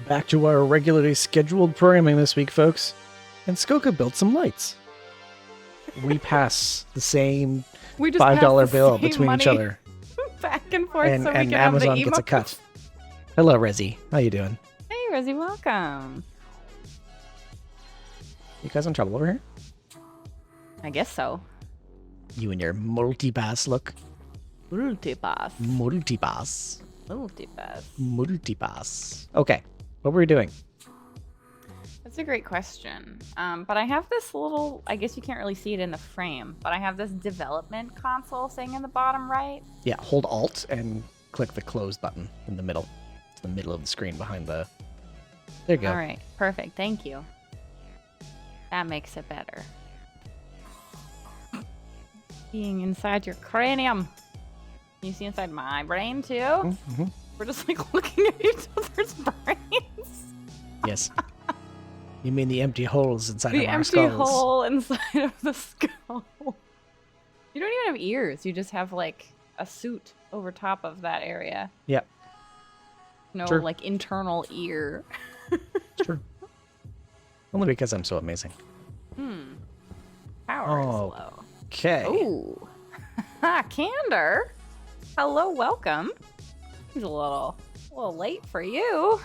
Back to our regularly scheduled programming this week, folks. And Skoka built some lights. We pass the same We just $5 pass the bill same between each money other, back and forth, and, so we and can Amazon have the gets a emotes. cut. Hello, Rezzy. How you doing? Hey, Rosie, welcome. You guys in trouble over here? I guess so. You and your multi-pass look. Multipass. Multi-pass. Multipass. Multi-pass. Okay, what were we doing? That's a great question. But I have this little, I guess you can't really see it in the frame, but I have this development console thing in the bottom right. Yeah, hold Alt and click the close button in the middle. It's the middle of the screen behind the... There you go. All right, perfect. Thank you. That makes it better. Being inside your cranium. You see inside my brain too? Mm-hmm. We're just like looking at each other's brains. Yes. You mean the empty holes inside The of our empty skulls? hole inside of the skull. You don't even have ears. You just have like a suit over top of that area. Yeah. No, True. like internal ear. True. Only because I'm so amazing. Power is Oh. low. Okay. Ooh. Candor. Hello, welcome. He's a little late for you.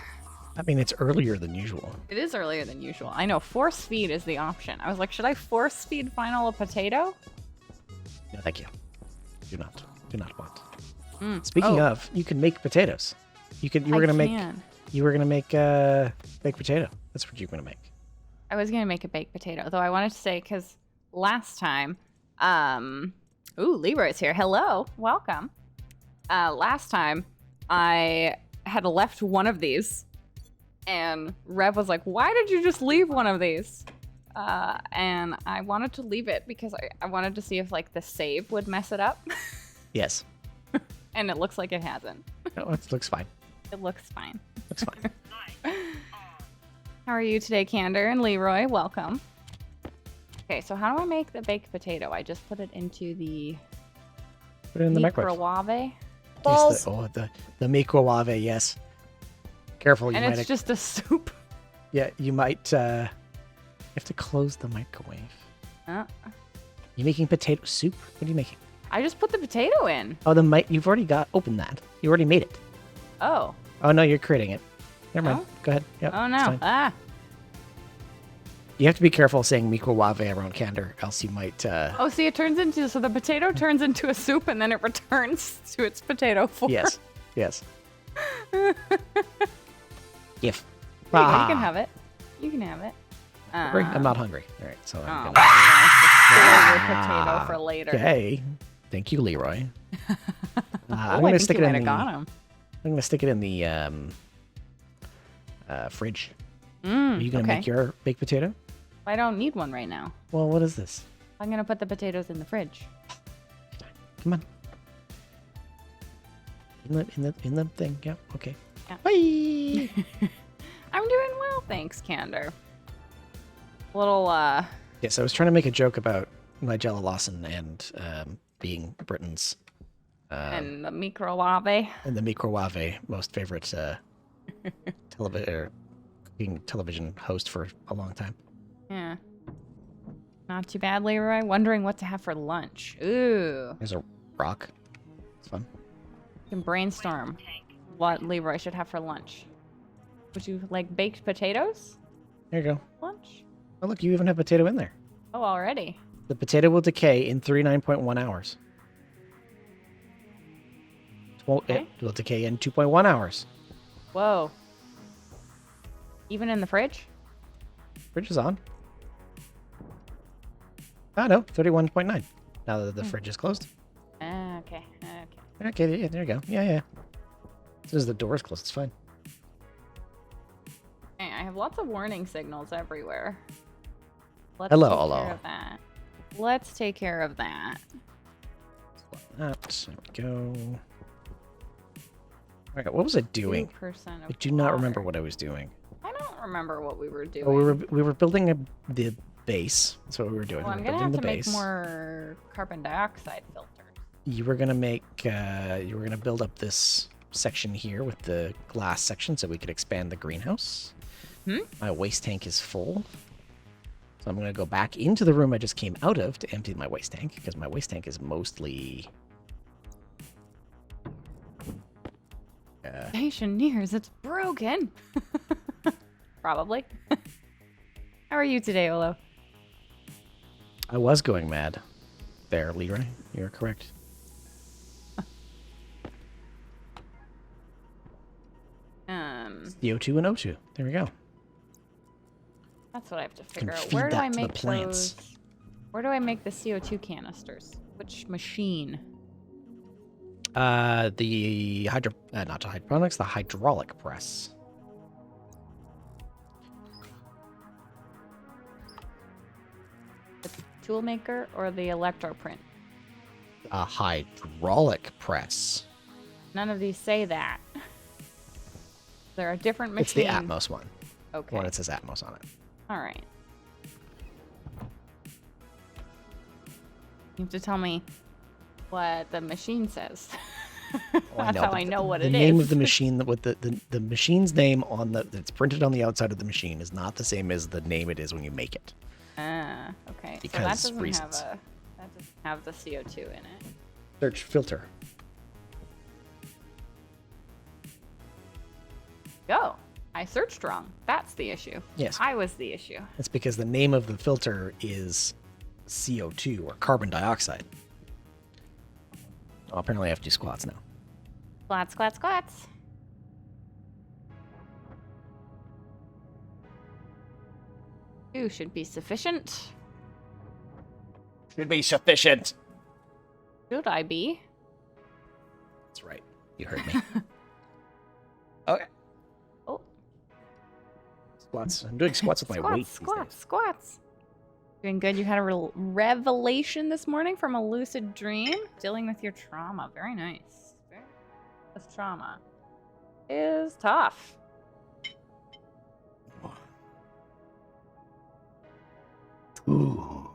I mean, it's earlier than usual. It is earlier than usual. I know force feed is the option. I was like, should I force feed Final a potato? No, thank you. Do not. Do not want. Mm. Speaking Oh, of, you can make potatoes. You were I gonna make can. baked potato. That's what you were gonna make. I was gonna make a baked potato, though I wanted to say because last time, ooh, Leroy's here. Hello, welcome. Last time I had left one of these, and Rev was like, "Why did you just leave one of these?" And I wanted to leave it because I wanted to see if like the save would mess it up, Yes. and it looks like it hasn't. No, it looks fine. It looks fine. Looks fine. How are you today, Candor and Leroy? Welcome. Okay, so how do I make the baked potato? I just put it into the Put it in the microwave. microwave. Yes, the microwave. Yes. Careful, you And might. it's just a soup. Yeah, you might. You have to close the microwave. You making potato soup? What are you making? I just put the potato in. Oh, you've already opened that. You already made it. Oh. Oh no, you're creating it. Never mind. Oh? Go ahead. Yep, Oh it's no. fine. Ah. You have to be careful saying microwave around Candor, else you might. Oh, see, it turns into, so the potato turns into a soup and then it returns to its potato form. Yes. Yes. If. There you go, you can have it. You can have it. I'm not hungry. All right, so Oh, I'm well, gonna. you want to store your potato for later. Okay. Thank you, Leroy. I'm Oh, gonna I stick think it you in might the. have got him. I'm gonna stick it in the fridge. Are you gonna okay. make your baked potato? I don't need one right now. Well, what is this? I'm going to put the potatoes in the fridge. Come on. In the thing. Yeah. Okay. Yeah. Bye. I'm doing well, thanks, Candor. Little, Yes, I was trying to make a joke about Nigella Lawson and being Britain's and the microwave. and the microwave most favorite television host for a long time. Yeah. Not too bad, Leroy. Wondering what to have for lunch. Ooh. There's a rock. It's fun. You can brainstorm what Leroy should have for lunch. Would you like baked potatoes? There you go. Lunch? Oh, look, you even have potato in there. Oh, already. The potato will decay in 39.1 hours. Okay. It will decay in 2.1 hours. Whoa. Even in the fridge? Fridge is on. Ah, no, 31.9. Now that the fridge is closed. Okay. Okay, yeah, there you go. Yeah. As soon as the door is closed, it's fine. Okay, I have lots of warning signals everywhere. Let's Hello, take hello. care of that. Let's take care of that. There we go. All right, what was I doing? 2% I of do not remember water. what I was doing. I don't remember what we were doing. Oh, we were building the base. That's what we were doing. Well, we I'm were gonna have building to the make base. more carbon dioxide filters. You were gonna make. You were gonna build up this section here with the glass section so we could expand the greenhouse. My waste tank is full. So I'm going to go back into the room I just came out of to empty my waste tank, because my waste tank is mostly... Stationeers, it's broken. Probably. How are you today, Olo? I was going mad. There, Leroy. You're correct. CO2 and O2. There we go. That's what I have to figure out. feed Where do that I to the make plants. those? Where do I make the CO2 canisters? Which machine? The not hydroponics, the hydraulic press. The tool maker or the electroprint? A hydraulic press. None of these say that. There are different It's machines. the Atmos one. Okay. One that says Atmos on it. All right. You have to tell me what the machine says. That's how I know what it is. The name of the machine, with the machine's name on that's printed on the outside of the machine is not the same as the name it is when you make it. Ah, okay. Because so that doesn't reasons. have the CO2 in it. Search filter. Go. I searched wrong. That's the issue. Yes. I was the issue. It's because the name of the filter is CO2 or carbon dioxide. Oh, apparently I have to do squats now. Squats, squats, squats. Two should be sufficient. Should be sufficient. Should I be? That's right. You heard me. Okay. Oh. Squats. I'm doing squats with my weight these Squats, days. squats. Doing good. You had a revelation this morning from a lucid dream. Dealing with your trauma. Very nice. This trauma is tough. Two,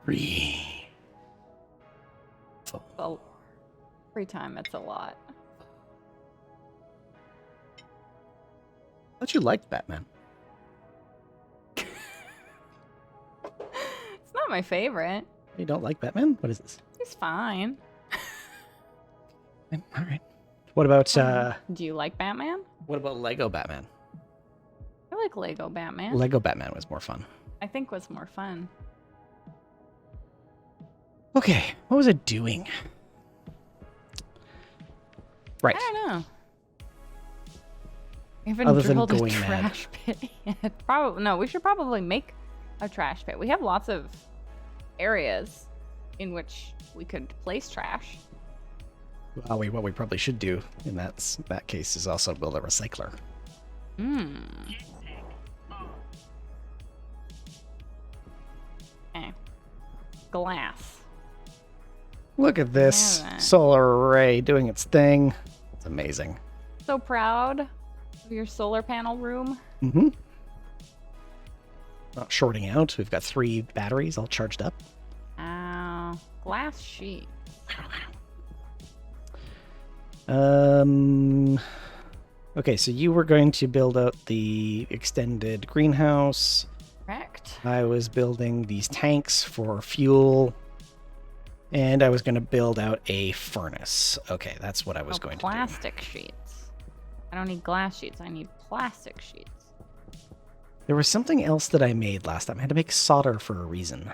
three, four. Well, every time it's a lot. Thought you liked Batman. It's not my favorite. You don't like Batman? What is this? He's fine. All right. What about Do you like Batman? what about Lego Batman? I like Lego Batman. Lego Batman was more fun. I think was more fun. Okay, what was I doing? Right. I don't know. We haven't Other than drilled a going mad. trash pit yet. Probably no. We should probably make a trash pit. We have lots of areas in which we could place trash. Well, what we probably should do in that case is also build a recycler. Okay. Glass. Look at this Yeah, that. solar array doing its thing. It's amazing. So proud of your solar panel room. Mm-hmm. Not shorting out. We've got 3 batteries all charged up. Ow. Glass sheet. Okay, so you were going to build out the extended greenhouse. Correct. I was building these tanks for fuel. And I was going to build out a furnace. Okay, that's what I was going to do. Plastic sheets. I don't need glass sheets. I need plastic sheets. There was something else that I made last time. I had to make solder for a reason.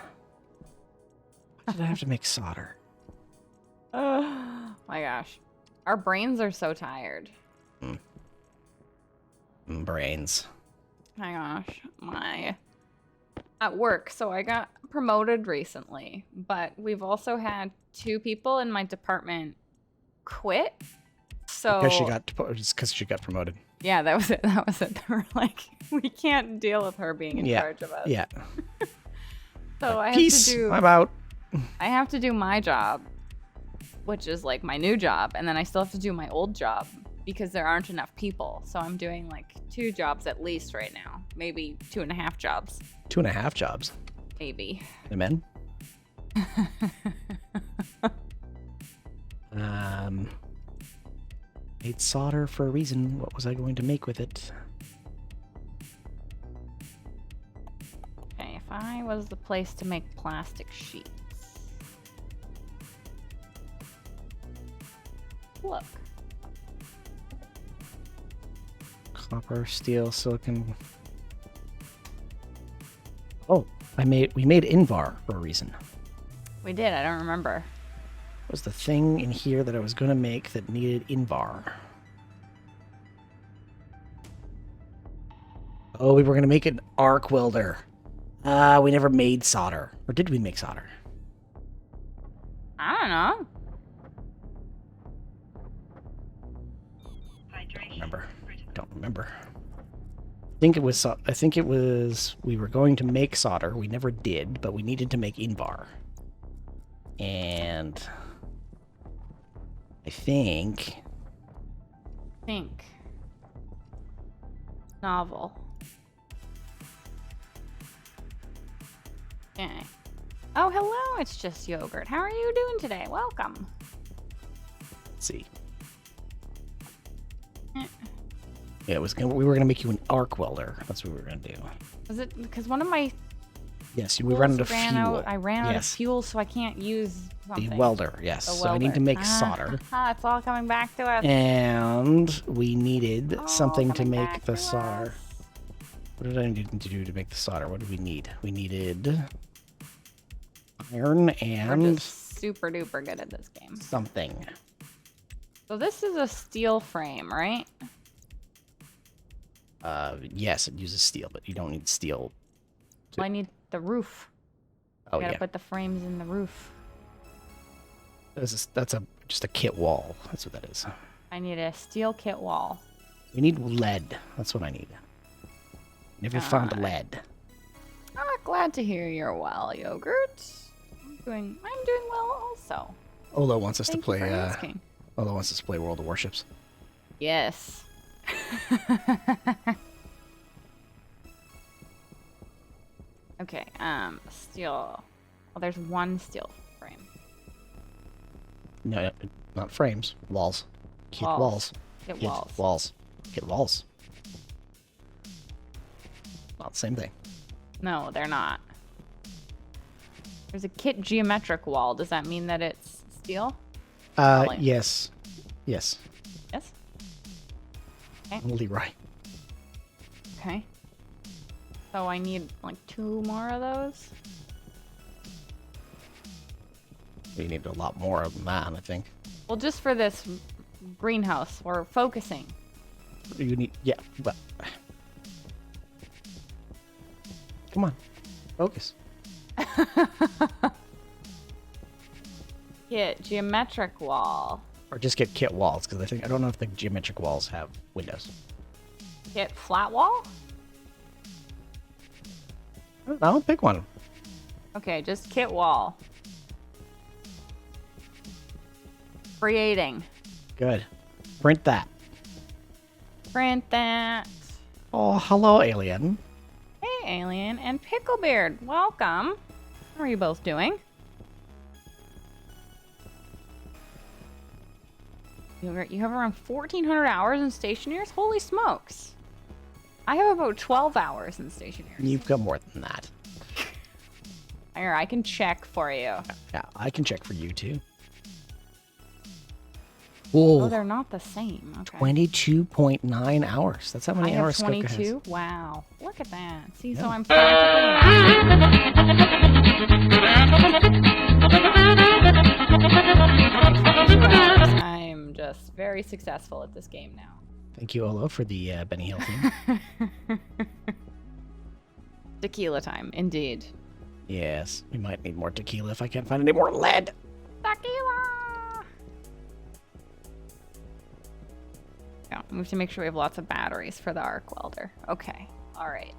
Why did I have to make solder? Oh my gosh. Our brains are so tired. Brains. My gosh. At work, so I got promoted recently, but we've also had 2 people in my department quit. So Because she got promoted. yeah, that was it. They were like, we can't deal with her being in charge of us. Yeah. So I have Peace. to do I'm out. I have to do my job, which is like my new job, and then I still have to do my old job because there aren't enough people. So I'm doing like 2 jobs at least right now, maybe 2.5 jobs. 2.5 jobs. Maybe. Amen. Made solder for a reason. What was I going to make with it? Okay, if I was the place to make plastic sheets. Look. Copper, steel, silicon. Oh, we made Invar for a reason. We did, I don't remember. What was the thing in here that I was going to make that needed Invar? Oh, we were going to make an arc welder. We never made solder. Or did we make solder? I don't know. Don't remember. I think it was we were going to make solder. We never did, but we needed to make Invar. And I think Novel. Okay. Oh, hello, it's just yogurt. How are you doing today? Welcome. let's see. Eh. Yeah, we were gonna make you an arc welder. That's what we were gonna do. Was it because one of my Yes, we ran out of ran fuel. out, I ran out of Yes. fuel, so I can't use something. The welder, yes. The So I need to welder. make solder. It's all coming back to us. And we needed All something to coming make back the to solder. us. What did I need to do to make the solder? What did we need? We needed iron We're and just super duper good at this game. something. So this is a steel frame, right? Yes, it uses steel, but you don't need steel. Well, I need the roof. Oh, I gotta yeah. put the frames in the roof. That's just a kit wall. That's what that is. I need a steel kit wall. We need lead. That's what I need. Never found Alright. lead. Ah, glad to hear you're well, yogurt. I'm doing well also. Olo wants us Thank to play. you for asking. Olo wants us to play World of Warships. Yes. Okay, steel. Well, there's one steel frame. No, not frames. Walls. Kit Walls. walls. Kit Kit walls. walls. Kit walls. Not the same thing. No, they're not. There's a kit geometric wall. Does that mean that it's steel? Probably. Yes. Yes. Yes? Okay. Leroy. Okay. So I need like 2 more of those. We need a lot more than that, I think. Well, just for this greenhouse, we're focusing. You need, yeah, but come on, focus. Kit geometric wall. Or just get kit walls, because I don't know if the geometric walls have windows. Kit flat wall? I don't know, pick one. Okay, just kit wall. Creating. Good. Print that. Print that. Oh, hello, alien. Hey, Alien and Picklebeard. Welcome. How are you both doing? You have around 1,400 hours in Stationeers? Holy smokes. I have about 12 hours in Stationeers. You've got more than that. Here, I can check for you. Yeah, I can check for you too. Oh, Whoa, they're not the same. Okay. 22.9 hours. That's how I many have hours Skoka has. 22? Wow. Look at that. See, so Yeah. I'm practically... I'm just very successful at this game now. Thank you, Olo, for the Benny Hill theme. Tequila time, indeed. Yes, we might need more tequila if I can't find any more lead. Tequila! Yeah, we have to make sure we have lots of batteries for the arc welder. Okay, all right.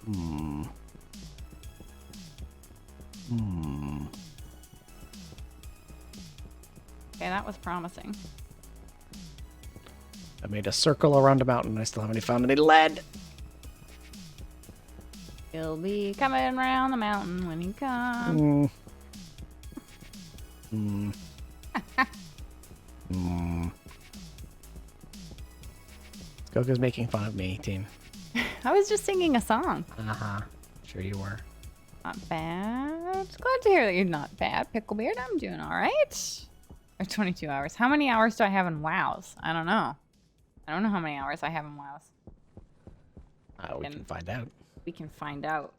Hmm. Okay, that was promising. I made a circle around a mountain. I still haven't found any lead. He'll be coming round the mountain when he comes. Goku's making fun of me, team. I was just singing a song. Uh-huh. Sure you were. Not bad. Glad to hear that you're not bad, Picklebeard. I'm doing all right. Or 22 hours. How many hours do I have in WoWs? I don't know. I don't know how many hours I have in WoWs. We can find out. We can find out.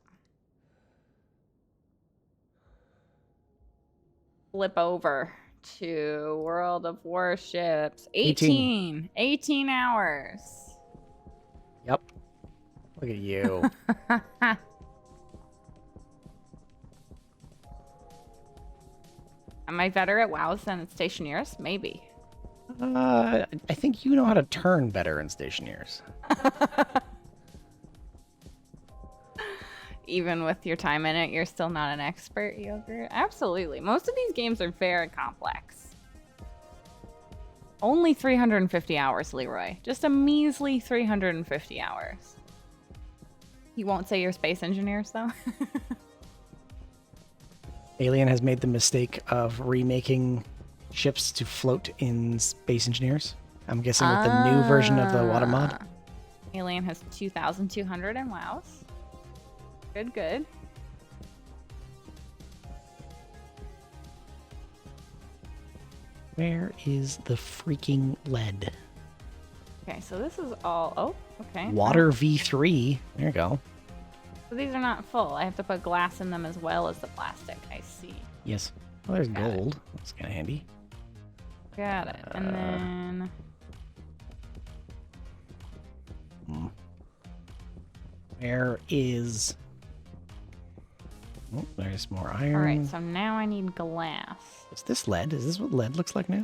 Flip over to World of Warships. 18 hours. Yep. Look at you. Am I better at WoWs than at Stationeers? Maybe. I think you know how to turn better in Stationeers. Even with your time in it, you're still not an expert, Yogurt? Absolutely. Most of these games are very complex. Only 350 hours, Leroy. Just a measly 350 hours. You won't say you're space engineers, though? Alien has made the mistake of remaking ships to float in Space Engineers. I'm guessing with the new version of the water mod. Alien has 2,200 in WoWs. Good, good. Where is the freaking lead? Okay, so this is all... Oh, okay. Water V3. There you go. So these are not full. I have to put glass in them as well as the plastic. I see. Yes. Well, there's gold. That's kind of handy. Got it. And then... Where is... Oh, there's more iron. All right, so now I need glass. Is this lead? Is this what lead looks like now?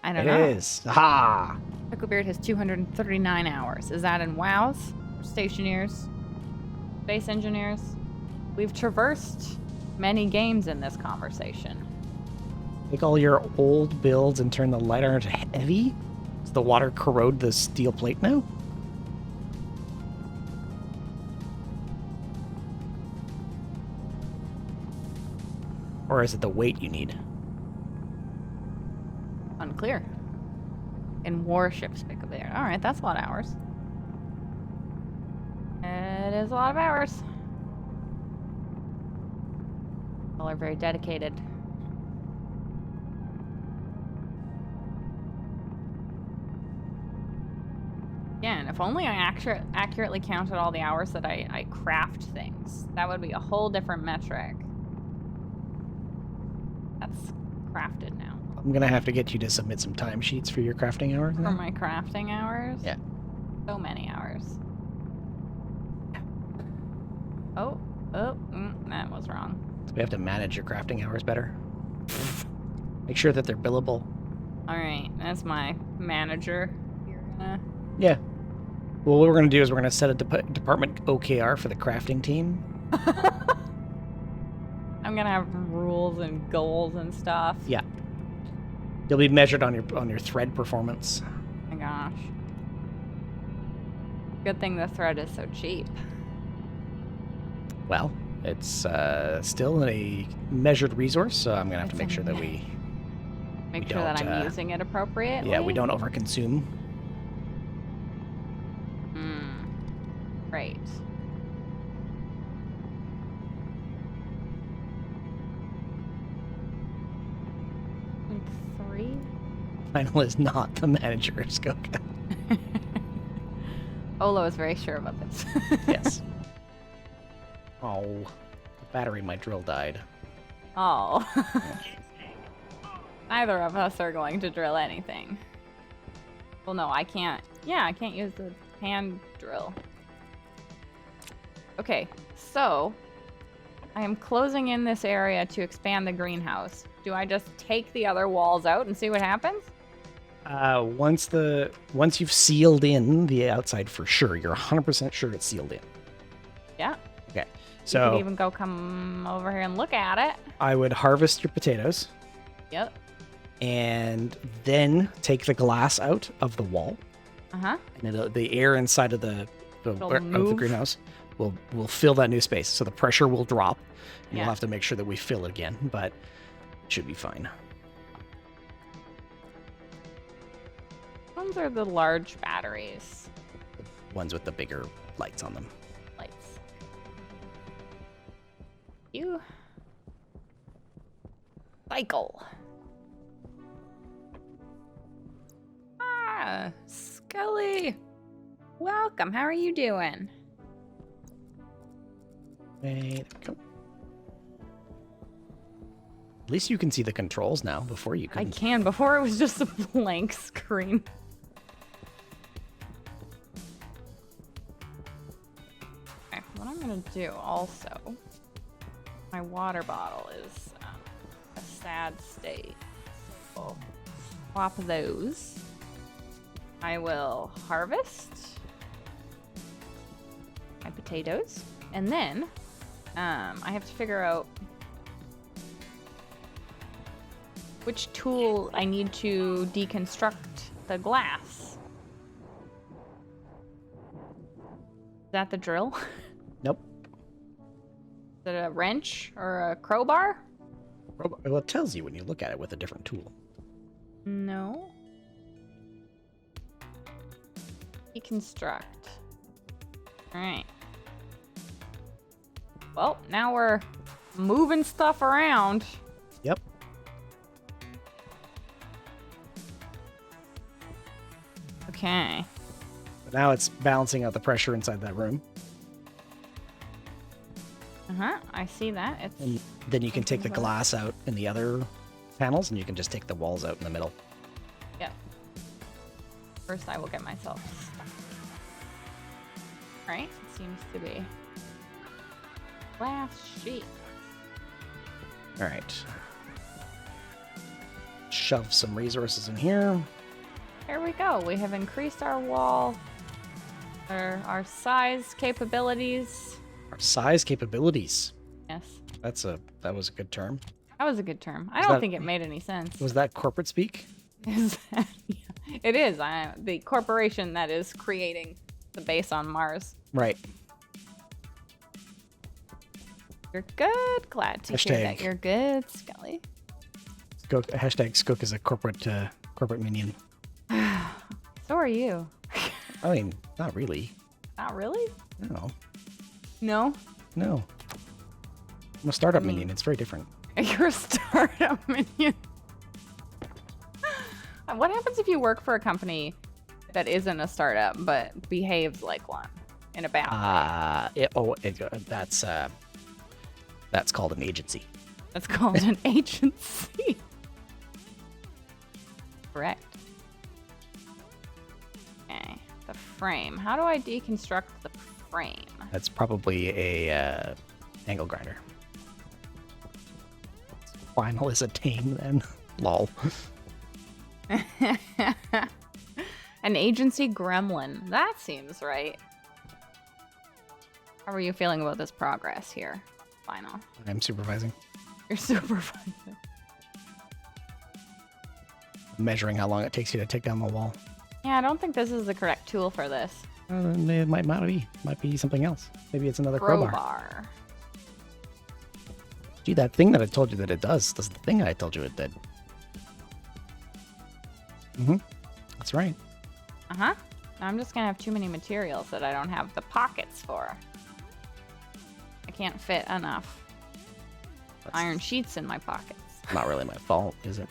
I don't know. It is. Ha! Picklebeard has 239 hours. Is that in WoWs? Stationeers? Space Engineers? We've traversed many games in this conversation. Take all your old builds and turn the light iron to heavy? Does the water corrode the steel plate now? Or is it the weight you need? Unclear. In warships, Picklebeard. All right, that's a lot of hours. It is a lot of hours. All are very dedicated. Again, if only I accurately counted all the hours that I craft things. That would be a whole different metric. That's crafted now. I'm gonna have to get you to submit some timesheets for your crafting hours now. For my crafting hours? Yeah. So many hours. That was wrong. So we have to manage your crafting hours better. Make sure that they're billable. All right, that's my manager. You're gonna... Yeah. Well, what we're gonna do is we're gonna set a department OKR for the crafting team. I'm gonna have rules and goals and stuff. Yeah. You'll be measured on your thread performance. Oh my gosh. Good thing the thread is so cheap. Well, it's still a measured resource, so I'm gonna have to make sure that we Make sure that I'm using it appropriately. Yeah, we don't overconsume. Right. Like 3? Final is not the manager, Skoka. Olo is very sure about this. Yes. Oh, the battery in my drill died. Oh. Neither of us are going to drill anything. Well, no, I can't. Yeah, I can't use the hand drill. Okay, so I am closing in this area to expand the greenhouse. Do I just take the other walls out and see what happens? Once you've sealed in the outside for sure, you're 100% sure it's sealed in. Yeah. Okay. You So could even come over here and look at it. I would harvest your potatoes Yep. and then take the glass out of the wall, Uh-huh. and the air inside of the It'll of the move. greenhouse we'll fill that new space. So the pressure will drop. And Yeah. we'll have to make sure that we fill it again, but it should be fine. Ones are the large batteries. Ones with the bigger lights on them. Lights. You. Cycle. Ah, Scully. Welcome. How are you doing? There we go. At least you can see the controls now. Before you I couldn't. can. Before it was just a blank screen. Okay, what I'm gonna do also, my water bottle is a sad state. So swap those. I will harvest my potatoes, and then I have to figure out which tool I need to deconstruct the glass. Is that the drill? Nope. Is it a wrench or a crowbar? Well, it tells you when you look at it with a different tool. No. Deconstruct. Alright. Well, now we're moving stuff around. Yep. Okay. But now it's balancing out the pressure inside that room. Uh-huh. I see that. It's And then you can take the Something like glass out in the other panels, and you can just take the walls out in the middle. Yep. First, I will get myself stuck. Right? It seems to be. Glass sheet. All right. Shove some resources in here. Here we go. We have increased our wall, our size capabilities. Our size capabilities. Yes, That was a good term. that was a good term. I Is don't that- think it made any sense. Was that corporate speak? Is that- yeah, it is. The corporation that is creating the base on Mars. Right. You're good. Glad to hear that Hashtag. you're good, Scully. Hashtag Skook is a corporate minion. So are you. I mean, not really. Not really? No. No? No. I'm a startup I mean- minion. It's very different. You're a startup minion. What happens if you work for a company that isn't a startup but behaves like one in a bad way? That's called an agency. That's called an agency. Correct. Okay, the frame. How do I deconstruct the frame? That's probably a angle grinder. Final is a tame then. Lol. An agency gremlin. That seems right. How are you feeling about this progress here, Final? I'm supervising. You're supervising. Measuring how long it takes you to take down the wall. Yeah, I don't think this is the correct tool for this. It might be something else. Maybe it's another crowbar. Crowbar. Gee, that thing that I told you that it does the thing I told you it did. Mm-hmm. That's right. Uh-huh. Now I'm just gonna have too many materials that I don't have the pockets for. I can't fit enough That's iron sheets in my pockets. not really my fault, is it?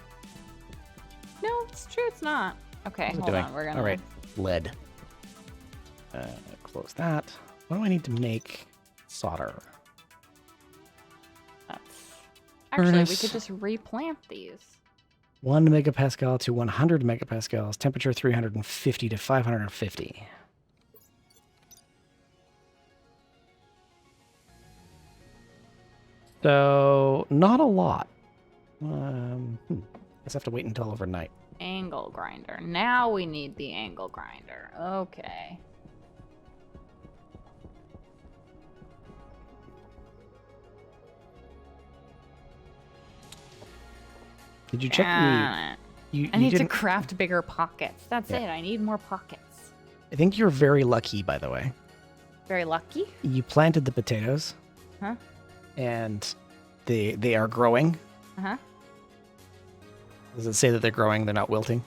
No, it's true, it's not. Okay, How's it hold doing? on. We're gonna. All right, lead. Close that. What do I need to make solder? That's... Actually, we Furnace. could just replant these. 1 megapascal to 100 megapascals. Temperature 350 to 550. So, not a lot. Guess I have to wait until overnight. Angle grinder. Now we need the angle grinder. Okay. Did you check Ah, you I need to didn't, craft bigger pockets. That's Yeah. it. I need more pockets. I think you're very lucky, by the way. Very lucky. You planted the potatoes. Huh? And they are growing. Uh-huh. Does it say that they're growing? They're not wilting?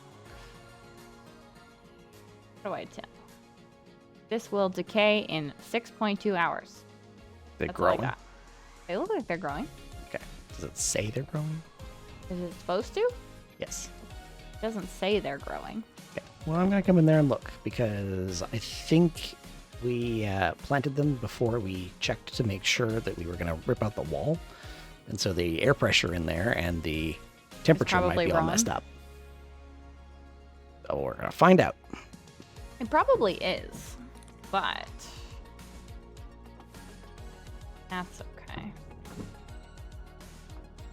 What do I tell? This will decay in 6.2 hours. They're That's growing. what I got. They look like they're growing. Okay. Does it say they're growing? Is it supposed to? It Yes. doesn't say they're growing. Okay. Well, I'm going to come in there and look because I think we planted them before we checked to make sure that we were going to rip out the wall. And so the air pressure in there and the temperature might probably be all wrong. messed up. So we're going to find out. It probably is, but that's okay.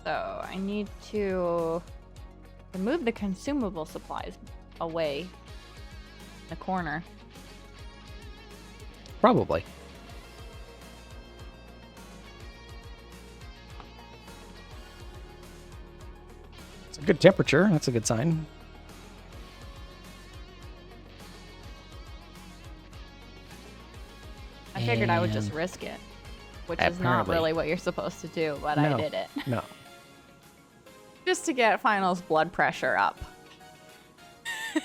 So I need to remove the consumable supplies away in the corner. Probably. It's a good temperature. That's a good sign. I figured I would just And risk it, which is not apparently- really what you're supposed to do, but I No. did it. No. Just to get Final's blood pressure up. I'm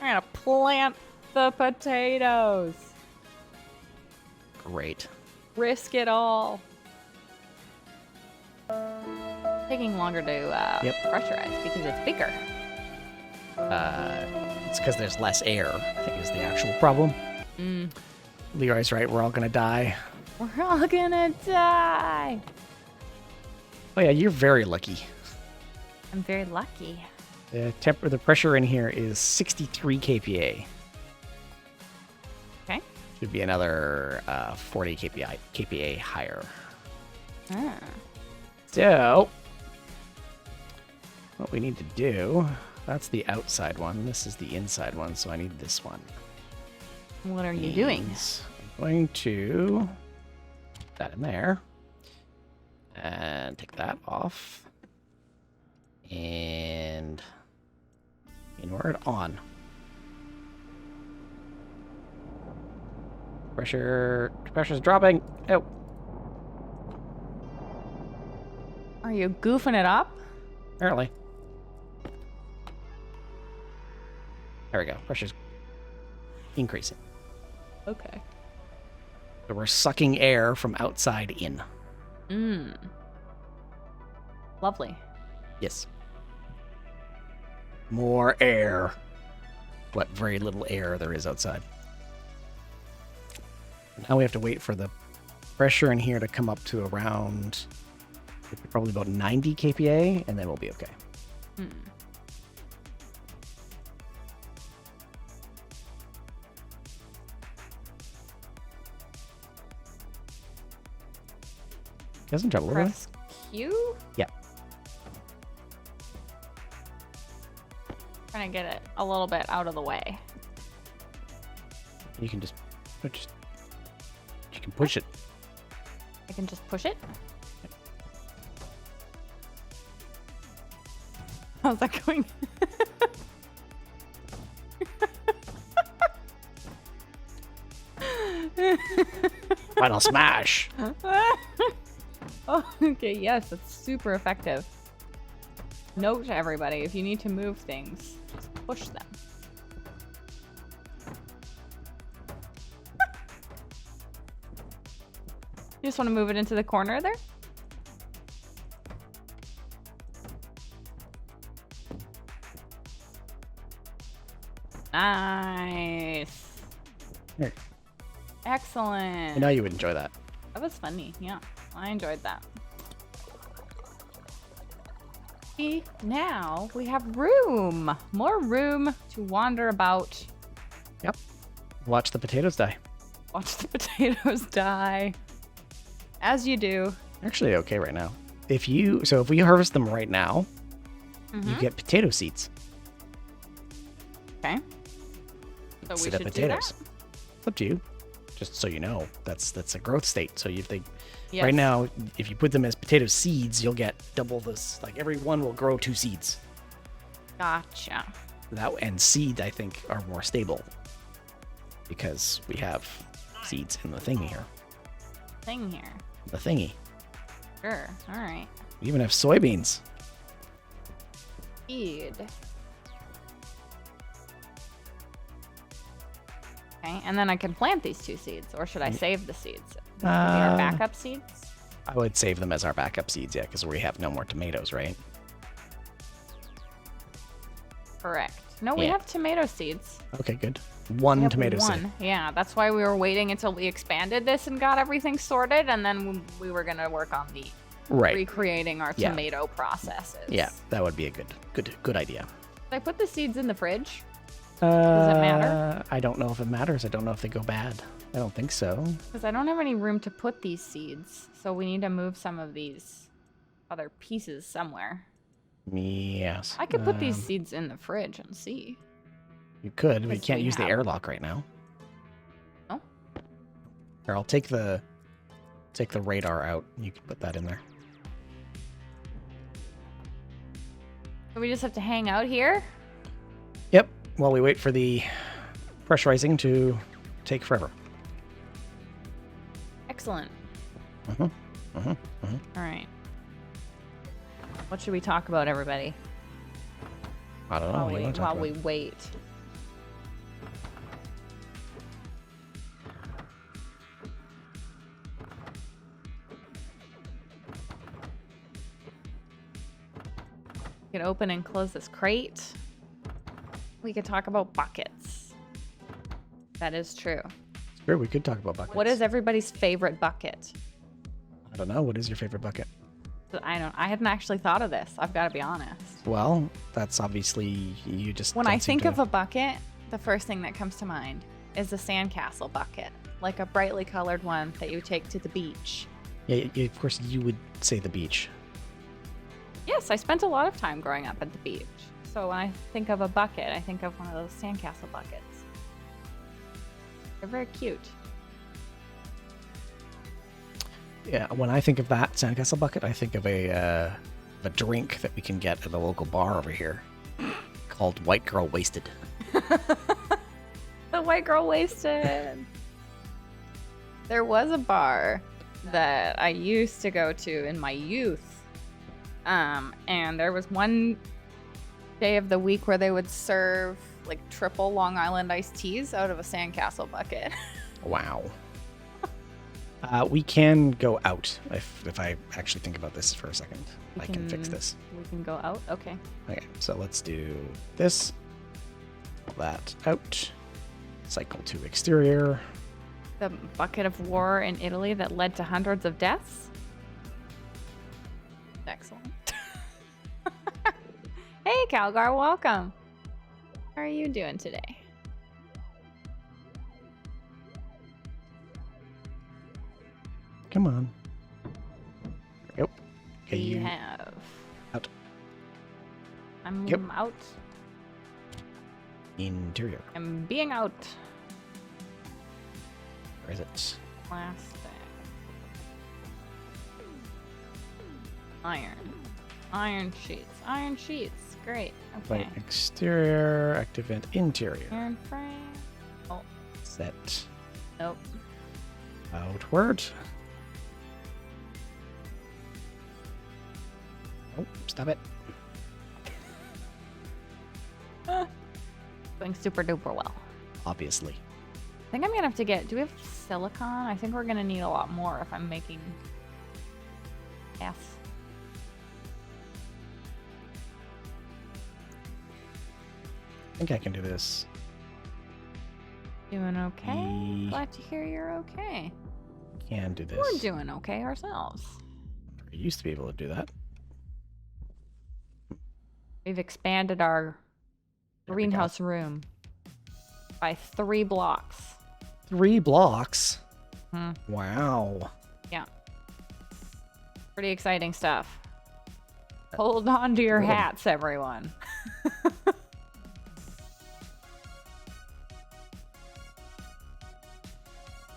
gonna plant the potatoes. Great. Risk it all. Taking longer to pressurize because it's bigger. It's because there's less air, I think is the actual problem. Leroy's right. We're all going to die. We're all gonna die. Oh, yeah. You're very lucky. I'm very lucky. The pressure in here is 63 kPa. Okay. Should be another 40 kPa higher. Ah. So, what we need to do, that's the outside one. This is the inside one, so I need this one. What are you doing? I'm going to put that in there and take that off and inward on. Pressure's dropping. Oh, Are you goofing it up? apparently. There we go. Pressure's increasing. Okay. So we're sucking air from outside in. Lovely. Yes. More air. What very little air there is outside. Now we have to wait for the pressure in here to come up to around probably about 90 kPa, and then we'll be okay. Doesn't trouble, really? Press Q? Yeah. Trying to get it a little bit out of the way. You can just you can push it. I can just push it. How's that going? Final smash. Oh, okay, yes, it's super effective. Note to everybody, if you need to move things, just push them. You just want to move it into the corner there? Nice. Here. Excellent. I know you would enjoy that. That was funny. Yeah, I enjoyed that. See, now we have room. More room to wander about. Yep. Watch the potatoes die. Watch the potatoes die. As you do. Actually, okay right now. If we harvest them right now, you get potato seeds. Okay. So we Instead of should potatoes. do that? It's up to you. Just so you know, that's a growth state. So if they Yes. right now, if you put them as potato seeds, you'll get double this. Like every one will grow 2 seeds. Gotcha. That and seed, I think, are more stable because we have seeds in the thingy here. Thing here. The thingy. Sure. All right. We even have soybeans. Seed. Okay, and then I can plant these 2 seeds, or should I save the seeds? Maybe our backup seeds? I would save them as our backup seeds, yeah, because we have no more tomatoes, right? Correct. No, we Yeah. have tomato seeds. Okay, good. We One have tomato one. seed. Yeah, that's why we were waiting until we expanded this and got everything sorted, and then we were gonna work on the Right. recreating our Yeah. tomato processes. Yeah, that would be a good idea. Did I put the seeds in the fridge? Does it matter? I don't know if it matters. I don't know if they go bad. I don't think so. Because I don't have any room to put these seeds, so we need to move some of these other pieces somewhere. Yes. I could put these seeds in the fridge and see. You could, but you Because can't we use the have- airlock right now. No? Here, I'll take the radar out. You can put that in there. So we just have to hang out here? Yep. While we wait for the pressurizing to take forever. Excellent. Mhm. All right. What should we talk about, everybody? I don't know. What do you want to talk While we about? wait. We could open and close this crate. We could talk about buckets. That is true. Sure, we could talk about buckets. What is everybody's favorite bucket? I don't know. What is your favorite bucket? I hadn't actually thought of this. I've got to be honest. Well, that's obviously you just. When don't I seem think to- of a bucket, the first thing that comes to mind is a sandcastle bucket, like a brightly colored one that you take to the beach. Yeah, of course you would say the beach. Yes, I spent a lot of time growing up at the beach. So when I think of a bucket, I think of one of those sandcastle buckets. They're very cute. Yeah, when I think of that sandcastle bucket, I think of a drink that we can get at the local bar over here called White Girl Wasted. The white girl wasted. There was a bar that I used to go to in my youth. And there was one day of the week where they would serve like triple Long Island iced teas out of a sandcastle bucket. Wow. We can go out if I actually think about this for a second. I can fix this. We can go out? Okay. Okay, so let's do this. That out. Cycle to exterior. The bucket of war in Italy that led to hundreds of deaths? Excellent. Hey, Calgar, welcome. How are you doing today? Come on. Yep. Okay, We you have. out. I'm Yep. out. Interior. I'm being out. Where is it? Plastic. Iron. Iron sheets. Iron sheets. Great. Okay. Right, exterior, active vent, interior. Iron frame. Oh, Set. nope. Outward. Oh, stop it. Going super duper well. Obviously. I think I'm gonna have to get. Do we have silicon? I think we're gonna need a lot more if I'm making. Yes. I think I can do this. Doing okay. Ye- Glad to hear you're okay. Can do this. We're doing okay ourselves. I used to be able to do that. We've expanded our There we go. greenhouse room by 3 blocks. 3 blocks. Hmm. Wow. Yeah. Pretty exciting stuff. Hold on to your Cool. hats, everyone.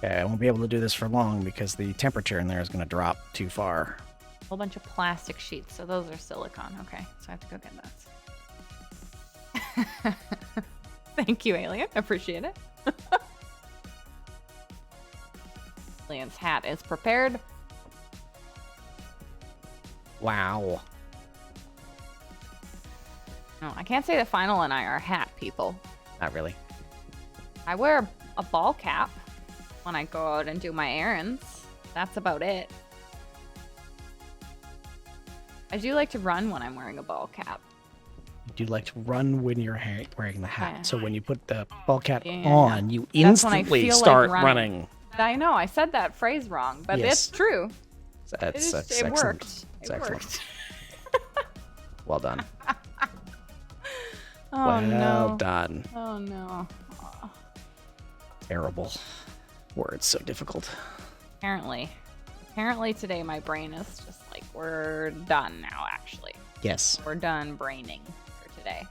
Okay, I won't be able to do this for long because the temperature in there is going to drop too far. A whole bunch of plastic sheets, so those are silicone. Okay, so I have to go get those. Thank you, Alien. Appreciate it. Liam's hat is prepared. Wow. No, I can't say that Final and I are hat people. Not really. I wear a ball cap when I go out and do my errands. That's about it. I do like to run when I'm wearing a ball cap. You like to run when you're wearing the hat. Yeah. So when you put the ball cap Yeah. on, you That's when I instantly feel like start running. running. I know, I said that phrase wrong, but Yes. it's true. That's It excellent. worked. It's It excellent. worked. Well done. Oh, well no. done. Oh, no. Terrible. Words so difficult. Apparently today my brain is just like, we're done now, actually. Yes. We're done braining for today.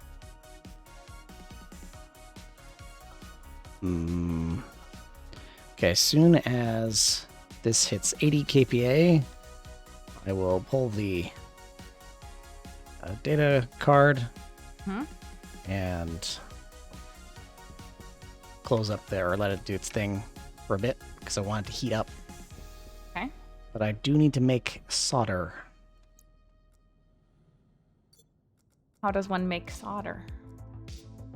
Okay, as soon as this hits 80 kPa, I will pull the data card and close up there, or let it do its thing for a bit because I want it to heat up. Okay. But I do need to make solder. How does one make solder?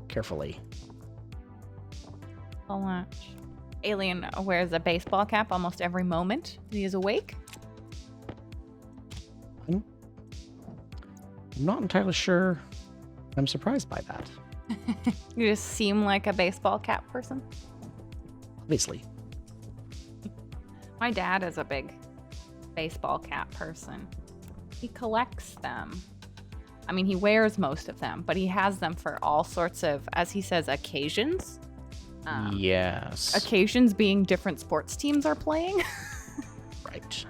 Carefully. So much. Alien wears a baseball cap almost every moment he is awake. I'm not entirely sure. I'm surprised by that. You just seem like a baseball cap person. Obviously. My dad is a big baseball cap person. He collects them. I mean, he wears most of them, but he has them for all sorts of, as he says, occasions. Yes. Occasions being different sports teams are playing. Right.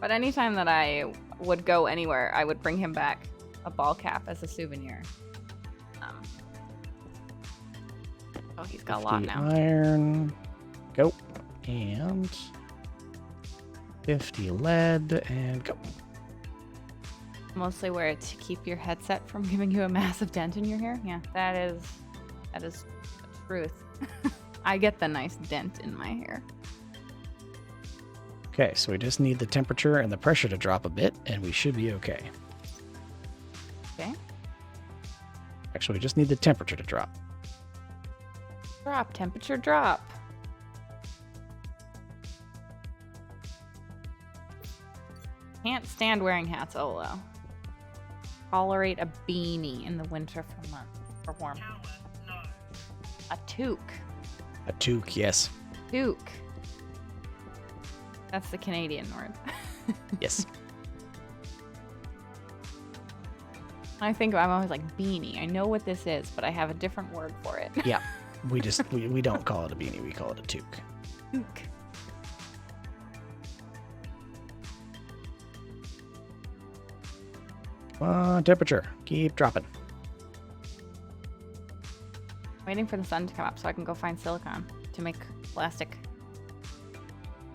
But anytime that I would go anywhere, I would bring him back a ball cap as a souvenir. Oh, he's got a lot 50 now. Iron. Go. And 50 lead. And go. Mostly wear it to keep your headset from giving you a massive dent in your hair. Yeah, that is the truth. I get the nice dent in my hair. Okay, so we just need the temperature and the pressure to drop a bit, and we should be okay. Okay. Actually, we just need the temperature to drop. Drop, temperature drop. Can't stand wearing hats, Olo. Tolerate a beanie in the winter for warmth. A toque. A toque, yes. Toque. That's the Canadian word. Yes. I think I'm always like beanie. I know what this is, but I have a different word for it. Yeah. We don't call it a beanie, we call it a toque. Toque. Come on, temperature. Keep dropping. Waiting for the sun to come up so I can go find silicone to make plastic.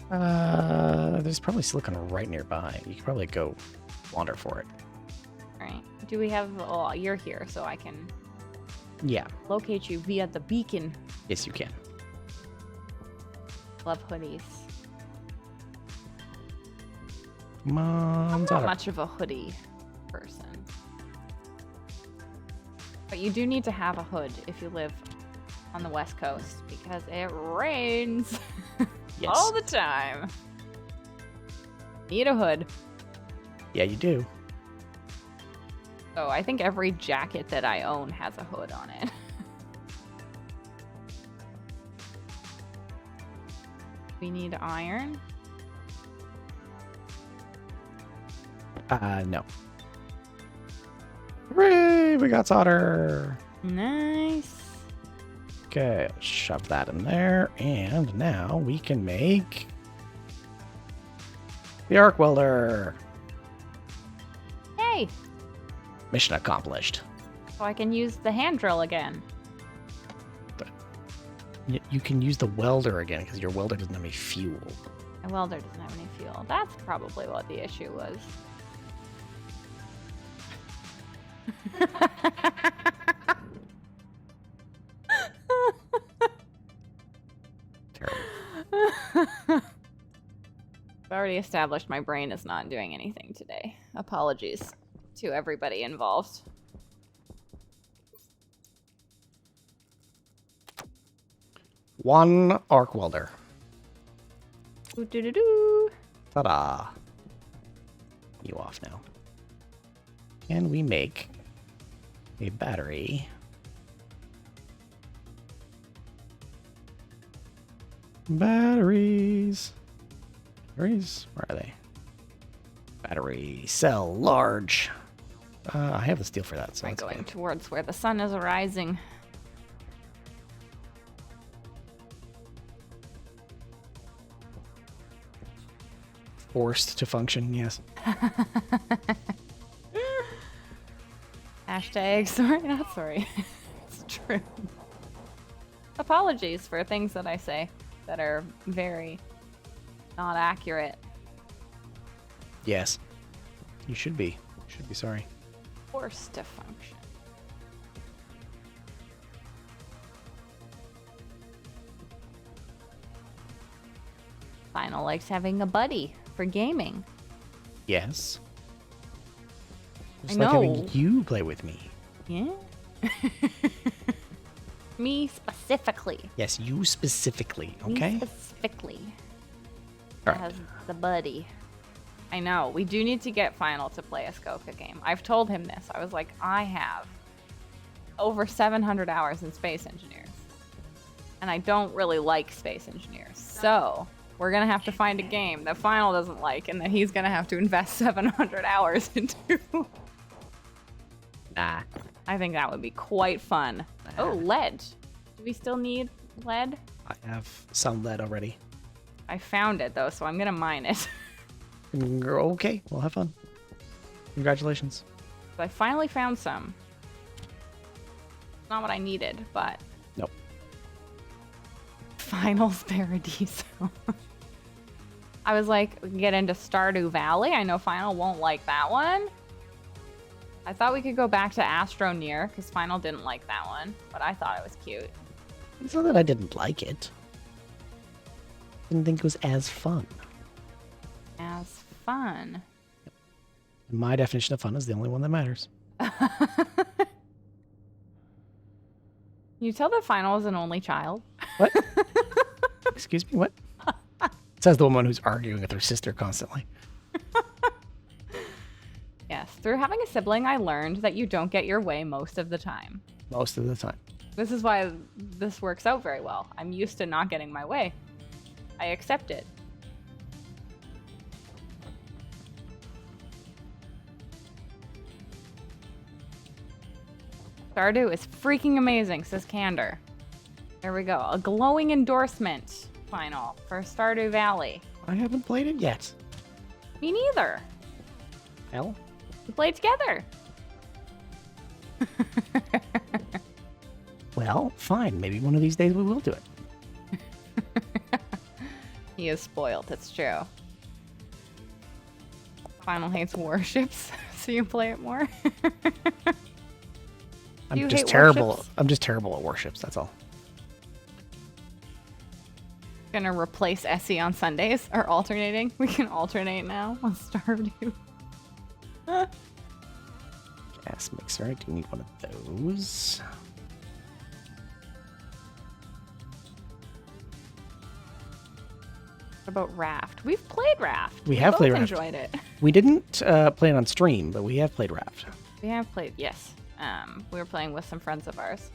There's probably silicone right nearby. You could probably go wander for it. All right. Do we have? Oh, you're here, so I can Yeah. locate you via the beacon. Yes, you can. Love hoodies. Come on, I'm not solder. much of a hoodie person. But you do need to have a hood if you live on the West Coast because it rains Yes. all the time. Need a hood. Yeah, you do. So I think every jacket that I own has a hood on it. We need iron. No. Hooray! We got solder. Nice. Okay, shove that in there, and now we can make the arc welder. Yay! Mission accomplished. So I can use the hand drill again. You can use the welder again because your welder doesn't have any fuel. My welder doesn't have any fuel. That's probably what the issue was. I've already established my brain is not doing anything today. Apologies to everybody involved. One arc welder. Doo-doo-doo-doo. Ta-da. You off now. Can we make a battery? Batteries. Batteries? Where are they? Battery cell large. I have the steel for that, so I'm that's going good. towards where the sun is rising. Forced to function, yes. Hashtag sorry, not sorry. It's true. Apologies for things that I say that are very not accurate. Yes. You should be. You should be sorry. Forced to function. Final likes having a buddy for gaming. Yes. Just I like having know. you play with me. Yeah. Me specifically. Yes, you specifically, Me okay? specifically. All right. As the buddy. I know. We do need to get Final to play a Skoka game. I've told him this. I was like, I have over 700 hours in Space Engineers. And I don't really like Space Engineers. So we're going to have to find a game that Final doesn't like and that he's going to have to invest 700 hours into. Nah. I think that would be quite fun. Oh, lead. Do we still need lead? I have some lead already. I found it, though, so I'm going to mine it. Okay, well, have fun. Congratulations. I finally found some. Not what I needed, but Nope. Finals Paradiso. I was like, we can get into Stardew Valley. I know Final won't like that one. I thought we could go back to Astroneer, because Final didn't like that one, but I thought it was cute. It's not that I didn't like it. Didn't think it was as fun. As fun. My definition of fun is the only one that matters. You tell that Final is an only child. What? Excuse me, what? Says the woman who's arguing with her sister constantly. Yes, through having a sibling, I learned that you don't get your way most of the time. Most of the time. This is why this works out very well. I'm used to not getting my way. I accept it. Stardew is freaking amazing, says Candor. There we go. A glowing endorsement, Final, for Stardew Valley. I haven't played it yet. Me neither. Hell? We played together. Well, fine. Maybe one of these days we will do it. He is spoiled, it's true. Final hates warships, so you play it more. I'm you just hate terrible. warships? I'm just terrible at warships, that's all. Gonna replace Essie on Sundays, or alternating. We can alternate now on Stardew. Gas mixer. I do need one of those. What about Raft? We've played Raft. We have both played Raft. enjoyed it. We didn't play it on stream, but we have played Raft. We have played, yes. We were playing with some friends of ours.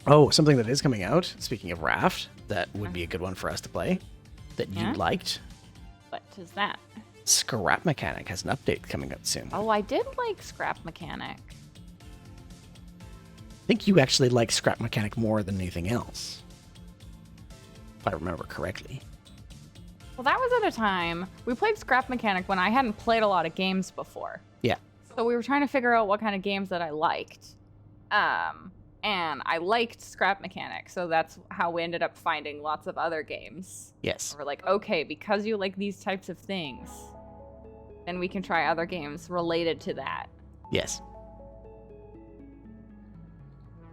Oh, something that is coming out, speaking of Raft, that would be a good one for us to play, that Yeah? you liked. What is that? Scrap Mechanic has an update coming out soon. Oh, I did like Scrap Mechanic. I think you actually like Scrap Mechanic more than anything else, if I remember correctly. Well, that was at a time we played Scrap Mechanic when I hadn't played a lot of games before. Yeah. So we were trying to figure out what kind of games that I liked. And I liked Scrap Mechanic, so that's how we ended up finding lots of other games. Yes. We're like, okay, because you like these types of things, then we can try other games related to that. Yes.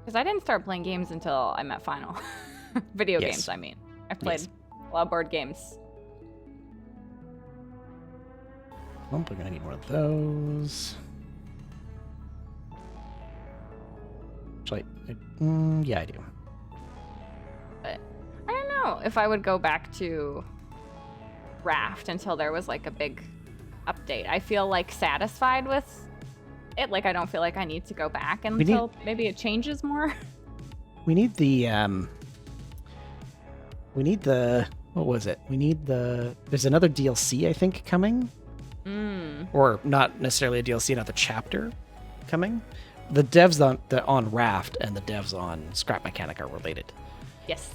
Because I didn't start playing games until I met Final. Video Yes. games, I mean. I've played Yes. A lot of board games. Oh, we're gonna need one of those. Actually, yeah, I do. But I don't know if I would go back to Raft until there was like a big update. I feel like satisfied with it. Like I don't feel like I need to go back until maybe it changes more. We need the what was it? There's another DLC I think coming. Or not necessarily a DLC, another chapter coming. The devs on Raft and the devs on Scrap Mechanic are related. Yes.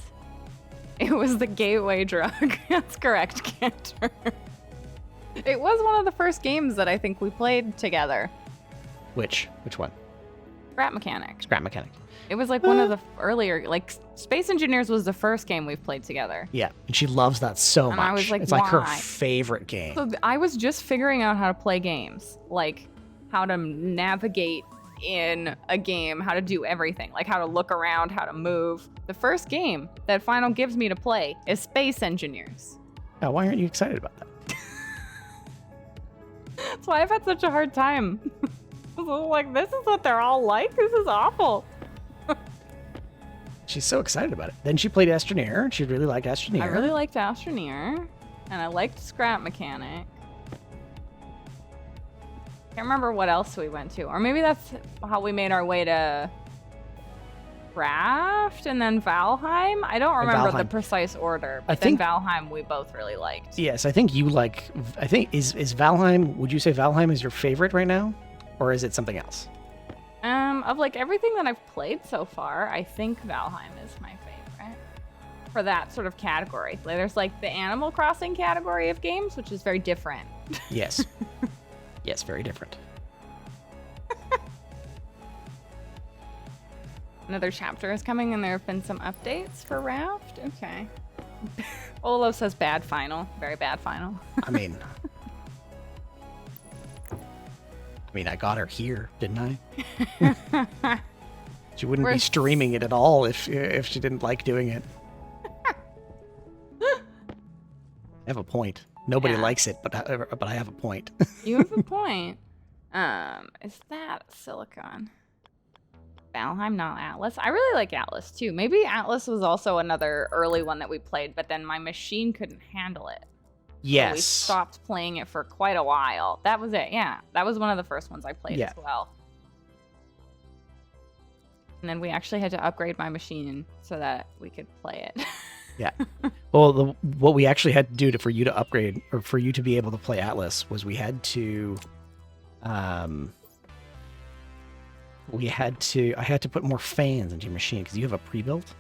It was the gateway drug. That's correct, Cantor. It was one of the first games that I think we played together. Which one? Scrap Mechanic. Scrap Mechanic. It was like one of the earlier, like Space Engineers was the first game we've played together. Yeah, and she loves that so And much. I was like, it's like her why? favorite game. So I was just figuring out how to play games, like how to navigate in a game, how to do everything, like how to look around, how to move. The first game that Final gives me to play is Space Engineers. Oh, why aren't you excited about that? That's why I've had such a hard time. I was like, this is what they're all like? This is awful. She's so excited about it. Then she played Astroneer, and she really liked Astroneer. I really liked Astroneer, and I liked Scrap Mechanic. Can't remember what else we went to. Or maybe that's how we made our way to Raft and then Valheim. I don't remember the precise order, but then Valheim we both really liked. Yes, I think you like... I think, is Valheim... Would you say Valheim is your favorite right now? Or is it something else? Of like everything that I've played so far, I think Valheim is my favorite. For that sort of category. Like, there's like the Animal Crossing category of games, which is very different. Yes. Yes, very different. Another chapter is coming and there have been some updates for Raft. Okay. Olo says bad final. Very bad final. I mean, I got her here, didn't I? She wouldn't be streaming it at all if she didn't like doing it. I have a point. Nobody likes it, but I have a point. You have a point. Is that Silicon? Valheim, not Atlas. I really like Atlas too. Maybe Atlas was also another early one that we played, but then my machine couldn't handle it. Yes. So we stopped playing it for quite a while. That was it, yeah. That was one of the first ones I played as well. And then we actually had to upgrade my machine so that we could play it. Yeah. Well, what we actually had to do for you to upgrade, or for you to be able to play Atlas, was we had to... I had to put more fans into your machine because you have a pre-built.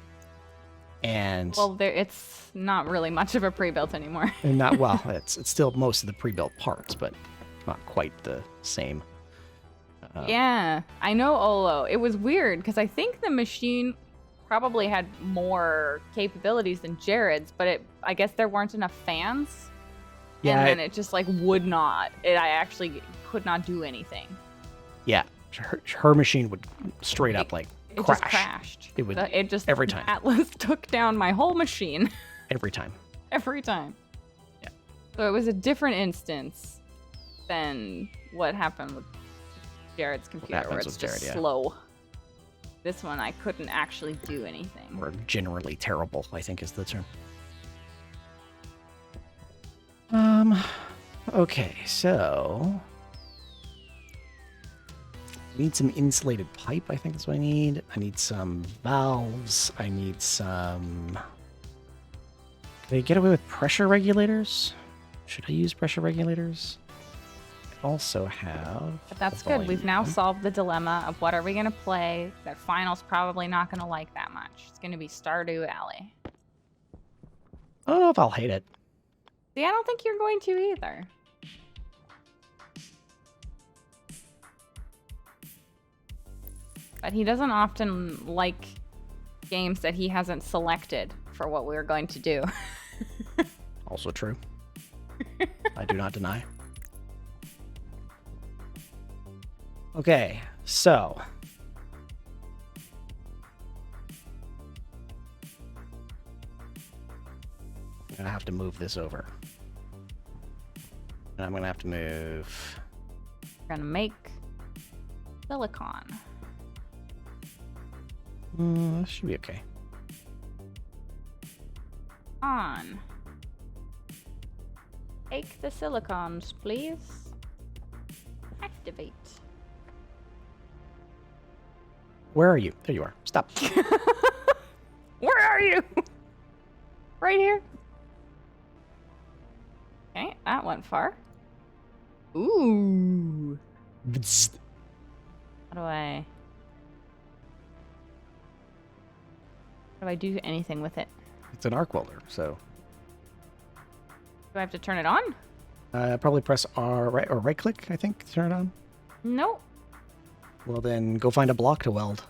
And well, it's not really much of a pre-built anymore. And not well. It's still most of the pre-built parts, but not quite the same. Yeah, I know, Olo. It was weird because I think the machine probably had more capabilities than Jared's, but I guess there weren't enough fans. Yeah, and then it just like would not. I actually could not do anything. Yeah, her machine would straight up like. It just crashed. It just every time. Atlas took down my whole machine. Every time. Every time. Yeah. So it was a different instance than what happened with Jared's computer, where it's just slow. This one, I couldn't actually do anything. Or generally terrible, I think is the term. Okay, so... I need some insulated pipe, I think that's what I need. I need some valves. I need some... Can I get away with pressure regulators? Should I use pressure regulators? I also have... But that's good. We've now solved the dilemma of what are we going to play that Final's probably not going to like that much. It's going to be Stardew Valley. I don't know if I'll hate it. See, I don't think you're going to either. But he doesn't often like games that he hasn't selected for what we're going to do. Also true. I do not deny. Okay, so... I'm gonna have to move this over. And I'm gonna have to move. We're gonna make silicon. This should be okay. On. Take the silicons, please. Activate. Where are you? There you are. Stop. Where are you? Right here. Okay, that went far. Ooh. Bzzzt. How do I do anything with it? It's an arc welder, so Do I have to turn it on? probably press R right or right click, I think, to turn it on. Nope. Well, then go find a block to weld.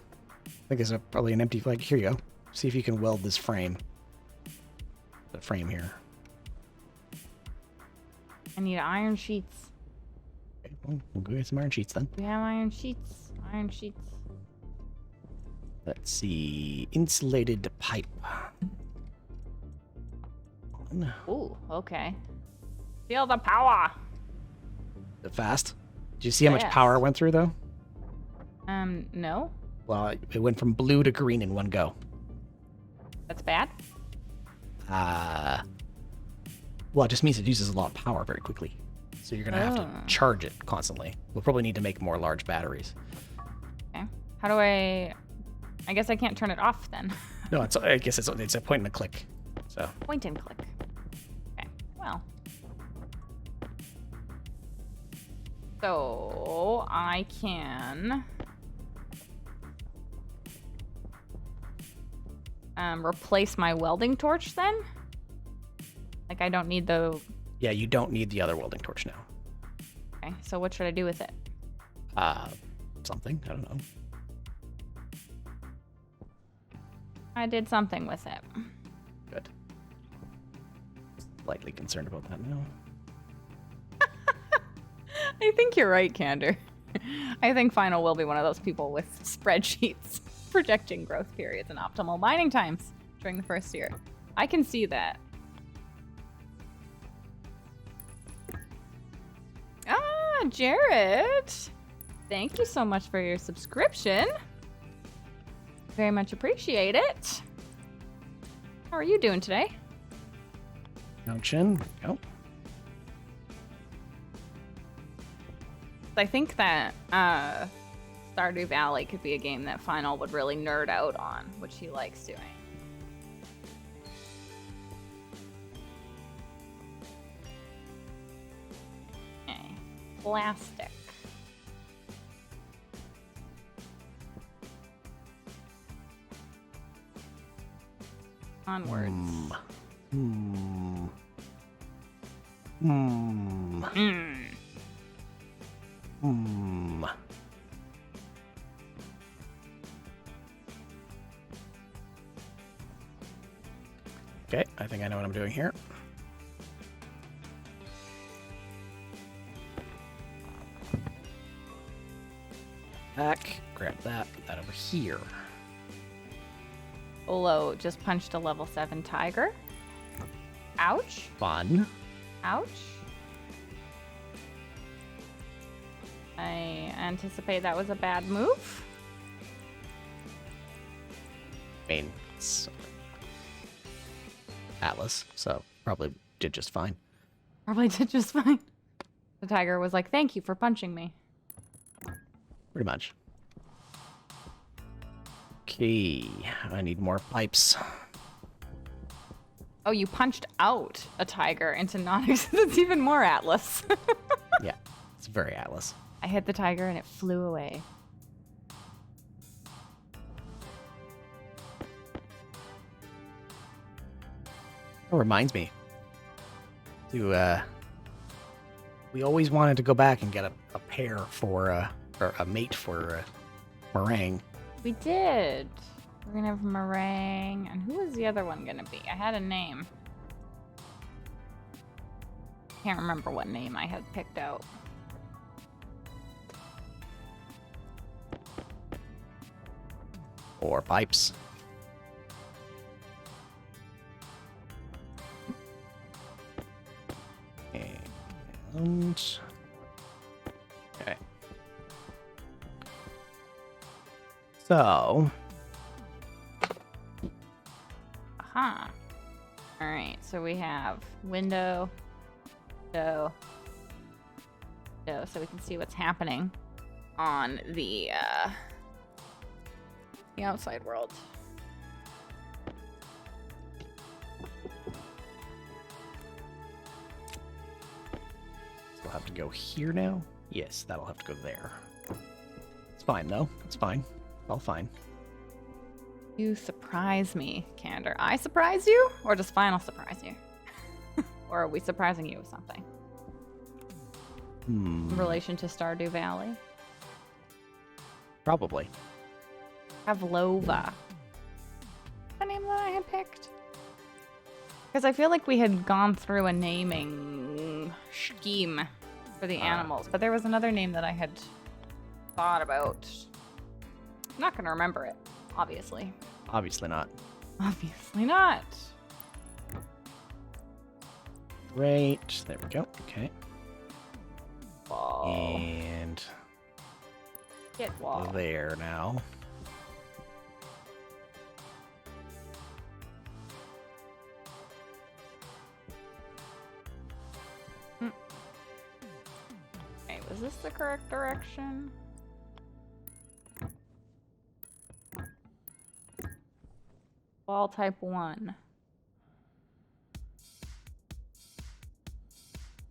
I think there's probably an empty, like, here you go. See if you can weld this frame. The frame here. I need iron sheets. Okay, well, we'll go get some iron sheets then. We have iron sheets. Iron sheets. Let's see. Insulated pipe. Ooh, okay. Feel the power. Is it fast? Did you see how much Yes. power went through, though? No. Well, it went from blue to green in one go. That's bad. Well, it just means it uses a lot of power very quickly. So you're going to have to charge it constantly. We'll probably need to make more large batteries. Okay. How do I guess I can't turn it off then. No, I guess it's a point and a click. So Point and click. Okay. Well. So I can replace my welding torch then? Like I don't need the... yeah, you don't need the other welding torch now. Okay, so what should I do with it? Something. I don't know. I did something with it. Good. Slightly concerned about that now. I think you're right, Candor. I think Final will be one of those people with spreadsheets projecting growth periods and optimal mining times during the first year. I can see that. Ah, Jared. Thank you so much for your subscription. Very much appreciate it. How are you doing today? No chin. Oh. I think that Stardew Valley could be a game that Final would really nerd out on, which he likes doing. Okay. Plastic. Onwards. Hmm. Okay, I think I know what I'm doing here. Back, grab that, put that over here. Olo just punched a level 7 tiger. Ouch. Fun. Ouch. I anticipate that was a bad move. I mean, it's Atlas, so probably did just fine. Probably did just fine. The tiger was like, thank you for punching me. Pretty much. Okay, I need more pipes. Oh, you punched out a tiger into non-existence. Even more Atlas. Yeah, it's very Atlas. I hit the tiger and it flew away. That reminds me. We always wanted to go back and get a pair for, or a mate for Meringue. We did. We're gonna have meringue. And who was the other one gonna be? I had a name. Can't remember what name I had picked out. Or pipes. And okay. So Aha. All right, so we have window, so we can see what's happening on the outside world. we'll have to go here now. Yes, that'll have to go there. It's fine though. It's fine. All fine. You surprise me, Candor. I surprise you, or does Final surprise you? Or are we surprising you with something? In relation to Stardew Valley? Probably. Pavlova. The name that I had picked? Because I feel like we had gone through a naming scheme for the animals, but there was another name that I had thought about. I'm not going to remember it, obviously. Obviously not. Obviously not. Great. There we go. Okay. Wall. And Get wall. there now. Okay, was this the correct direction? Wall type 1.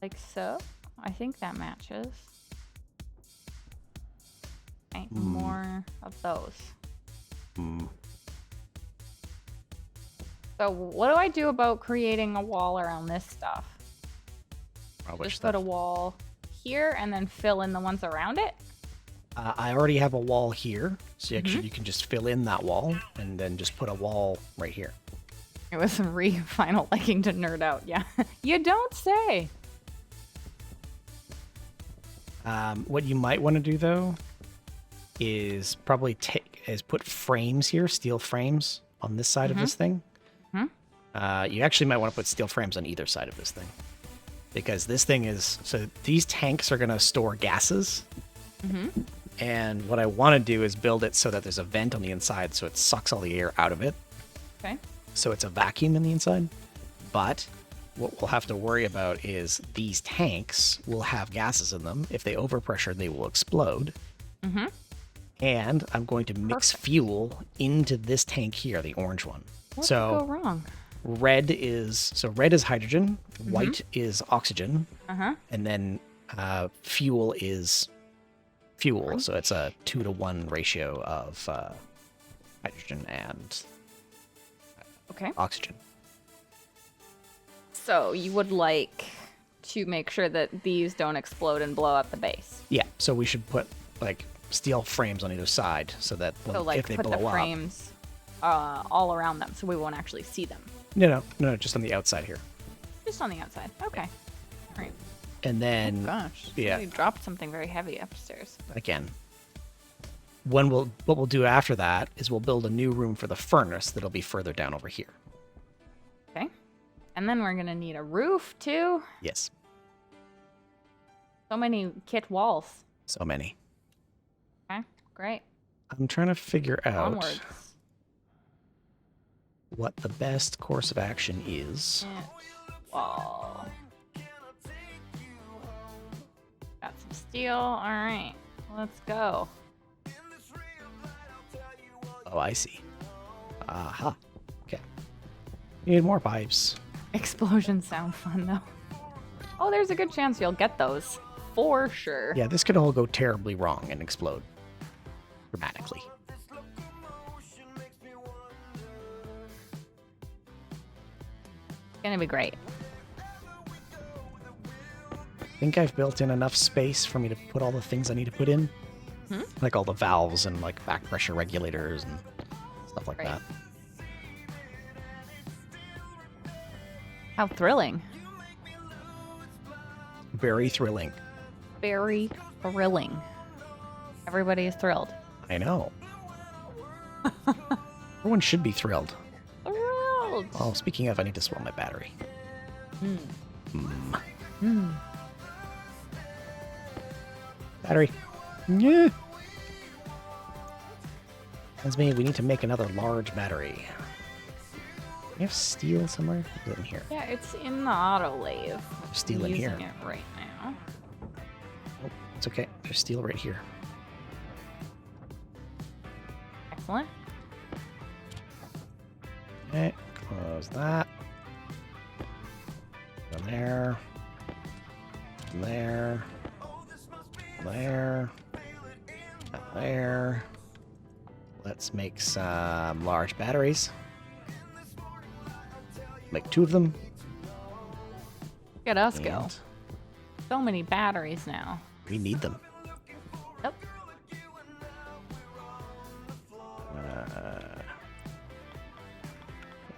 Like so? I think that matches. Okay, more of those. So what do I do about creating a wall around this stuff? Just put a wall here and then fill in the ones around it? I already have a wall here, so actually you can just fill in that wall and then just put a wall right here. It was Final liking to nerd out, yeah. You don't say. What you might want to do though is probably put frames here, steel frames on this side of this thing. You actually might want to put steel frames on either side of this thing, because this thing is these tanks are going to store gases. And what I want to do is build it so that there's a vent on the inside, so it sucks all the air out of it. Okay. So it's a vacuum in the inside. But what we'll have to worry about is these tanks will have gases in them. If they overpressure, they will explode. And I'm going to mix fuel into this tank here, the orange one. What could go wrong? Red is hydrogen, white is oxygen, and then fuel is fuel. So it's a 2-to-1 ratio of hydrogen and oxygen. So you would like to make sure that these don't explode and blow up the base. Yeah, so we should put like steel frames on either side so that if they put blow the up, frames all around them so we won't actually see them. No, just on the outside here. Just on the outside. Okay. All right. And then, Gosh, yeah, we dropped something very heavy upstairs. again, what we'll do after that is we'll build a new room for the furnace that'll be further down over here. Okay. And then we're gonna need a roof too. Yes. So many kit walls. So many. Okay, great. I'm trying to figure out Onwards. what the best course of action is. Wall. Got some steel. All right, let's go. Oh, I see. Aha. Okay. Need more pipes. Explosions sound fun though. Oh, there's a good chance you'll get those. For sure. Yeah, this could all go terribly wrong and explode dramatically. It's gonna be great. I think I've built in enough space for me to put all the things I need to put in. Like all the valves and like back pressure regulators and stuff like that. How thrilling. Very thrilling. Very thrilling. Everybody is thrilled. I know. Everyone should be thrilled. Thrilled. Oh, speaking of, I need to swell my battery. Battery. Yeah. That's me. We need to make another large battery. We have steel somewhere? Is it in here? Yeah, it's in the auto lathe. There's steel I'm in here. using it right now. Oh, it's okay. There's steel right here. Excellent. Okay, close that. Go there. There. There. There. Let's make some large batteries. Make 2 of them. Look at us go. And So many batteries now. we need them. Yep.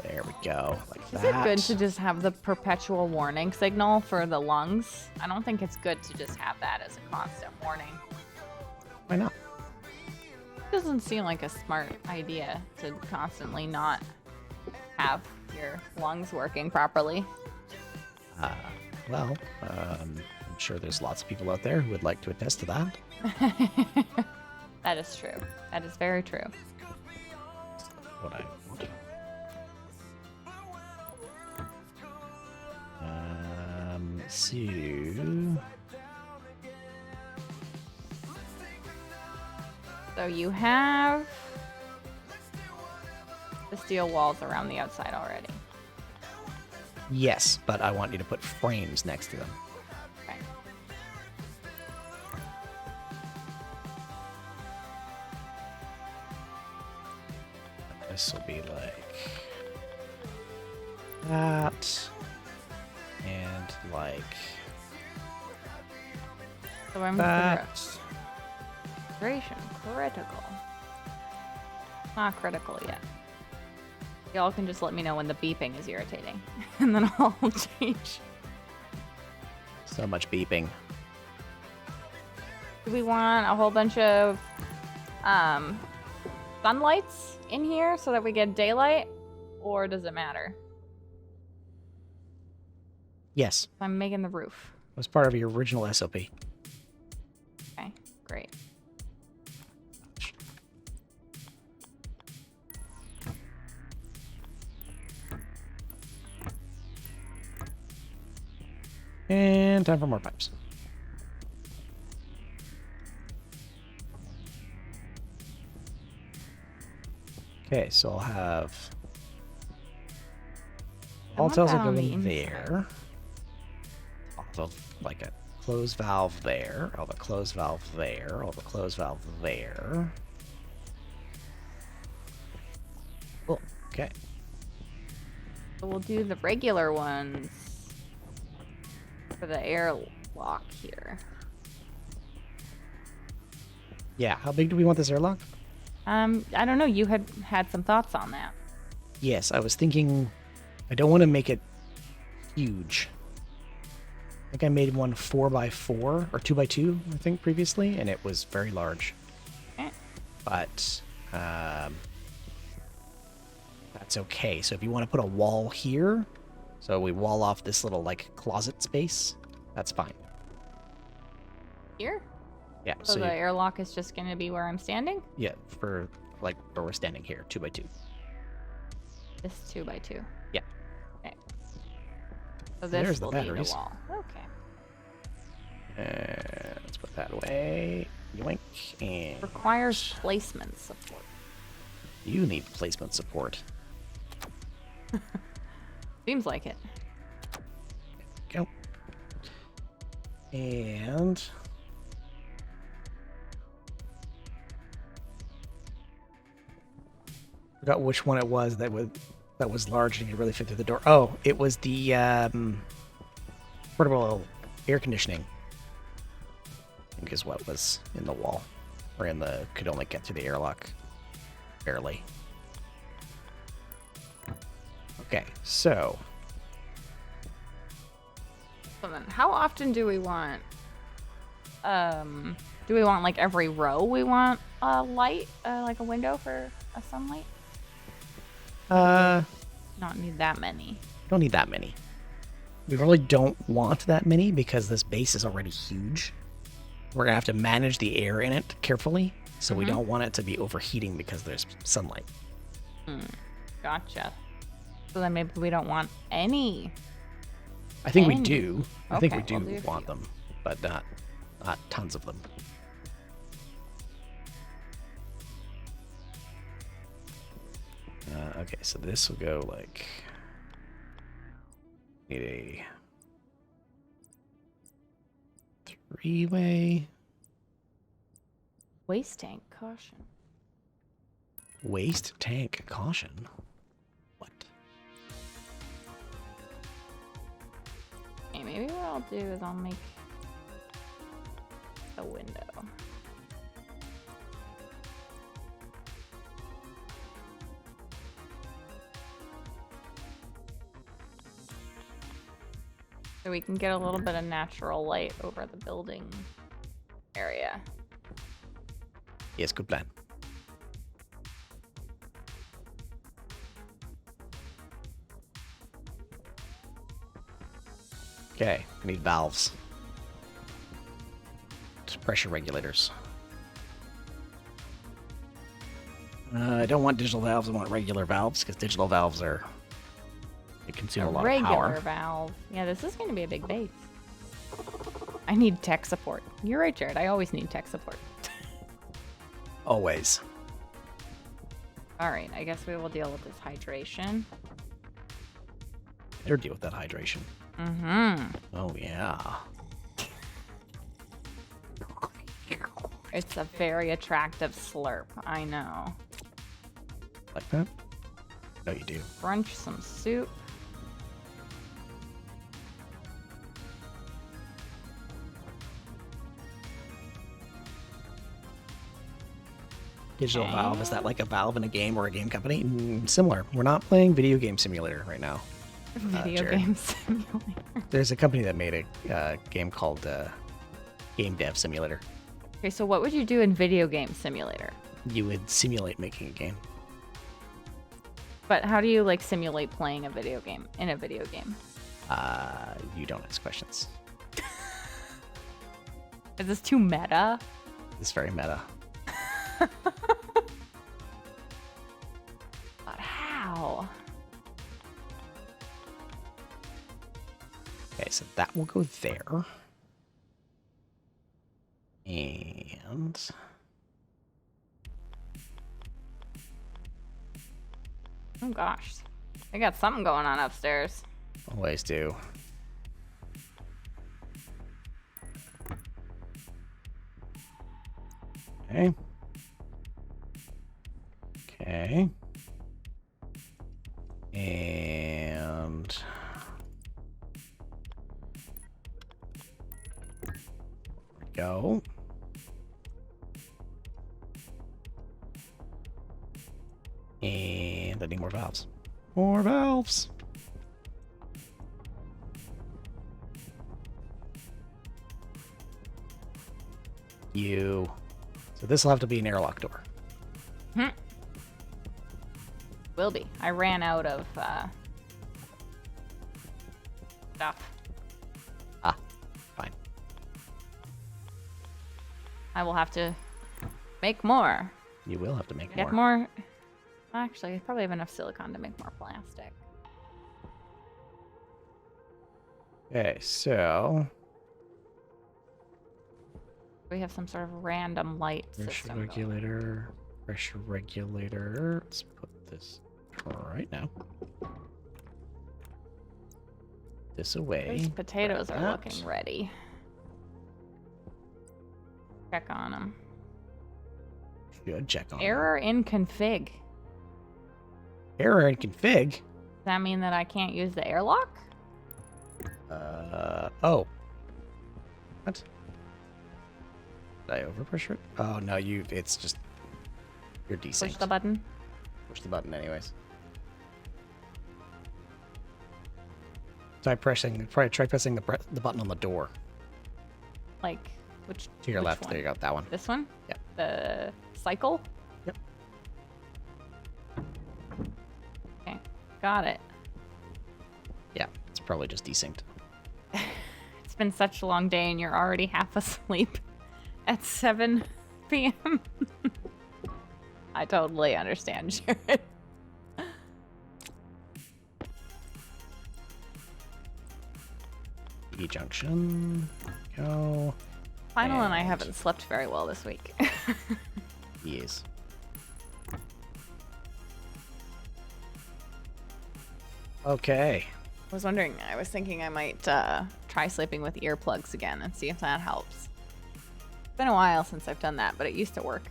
There we go. Like Is that. it good to just have the perpetual warning signal for the lungs? I don't think it's good to just have that as a constant warning. Why not? Doesn't seem like a smart idea to constantly not have your lungs working properly. Well, I'm sure there's lots of people out there who would like to attest to that. That is true. That is very true. What I want. So So you have the steel walls around the outside already. yes, but I want you to put frames next to them. Okay. This will be like that, and like So I'm that. Duration critical. Not critical yet. Y'all can just let me know when the beeping is irritating, and then I'll change. So much beeping. Do we want a whole bunch of sunlights in here so that we get daylight, or does it matter? Yes, I'm making the roof. it was part of your original SOP. Okay, great. And time for more pipes. Okay, so I'll have all want tails that will on go the in inside. there. I'll have like a closed valve there. I'll have a closed valve there. I'll have a closed valve there. Cool. Okay. So we'll do the regular ones for the airlock here. Yeah. How big do we want this airlock? I don't know. You had some thoughts on that. Yes, I was thinking. I don't want to make it huge. I think I made one 4x4 or 2x2, I think, previously, and it was very large. Okay. But that's okay. So if you want to put a wall here, so we wall off this little like closet space, that's fine. Here? Yeah. So the airlock is just going to be where I'm standing? yeah, for like where we're standing here, 2x2. This 2x2. Yeah. Okay. So there's this the will need a batteries. wall. Okay. Let's put that away. Yoink. And Requires placement support. you need placement support. Seems like it. Go. And forgot which one it was that was large and you really fit through the door. Oh, it was the portable air conditioning. I think is what was in the wall, or in the could only get through the airlock, barely. Okay, so So then, how often do we want? Do we want like every row? We want a light, like a window for a sunlight. Not need that many. don't need that many. We really don't want that many because this base is already huge. We're gonna have to manage the air in it carefully, so we don't want it to be overheating because there's sunlight. Gotcha. So then maybe we don't want any. I think we do. I think we Okay, do we'll do a want few. them, but not tons of them. Okay, so this will go like need a 3-way Waste tank, caution. waste tank caution. What? Okay, maybe what I'll do is I'll make a window. So we can get a little bit of natural light over the building area. Yes, good plan. Okay, I need valves. Pressure regulators. I don't want digital valves, I want regular valves, because digital valves they consume a lot of Regular power. valve. Yeah, this is going to be a big base. I need tech support. You're right, Jared. I always need tech support. Always. All right, I guess we will deal with this hydration. Better deal with that hydration. Mm-hmm. Oh, yeah. It's a very attractive slurp. I know. Like that? No, you do. Crunch some soup. Digital valve, is that like a valve in a game or a game company? Similar. We're not playing video game simulator right now. Video Jared. game simulator. There's a company that made a game called Game Dev Simulator. Okay, so what would you do in video game simulator? You would simulate making a game. But how do you like simulate playing a video game in a video game? You don't ask questions. Is this too meta? It's very meta. But how? Okay, so that will go there. And Oh gosh. They got something going on upstairs. always do. Okay. Okay. And go. And I need more valves. More valves. You. So this will have to be an airlock door. Will be. I ran out of stuff. Ah, fine. I will have to make more. You will have to make Get more. Actually, I probably have enough silicon to make more plastic. Okay, so We have some sort of random light pressure system. regulator. Pressure regulator. Let's put this right now. This away. Those potatoes grab are that. looking ready. Check on them. Should check on them. Error in config. Error in config. Does that mean that I can't use the airlock? Oh. What? Did I overpressure it? Oh no, it's just you're desynced. Push the button. Push the button anyways. Try pressing the button on the door. Like, which To your which left. one? There you go, that one. This one? Yep. The cycle? Yep. Okay, got it. Yeah, it's probably just desynced. It's been such a long day and you're already half asleep. at 7 p.m. I totally understand, Jared. E-junction. Go. Final and I haven't slept very well this week. Yes. Okay. I was wondering, I was thinking I might try sleeping with earplugs again and see if that helps. It's been a while since I've done that, but it used to work.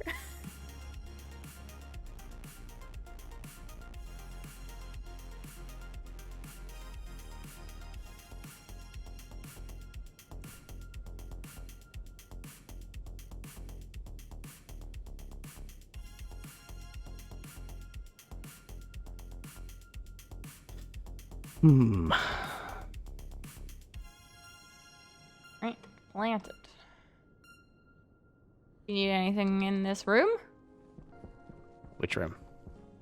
Right, planted. You need anything in this room? Which room?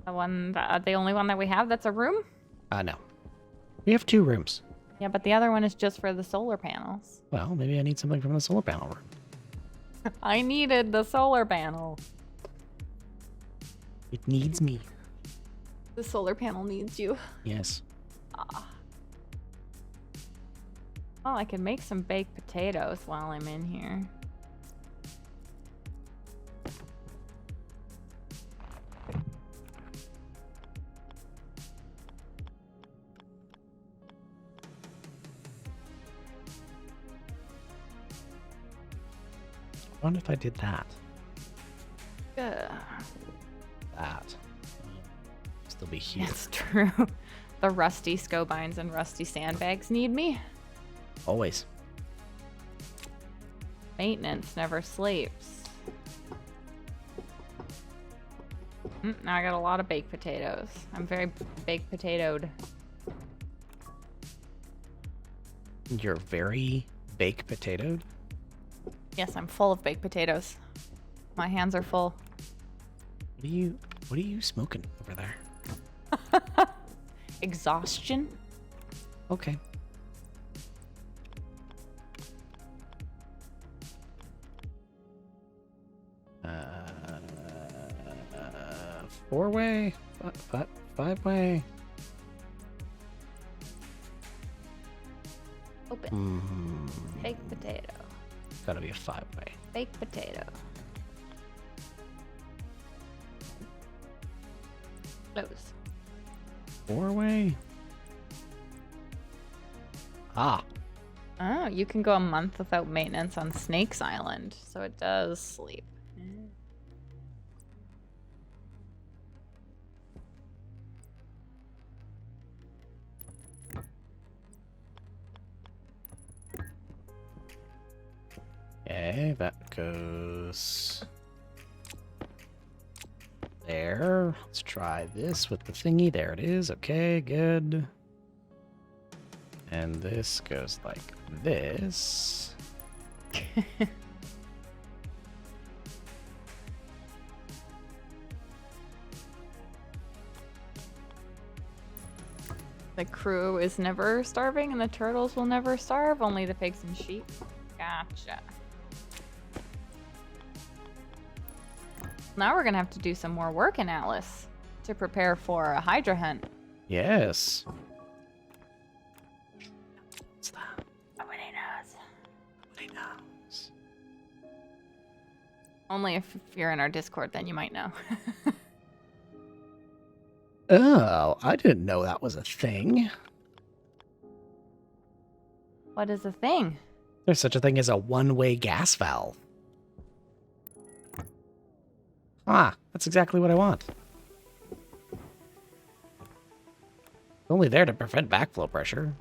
The only one that we have that's a room? No. We have 2 rooms. Yeah, but the other one is just for the solar panels. Well, maybe I need something from the solar panel room. I needed the solar panel. It needs me. The solar panel needs you. Yes. Well, I can make some baked potatoes while I'm in here. I wonder if I did that. Ugh. That. Still be here. That's true. The rusty scobines and rusty sandbags need me. Always. Maintenance never sleeps. Now I got a lot of baked potatoes. I'm very baked potatoed. You're very baked potatoed? Yes, I'm full of baked potatoes. My hands are full. What are you smoking over there? Exhaustion? Okay. Four-way? Five-way? Open. Baked potato. Gotta be a 5-way. Baked potato. Close. 4-way? Ah. Oh, you can go a month without maintenance on Snake's Island, so it does sleep. Okay, that goes there. Let's try this with the thingy. There it is. Okay, good. And this goes like this. The crew is never starving and the turtles will never starve, only the pigs and sheep. Gotcha. Now we're gonna have to do some more work in Atlas to prepare for a Hydra hunt. Yes. What's that? Nobody knows. Nobody knows. Only if you're in our Discord, then you might know. Oh, I didn't know that was a thing. What is the thing? There's such a thing as a one-way gas valve. Ah, that's exactly what I want. It's only there to prevent backflow pressure.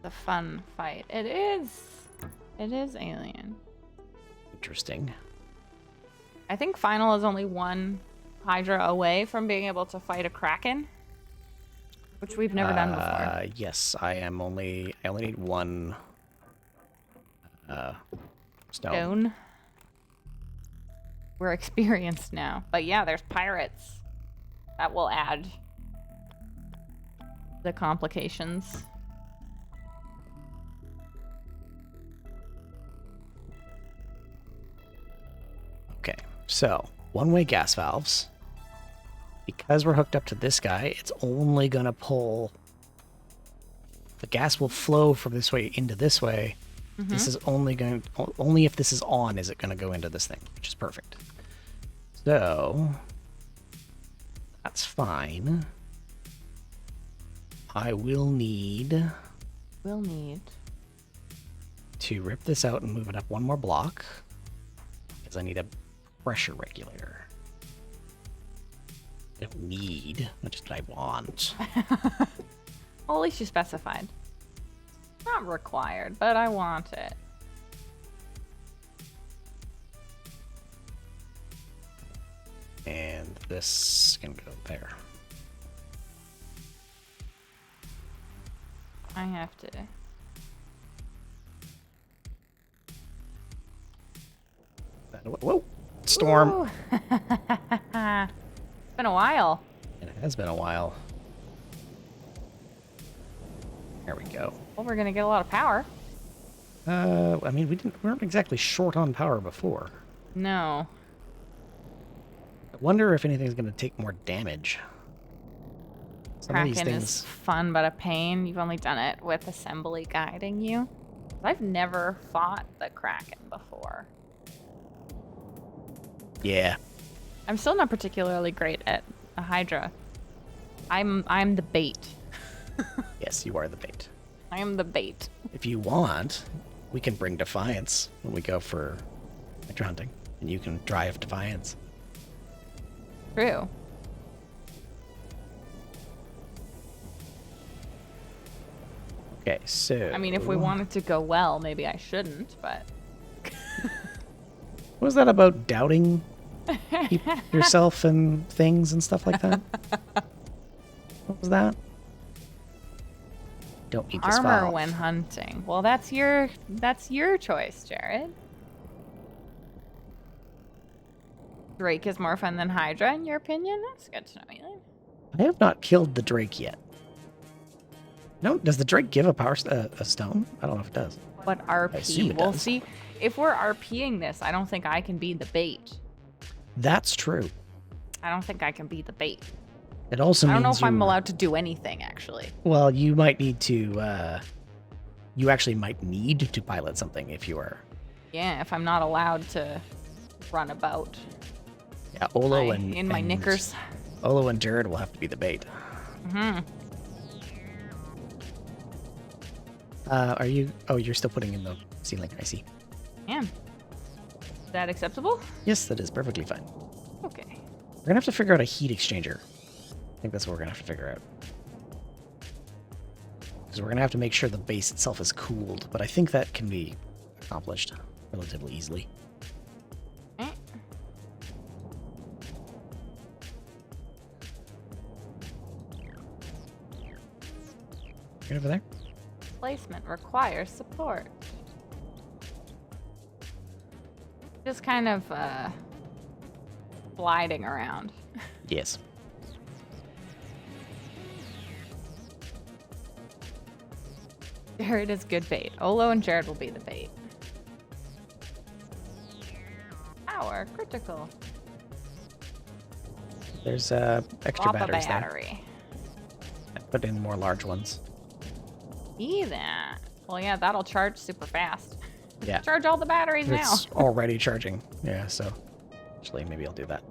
The fun fight. It is. It is alien. Interesting. I think Final is only one Hydra away from being able to fight a Kraken, which we've never done before. Yes, I only need one Stone. We're experienced now. But yeah, there's pirates. That will add the complications. So, one-way gas valves. Because we're hooked up to this guy, it's only going to pull... The gas will flow from this way into this way. This is only if this is on is it going to go into this thing, which is perfect. So, that's fine. I will need... We'll need... to rip this out and move it up one more block. Because I need a pressure regulator. I don't need, just I want. Well, at least you specified. Not required, but I want it. And this can go there. I have to. Whoa! Storm! It's been a while. It has been a while. There we go. Well, we're gonna get a lot of power. I mean, we weren't exactly short on power before. No. I wonder if anything's going to take more damage. Some of these Kraken things... is fun but a pain. You've only done it with assembly guiding you. I've never fought the Kraken before. Yeah. I'm still not particularly great at a Hydra. I'm the bait. Yes, you are the bait. I am the bait. If you want, we can bring Defiance when we go for Hydra hunting, and you can drive Defiance. True. Okay, so... I mean, if we wanted to go well, maybe I shouldn't, but... What was that about doubting yourself and things and stuff like that? What was that? Don't eat this Armor file. when hunting. Well, that's your choice, Jared. Drake is more fun than Hydra, in your opinion? That's good to know, Eileen. I have not killed the Drake yet. No, does the Drake give a power a stone? I don't know if it does. But I assume RP. it We'll does. see. If we're RPing this, I don't think I can be the bait. That's true. I don't think I can be the bait. It also I don't know means if I'm allowed to do anything, actually. Well, you might need to. You actually might need to pilot something if you are. Yeah, if I'm not allowed to run about Yeah, Olo and in my knickers. Olo and Jared will have to be the bait. Mm-hmm. Are you? Oh, you're still putting in the ceiling. I see. Man. Is that acceptable? Yes, that is perfectly fine. Okay. We're gonna have to figure out a heat exchanger. I think that's what we're gonna have to figure out. Because we're gonna have to make sure the base itself is cooled, but I think that can be accomplished relatively easily. Eh. Right over there. Placement requires support. Just kind of gliding around. Yes. Jared is good bait. Olo and Jared will be the bait. Power critical. There's extra Swap a batteries there. battery. I put in more large ones. See that? Well, yeah, that'll charge super fast. Yeah. Charge all the batteries now. It's already charging. Yeah, so actually maybe I'll do that.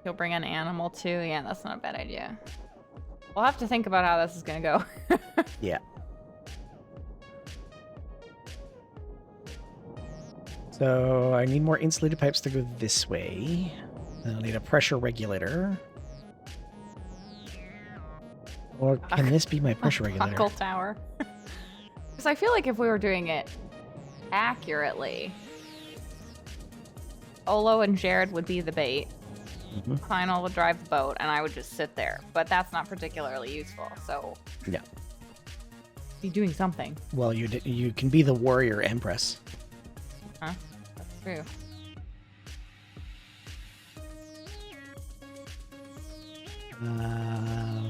You'll bring an animal too. Yeah, that's not a bad idea. We'll have to think about how this is gonna go. Yeah. So I need more insulated pipes to go this way. And I'll need a pressure regulator. Or can this be my pressure regulator? Buckle tower. Because I feel like if we were doing it accurately, Olo and Jared would be the bait. Mhm. Lionel would drive the boat, and I would just sit there. But that's not particularly useful. So Yeah. be doing something. Well, you can be the warrior empress. Huh? That's true.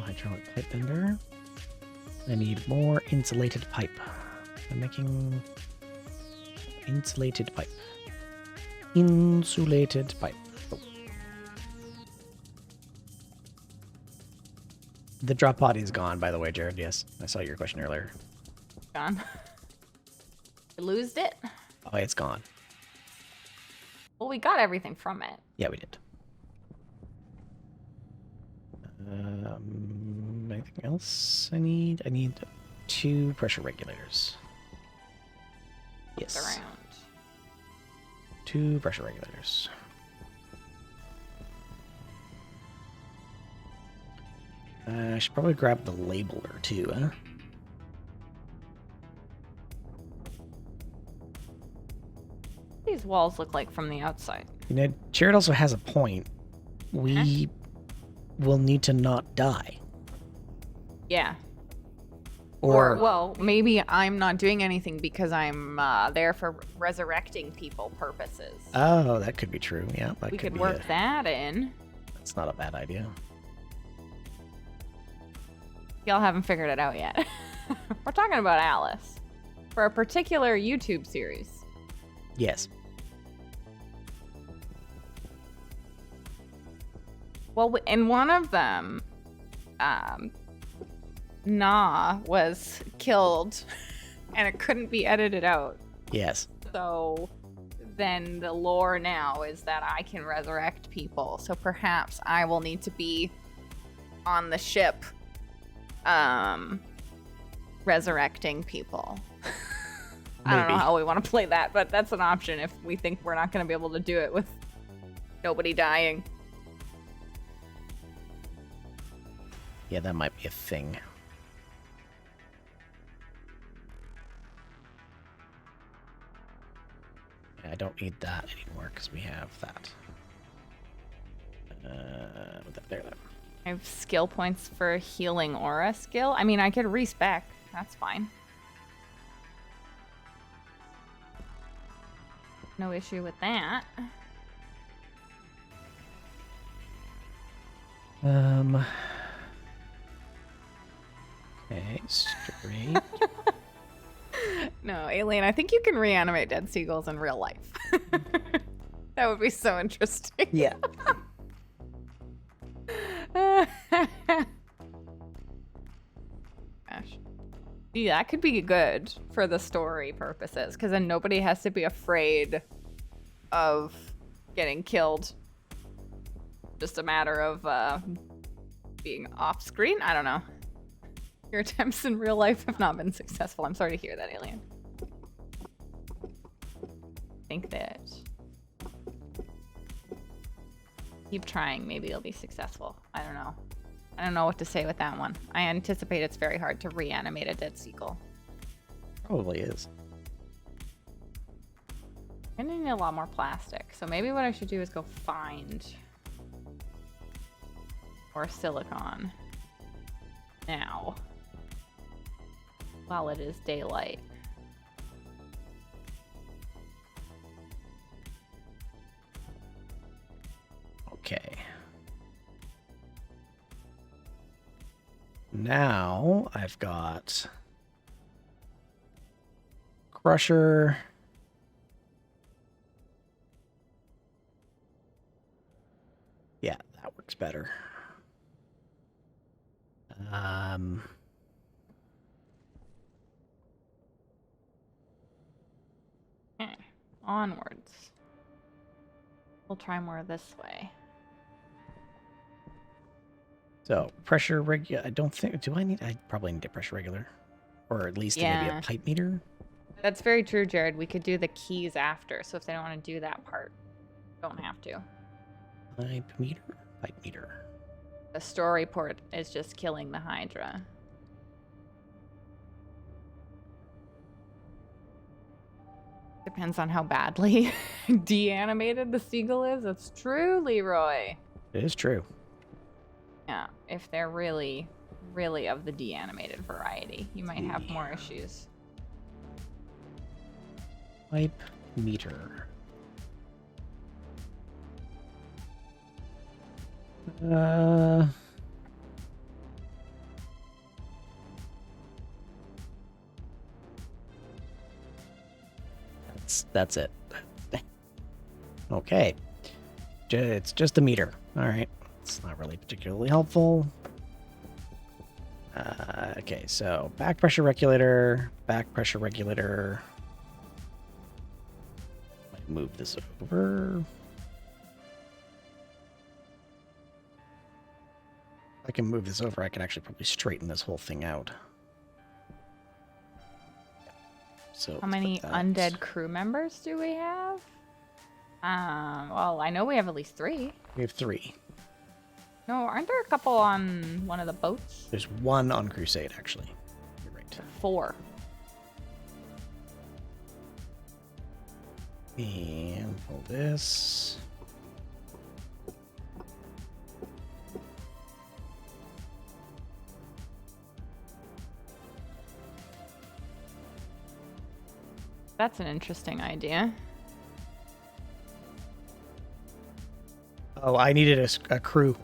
Hydraulic pipe bender. I need more insulated pipe. I'm making Insulated pipe. Insulated pipe. Oh. The drop body is gone, by the way, Jared. Yes, I saw your question earlier. Gone. You losed it? Oh, it's gone. Well, we got everything from it. Yeah, we did. Anything else I need? I need 2 pressure regulators. Yes. Around. 2 pressure regulators. I should probably grab the labeler too, huh? These walls look like from the outside. You know, Jared also has a point. We will need to not die. Yeah. Or well, maybe I'm not doing anything because I'm there for resurrecting people purposes. oh, that could be true. Yeah, that We could could be work that in. That's not a bad idea. Y'all haven't figured it out yet. We're talking about Alice for a particular YouTube series. Yes. Well, in one of them, Nah was killed and it couldn't be edited out. Yes. So then the lore now is that I can resurrect people. So perhaps I will need to be on the ship resurrecting people. I don't know Maybe. how we want to play that, but that's an option if we think we're not going to be able to do it with nobody dying. Yeah, that might be a thing. Yeah, I don't need that anymore because we have that. There. I have skill points for healing aura skill. I mean, I could respec. That's fine. No issue with that. Okay, straight. No, Alien, I think you can reanimate dead seagulls in real life. That would be so interesting. Yeah. Gosh. Yeah, that could be good for the story purposes, because then nobody has to be afraid of getting killed. Just a matter of being off screen. I don't know. Your attempts in real life have not been successful. I'm sorry to hear that, Alien. I think that keep trying. Maybe you'll be successful. I don't know. I don't know what to say with that one. I anticipate it's very hard to reanimate a dead seagull. Probably is. I need a lot more plastic. So maybe what I should do is go find more silicon now while it is daylight. Okay. Now I've got Crusher. Yeah, that works better. Okay, onwards. We'll try more this way. So pressure regular. I don't think. Do I need? I probably need a pressure regulator, or at least maybe Yeah. a pipe meter. That's very true, Jared. We could do the keys after, so if they don't want to do that part, don't have to. Pipe meter. Pipe meter. The story port is just killing the Hydra. Depends on how badly de-animated the seagull is. That's true, Leroy. It is true. Yeah, if they're really, really of the de-animated variety, you might have more issues. Pipe meter. That's it. Okay. It's just a meter. All right. It's not really particularly helpful. Okay, so back pressure regulator, back pressure regulator. Might move this over. If I can move this over, I can actually probably straighten this whole thing out. So How many undead crew members do we have? Well, I know we have at least 3. We have 3. No, aren't there a couple on one of the boats? There's 1 on Crusade, actually. You're right. 4. And pull this. That's an interesting idea. Oh, I needed a crew.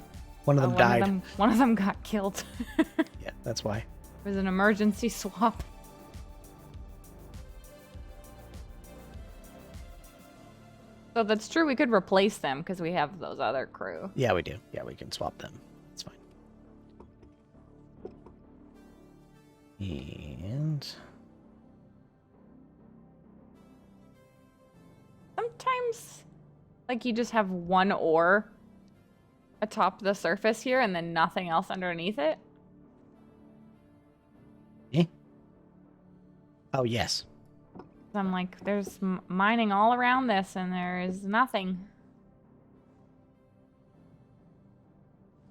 One of them died. One of them got killed. Yeah, that's why. It was an emergency swap. So that's true. We could replace them because we have those other crew. Yeah, we do. Yeah, we can swap them. It's fine. And Sometimes, like, you just have one ore atop the surface here and then nothing else underneath it. oh yes. I'm like, there's mining all around this and there is nothing.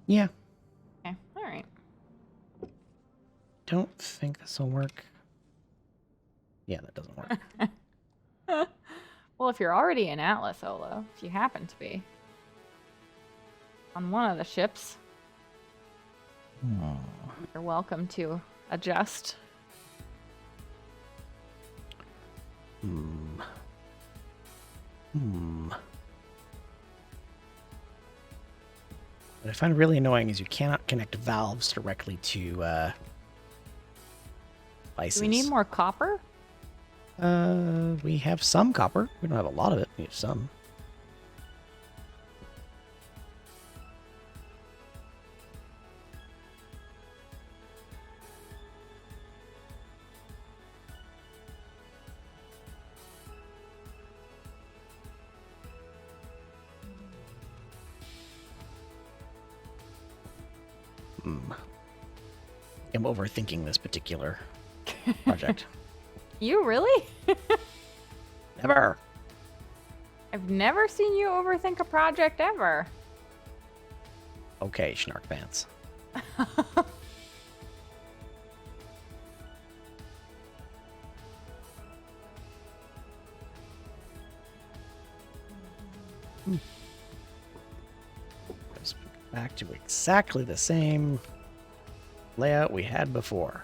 Yeah. Okay, all right. Don't think this will work. Yeah, that doesn't work. Well, if you're already in Atlas, Olo, if you happen to be on one of the ships, you're welcome to adjust. What I find really annoying is you cannot connect valves directly to devices. Do we need more copper? We have some copper. We don't have a lot of it. We have some. I'm overthinking this particular project. You really? Never. I've never seen you overthink a project ever. Okay, Schnark Pants. Let's go back to exactly the same layout we had before.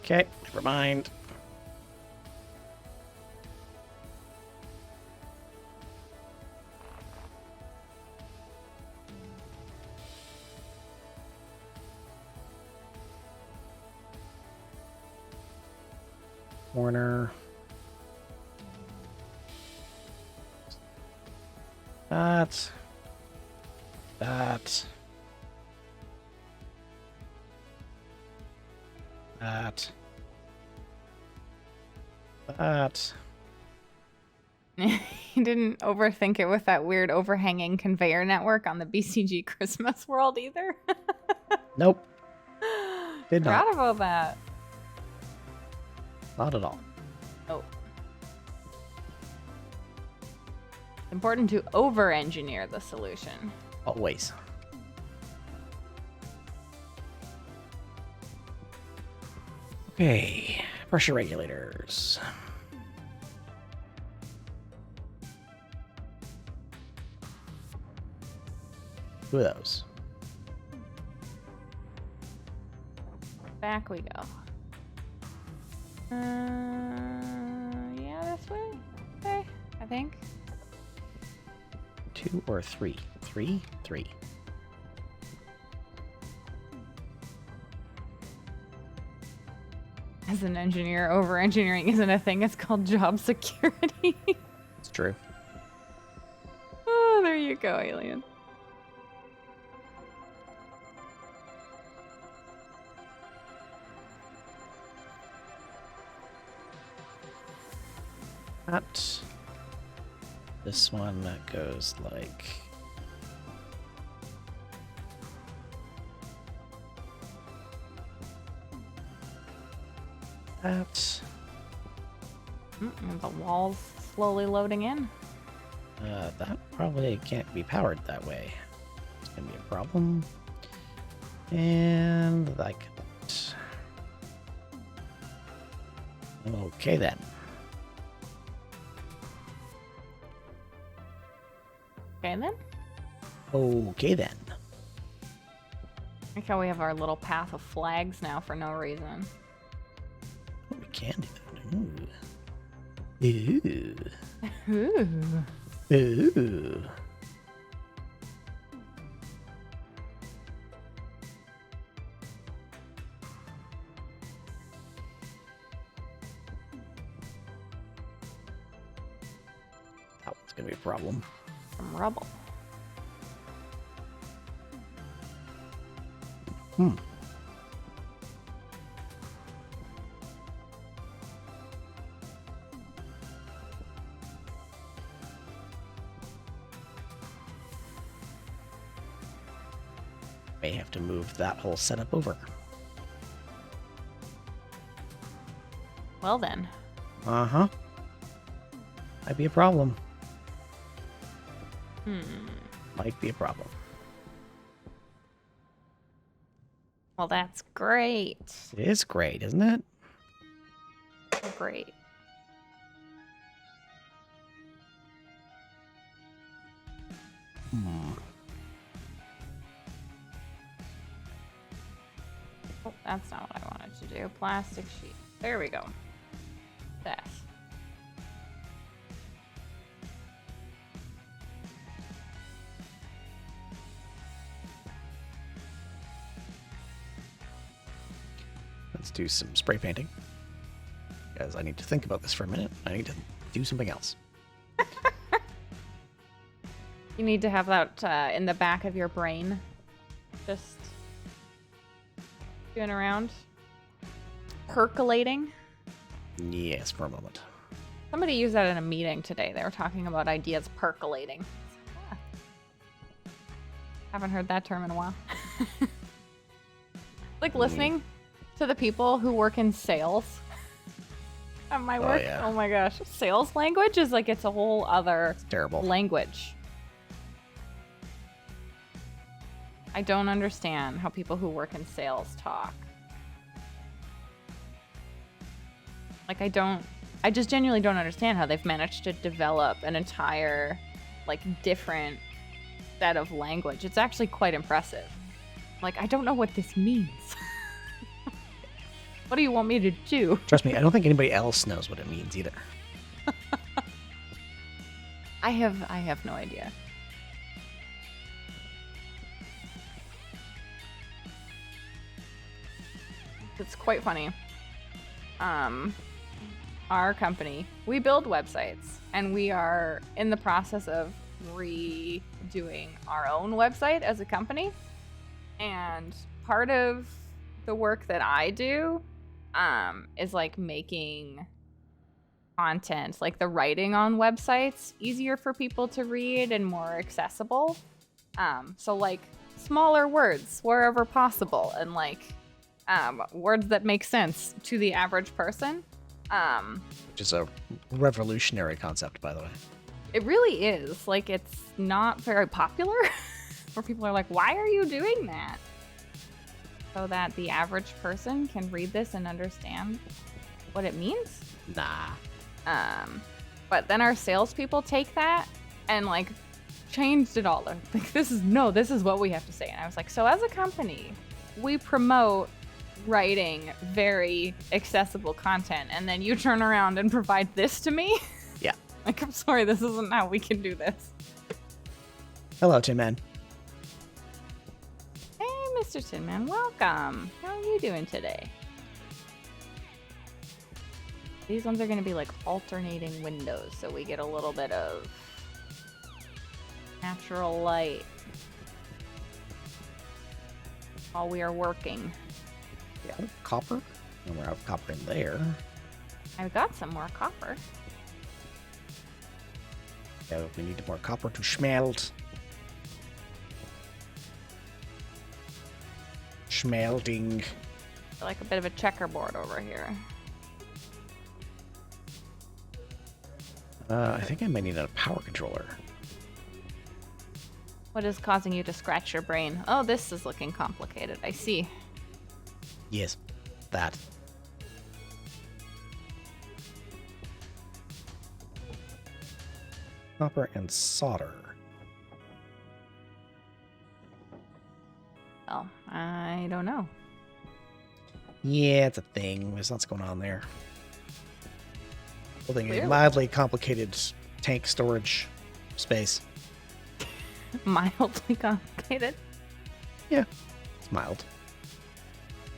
Okay, never mind. Corner. That. That. That. That. You didn't overthink it with that weird overhanging conveyor network on the BCG Christmas world either? Nope. Did not. Forgot about that. Not at all. Oh. Important to over-engineer the solution. Always. Okay. Pressure regulators. Who are those? Back we go. Yeah, this way? Okay, I think. 2 or 3? 3? 3. As an engineer, over-engineering isn't a thing. It's called job security. It's true. Oh, there you go, alien. That. This one that goes like... that. And the wall's slowly loading in. That probably can't be powered that way. It's gonna be a problem. And like that. Okay then. Okay, then. Okay then. Like how we have our little path of flags now for no reason. Oh, we can do that. Ooh. Ooh. Ooh. That one's gonna be a problem. Some rubble. May have to move that whole setup over. Well then. Uh-huh. Might be a problem. Might be a problem. Well, that's great. It is great, isn't it? Great. Oh, that's not what I wanted to do. Plastic sheet. There we go. That. Let's do some spray painting. Because I need to think about this for a minute. I need to do something else. You need to have that in the back of your brain. Just doing around. Percolating. Yes, for a moment. Somebody used that in a meeting today. They were talking about ideas percolating. Ah. Haven't heard that term in a while. Like listening to the people who work in sales at my work. yeah. Oh my gosh. Sales language is like it's a whole other Terrible. language. I don't understand how people who work in sales talk. Like I just genuinely don't understand how they've managed to develop an entire, like, different set of language. It's actually quite impressive. Like, I don't know what this means. What do you want me to do? Trust me, I don't think anybody else knows what it means either. I have no idea. It's quite funny. Our company, we build websites, and we are in the process of redoing our own website as a company. And part of the work that I do is like making content, like the writing on websites, easier for people to read and more accessible. So like smaller words wherever possible, and like words that make sense to the average person. Which is a revolutionary concept, by the way. It really is. Like, it's not very popular. Where people are like, why are you doing that? So that the average person can read this and understand what it means? Nah. But then our salespeople take that and, like, changed it all. They're like, this is what we have to say. And I was like, so as a company, we promote writing very accessible content, and then you turn around and provide this to me? Yeah. Like, I'm sorry, this isn't how we can do this. Hello, Tin Man. Hey, Mr. Tin Man, welcome. How are you doing today? These ones are going to be like alternating windows, so we get a little bit of natural light while we are working. Yeah, copper. And we're out of copper in there. I've got some more copper. Yeah, we need more copper to smelt. Schmelting. Like a bit of a checkerboard over here. I think I might need a power controller. What is causing you to scratch your brain? Oh, this is looking complicated. I see. Yes, that. Copper and solder. Well, I don't know. Yeah, it's a thing. There's lots going on there. Building a Clearly. mildly complicated tank storage space. Mildly complicated. Yeah, it's mild.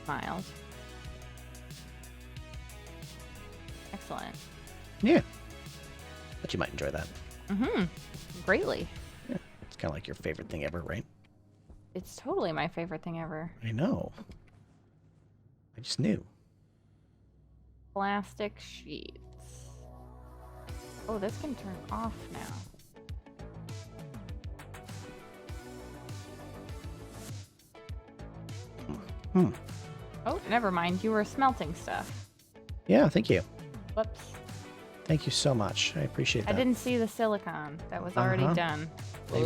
Mild. Excellent. Yeah. But you might enjoy that. Mm-hmm. Greatly. Yeah. It's kind of like your favorite thing ever, right? It's totally my favorite thing ever. I know. I just knew. Plastic sheets. Oh, this can turn off now. Hmm. Oh, never mind. You were smelting stuff. Yeah, thank you. Whoops. Thank you so much. I appreciate that. I didn't see the silicone. That was already Uh-huh. done. I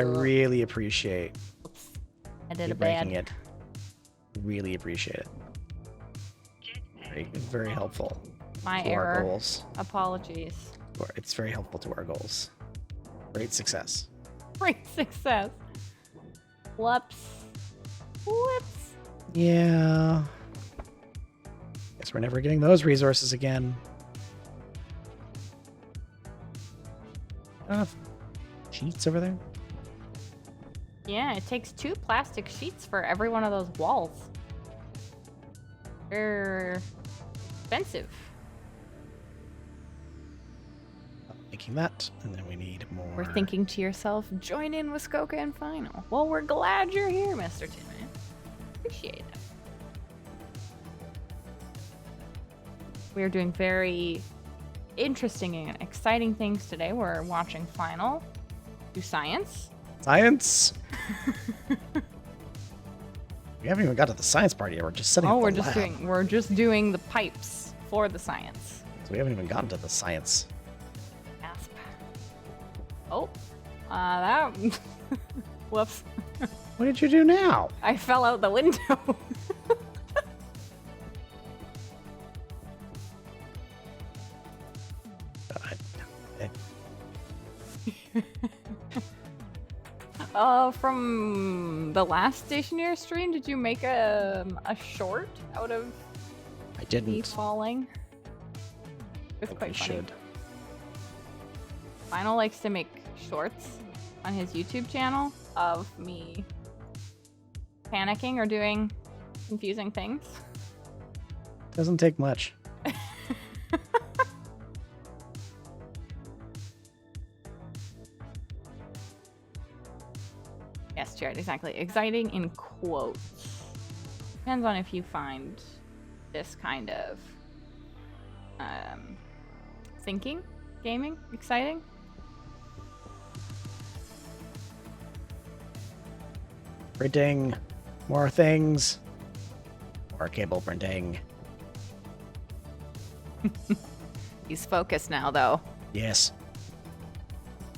really appreciate Oops. I did you a bad. breaking it. Really appreciate it. Very helpful My to our error. goals. Apologies. It's very helpful to our goals. Great success. Great success. Whoops. Whoops. Yeah. Guess we're never getting those resources again. Sheets over there? Yeah, it takes 2 plastic sheets for every one of those walls. They're expensive. Making that, and then we need more. We're thinking to yourself, join in with Skoka and Final. Well, we're glad you're here, Mr. Timmy. Appreciate it. We're doing very interesting and exciting things today. We're watching Final do science. Science! We haven't even got to the science part yet. We're just setting up the lab. We're just doing the pipes for the science. So we haven't even gotten to the science. Gasp. Oh, that. Whoops. What did you do now? I fell out the window. From the last Stationeering stream, did you make a short out of I me didn't. falling? It's Think quite we funny. should. Final likes to make shorts on his YouTube channel of me panicking or doing confusing things. Doesn't take much. Yes, Jared, exactly. Exciting in quotes. Depends on if you find this kind of thinking, gaming, exciting. Printing. More things. More cable printing. He's focused now, though. Yes.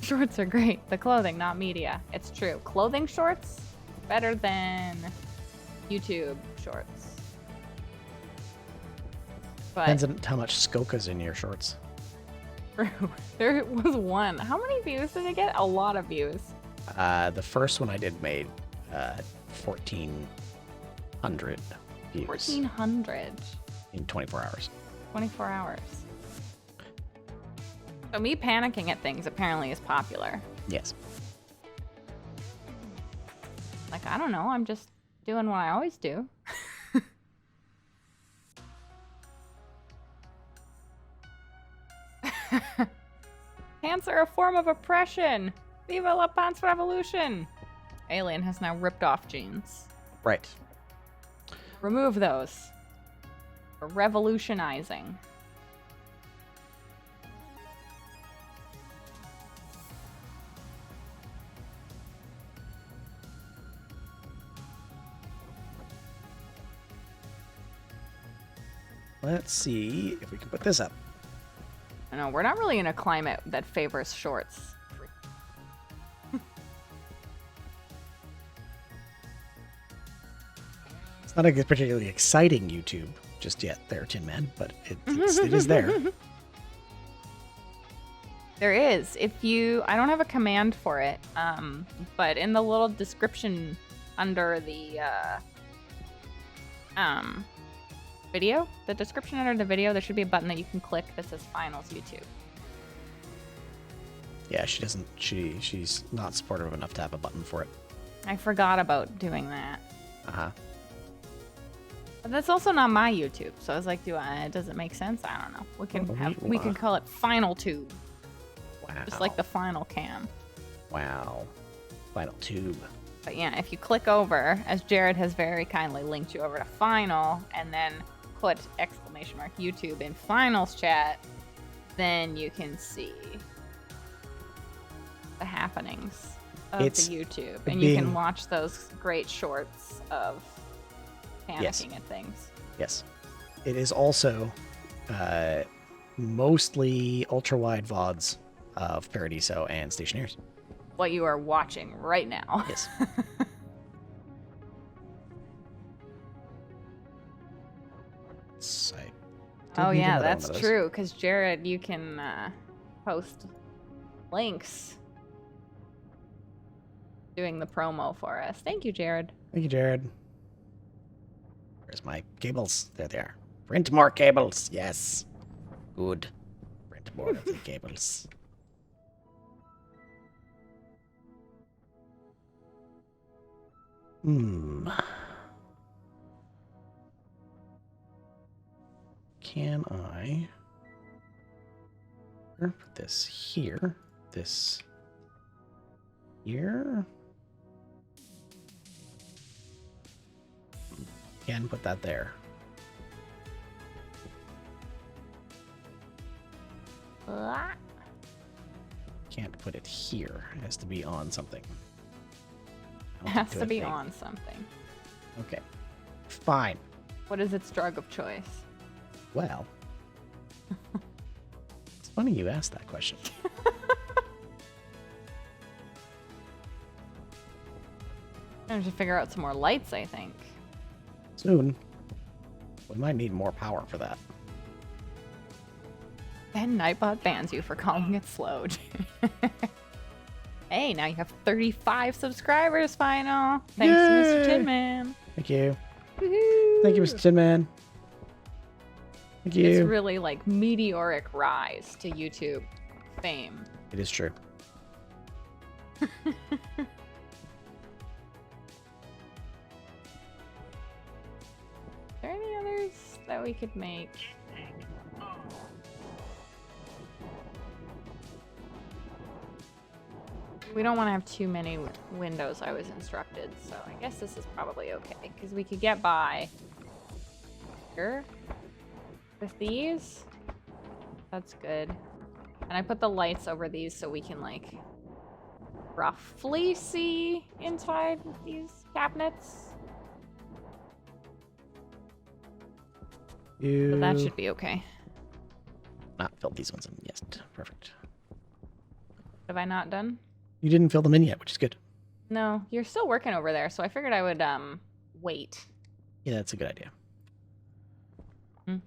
Shorts are great. The clothing, not media. It's true. Clothing shorts, better than YouTube shorts. But Depends on how much Skoka's in your shorts. true. There was one. How many views did it get? A lot of views. The first one I did made 1,400 views 1,400. in 24 hours. 24 hours. So me panicking at things apparently is popular. Yes. Like, I don't know. I'm just doing what I always do. Pants are a form of oppression. Viva la pants revolution. Alien has now ripped off jeans. Right. Remove those. We're revolutionizing. Let's see if we can put this up. I know, we're not really in a climate that favors shorts. It's not a particularly exciting YouTube just yet there, Tin Man, but it is there. There is. I don't have a command for it, but in the little description under the video, the description under the video, there should be a button that you can click that says Finals YouTube. Yeah, she's not supportive enough to have a button for it. I forgot about doing that. Uh-huh. But that's also not my YouTube, so I was like, does it make sense? I don't know. We can call it Final Tube. Wow. Just like the Final Cam. Wow. Final Tube. But yeah, if you click over, as Jared has very kindly linked you over to Final, and then put !YouTube in Finals chat, then you can see the happenings of the YouTube. And you can watch those great shorts of panicking at things. Yes. It is also mostly ultra-wide VODs of Paradiso and Stationeers. What you are watching right now. Yes. Oh yeah, that's true, because Jared, you can post links doing the promo for us. Thank you, Jared. Thank you, Jared. Where's my cables? There they are. Print more cables. Yes. Good. Print more of the cables. Can I put this here? This here? Can put that there. Can't put it here. It has to be on something. It has to be on something. Okay. Fine. What is its drug of choice? Well, it's funny you asked that question. I have to figure out some more lights, I think. Soon. We might need more power for that. Ben Nightbot bans you for calling it slow. Hey, now you have 35 subscribers, Final. Thanks, Mr. Tin Man. Thank you. Woohoo. Thank you, Mr. Tin Man. Thank you. It's really like meteoric rise to YouTube fame. It is true. Is there any others that we could make? We don't want to have too many windows, I was instructed, so I guess this is probably okay, because we could get by here with these. That's good. And I put the lights over these so we can, like, roughly see inside these cabinets. So that should be okay. Not filled these ones in. Yes, perfect. Have I not done? You didn't fill them in yet, which is good. No, you're still working over there, so I figured I would wait. Yeah, that's a good idea. Grab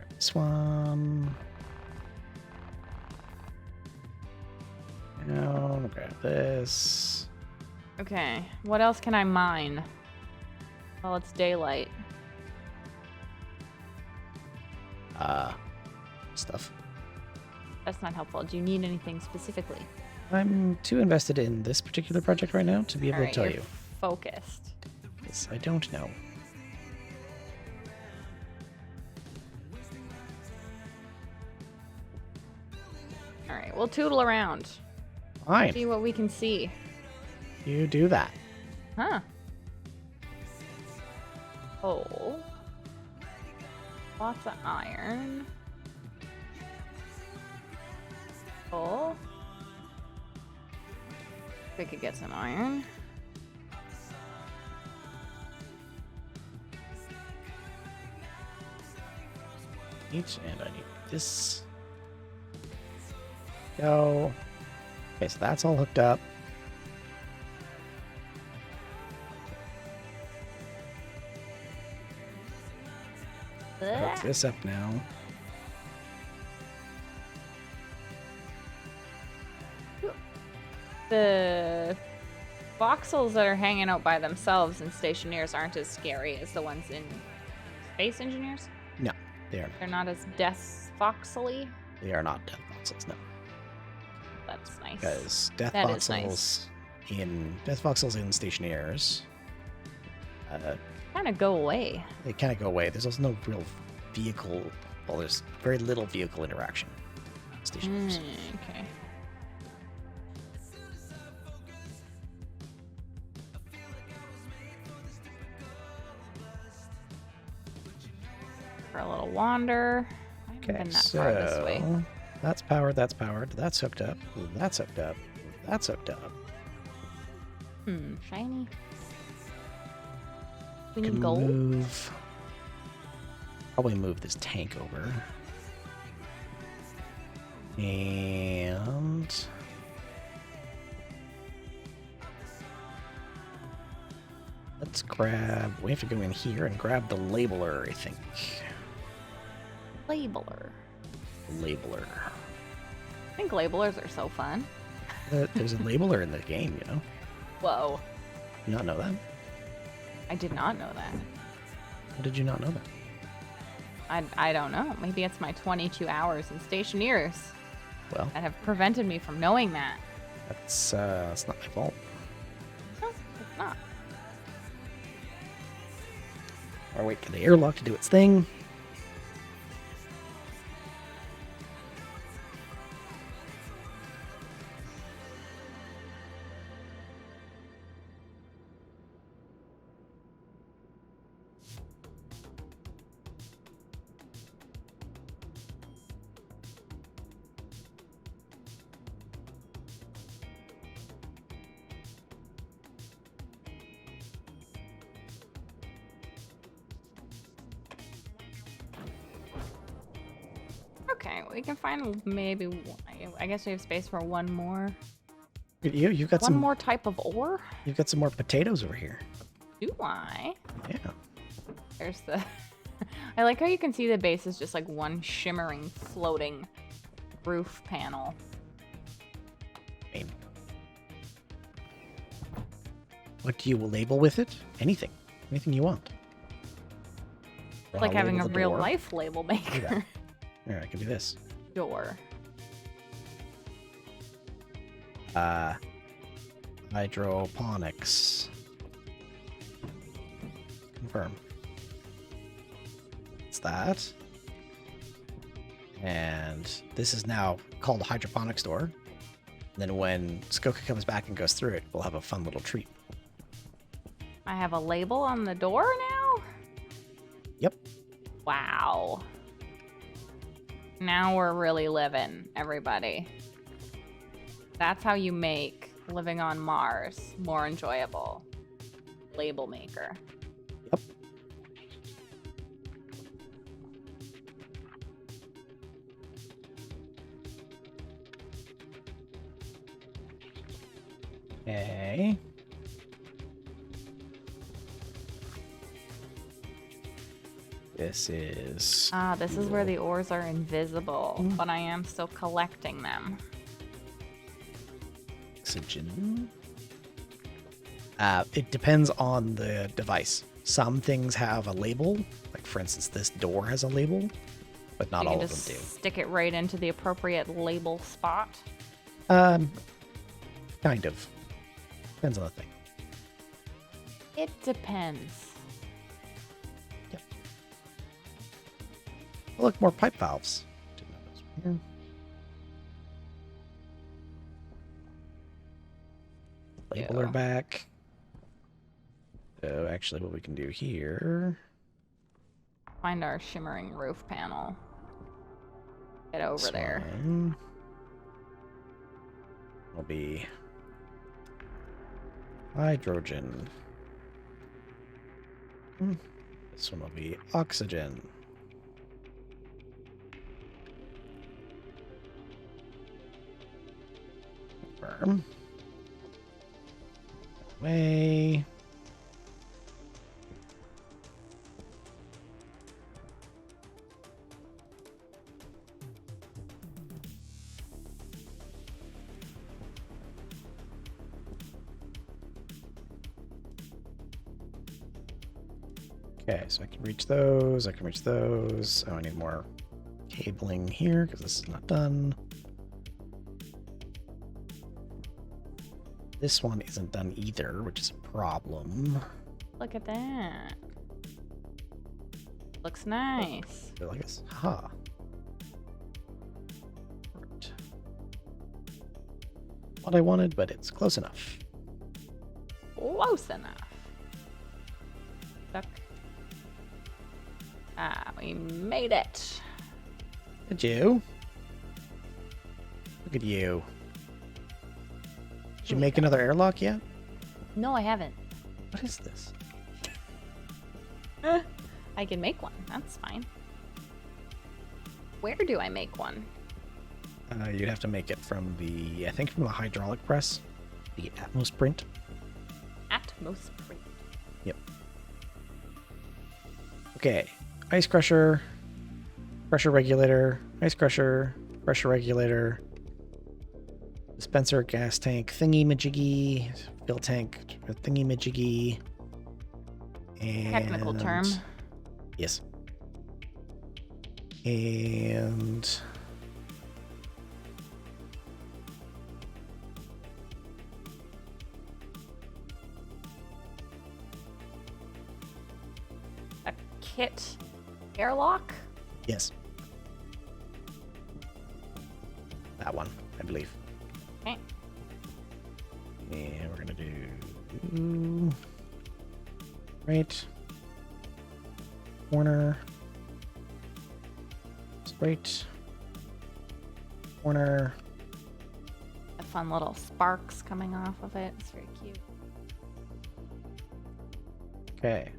this one. Now, grab this. Okay, what else can I mine? Well, it's daylight. Stuff. That's not helpful. Do you need anything specifically? I'm too invested in this particular project right now to be able to tell you. Focused. Yes, I don't know. right, we'll tootle around. Fine. See what we can see. You do that. Huh. Coal. Lots of iron. Coal. We could get some iron. Each, and I need this. Go. Okay, so that's all hooked up. Hook this up now. The voxels that are hanging out by themselves in Stationeers aren't as scary as the ones in Space Engineers? No, they are. They're not as death voxely? They are not death voxels. No, That's nice. because death That is voxels in Stationeers, Kind of go away. they kind of go away. There's also no real vehicle. Well, there's very little vehicle interaction. in Stationeers. Okay. For a little wander. I haven't Okay, been that far this way. so that's powered. That's powered. That's hooked up. That's hooked up. That's hooked up. Shiny. We Can need gold. move. Probably move this tank over. And let's grab. We have to go in here and grab the labeler, I think. Labeler. Labeler. I think labelers are so fun. There's a labeler in the game, you know. Whoa. You not know that? I did not know that. How did you not know that? I don't know. Maybe it's my 22 hours in Stationeers Well, that have prevented me from knowing that. that's not my fault. No, it's not. Or wait for the airlock to do its thing. Okay, we can find maybe. I guess we have space for one more. You've got One some more type of ore. You've got some more potatoes over here. Do I? Yeah. There's the. I like how you can see the base is just like one shimmering, floating roof panel. I mean, what do you label with it? Anything. Anything you want. It's like having a Label the real door. life label maker. Here, I can do this. Door. Hydroponics. Confirm. It's that. And this is now called a hydroponics door. And then when Skoka comes back and goes through it, we'll have a fun little treat. I have a label on the door now? Yep. Wow. Now we're really living, everybody. That's how you make living on Mars more enjoyable. Label maker. Yep. Okay. This is Ah, this is where the ores are invisible, Mm. but I am still collecting them. oxygen. It depends on the device. Some things have a label, like for instance, this door has a label, but not You all can of just them do. stick it right into the appropriate label spot. Kind of. Depends on the thing. It depends. Oh, look, more pipe valves. Didn't know those were here. Labeler back. So actually what we can do here... Find our shimmering roof panel. Get over this there. one will be hydrogen. This one will be oxygen. Confirm. Way. Okay, so I can reach those. I can reach those. Oh, I need more cabling here because this is not done. This one isn't done either, which is a problem. Look at that. Looks nice. I like this. Ha. Perfect. What I wanted, but it's close enough. Close enough. Stuck. Ah, we made it. Look at you. Look at you. Did you make another airlock yet? No, I haven't. What is this? I can make one. That's fine. Where do I make one? You'd have to make it from the, I think from the hydraulic press. The Atmos print. Atmos print. Yep. Okay. Ice crusher. Pressure regulator. Ice crusher. Pressure regulator. Dispenser, gas tank, thingy-majiggy. Fill tank, thingy-majiggy. And... Technical term. Yes. And... A kit airlock? Yes. That one, I believe. Okay. And we're gonna do... Right. Corner. Straight. Corner. The fun little sparks coming off of it. It's very cute. Okay.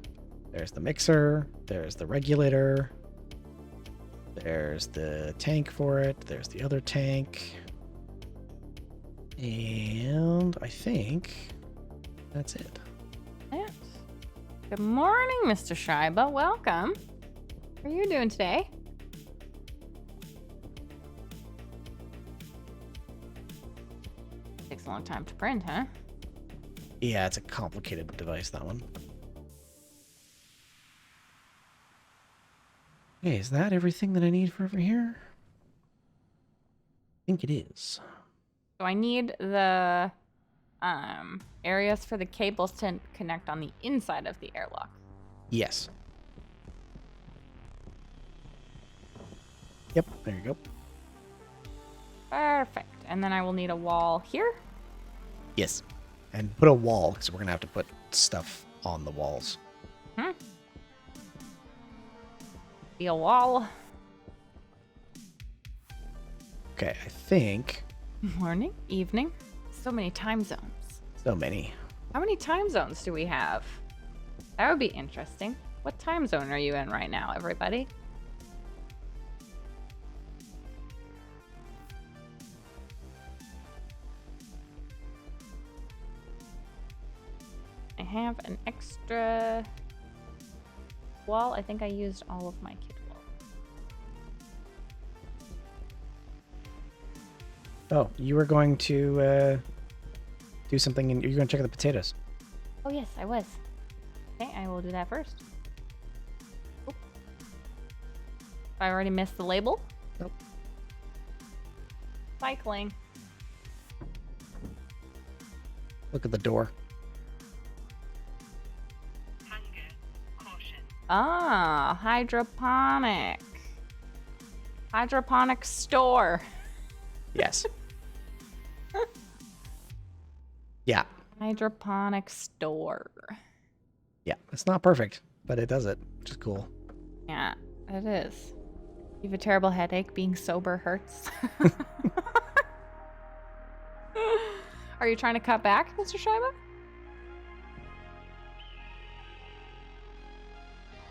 There's the mixer. There's the regulator. There's the tank for it. There's the other tank. And I think that's it. Yes. Good morning, Mr. Schreiber. Welcome. How are you doing today? Takes a long time to print, huh? Yeah, it's a complicated device, that one. Okay, is that everything that I need for over here? I think it is. So I need the areas for the cables to connect on the inside of the airlock. Yes. Yep, there you go. Perfect. And then I will need a wall here. Yes. And put a wall, because we're going to have to put stuff on the walls. Be a wall. Okay, I think... Morning, evening. So many time zones. So many. How many time zones do we have? That would be interesting. What time zone are you in right now, everybody? I have an extra wall. I think I used all of my kit wall. Oh, you were going to do something, and you're going to check the potatoes. Oh yes, I was. Okay, I will do that first. Oop. I already missed the label. Nope. Cycling. Look at the door. Ah, hydroponic. Hydroponic store. Yes. Yeah. Hydroponic store. Yeah, it's not perfect, but it does it, which is cool. Yeah, it is. You have a terrible headache. Being sober hurts. Are you trying to cut back, Mr. Shiba?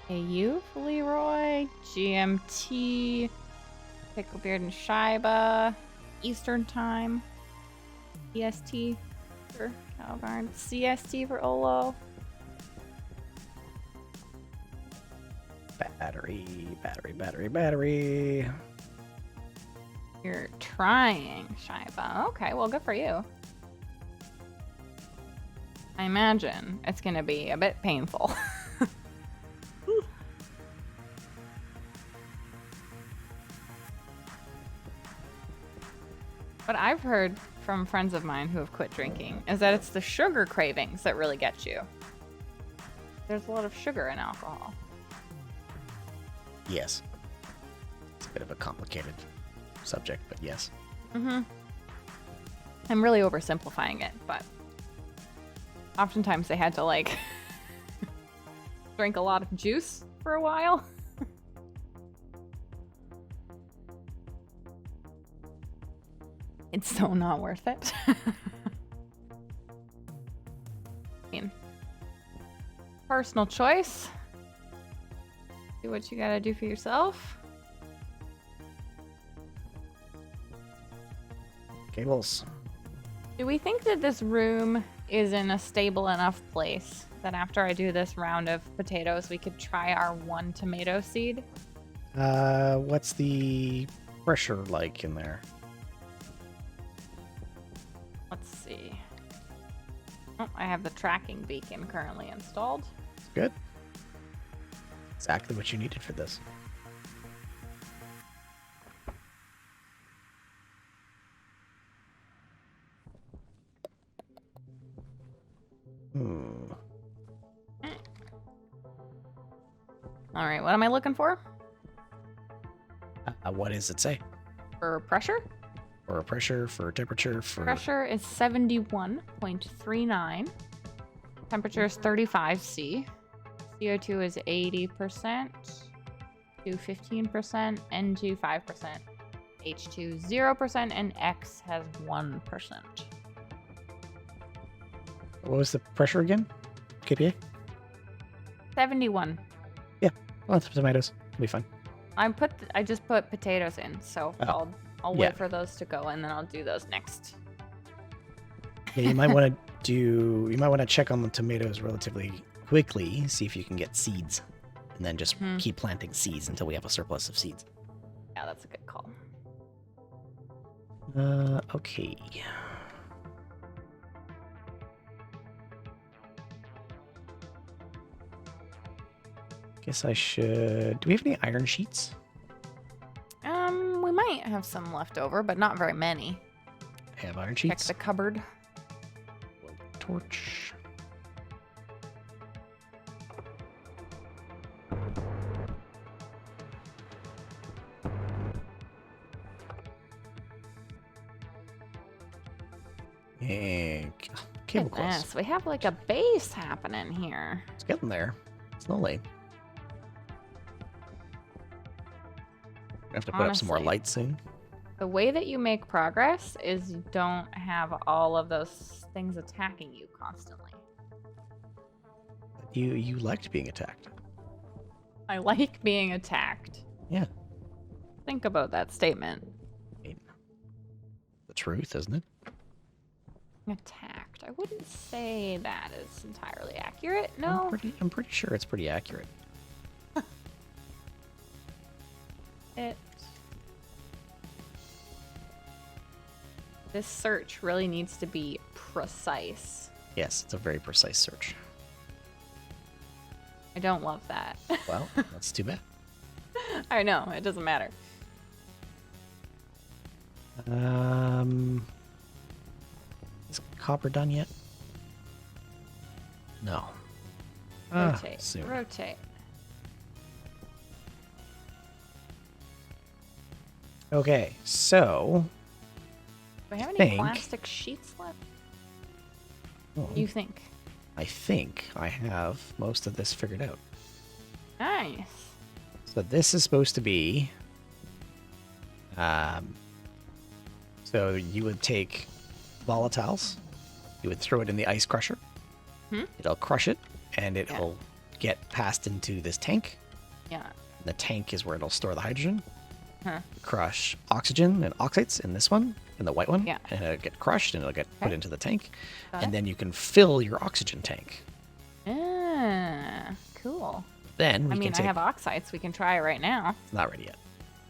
Hey, you, Leroy, GMT, Picklebeard and Shiba, Eastern Time, EST for Calgarn, CST for Olo. Battery. You're trying, Shiba. Okay, well, good for you. I imagine it's going to be a bit painful. What I've heard from friends of mine who have quit drinking is that it's the sugar cravings that really get you. There's a lot of sugar in alcohol. Yes. It's a bit of a complicated subject, but yes. Mm-hmm. I'm really oversimplifying it, but oftentimes they had to, like, drink a lot of juice for a while. It's so not worth it. I mean, personal choice. Do what you gotta do for yourself. Cables. Do we think that this room is in a stable enough place that after I do this round of potatoes, we could try our 1 tomato seed? What's the pressure like in there? Let's see. Oh, I have the tracking beacon currently installed. It's good. Exactly what you needed for this. All right, what am I looking for? What does it say? For pressure? For pressure, for temperature, for... Pressure is 71.39. Temperature is 35°C. CO2 is 80% to 15%, N2 5%, H2 0%, and X has 1%. What was the pressure again? KPA? 71. Well, that's tomatoes. It'll be fine. I just put potatoes in, so Oh, I'll yeah. wait for those to go, and then I'll do those next. Yeah, you might want to check on the tomatoes relatively quickly, see if you can get seeds, and then just keep planting seeds until we have a surplus of seeds. Yeah, that's a good call. Okay. Guess I should... Do we have any iron sheets? We might have some left over, but not very many. I have iron Check sheets. the cupboard. Torch. And cable close. Goodness, we have like a base happening here. It's getting there. Slowly. I have to put up some more Honestly. lights soon. The way that you make progress is you don't have all of those things attacking you constantly. You liked being attacked. I like being attacked. Yeah. Think about that statement. The truth, isn't it? Attacked. I wouldn't say that is entirely accurate. No. I'm pretty sure it's pretty accurate. This search really needs to be precise. Yes, it's a very precise search. I don't love that. Well, that's too bad. I know, it doesn't matter. Is copper done yet? No. Rotate. Soon. Rotate. Okay, so Do I have any think- plastic sheets left? Oh, You think? I think I have most of this figured out. Nice. So this is supposed to be. So you would take volatiles, you would throw it in the ice crusher. It'll crush it, and it'll get passed into this tank. Yeah. The tank is where it'll store the hydrogen. Huh. Crush oxygen and oxides in this one, in the white one. Yeah. And it'll get crushed and it'll get put Okay. into the tank. Got And it. then you can fill your oxygen tank. Ah, cool. Then we I mean, can take. I have oxides. We can try it right now. It's not ready yet.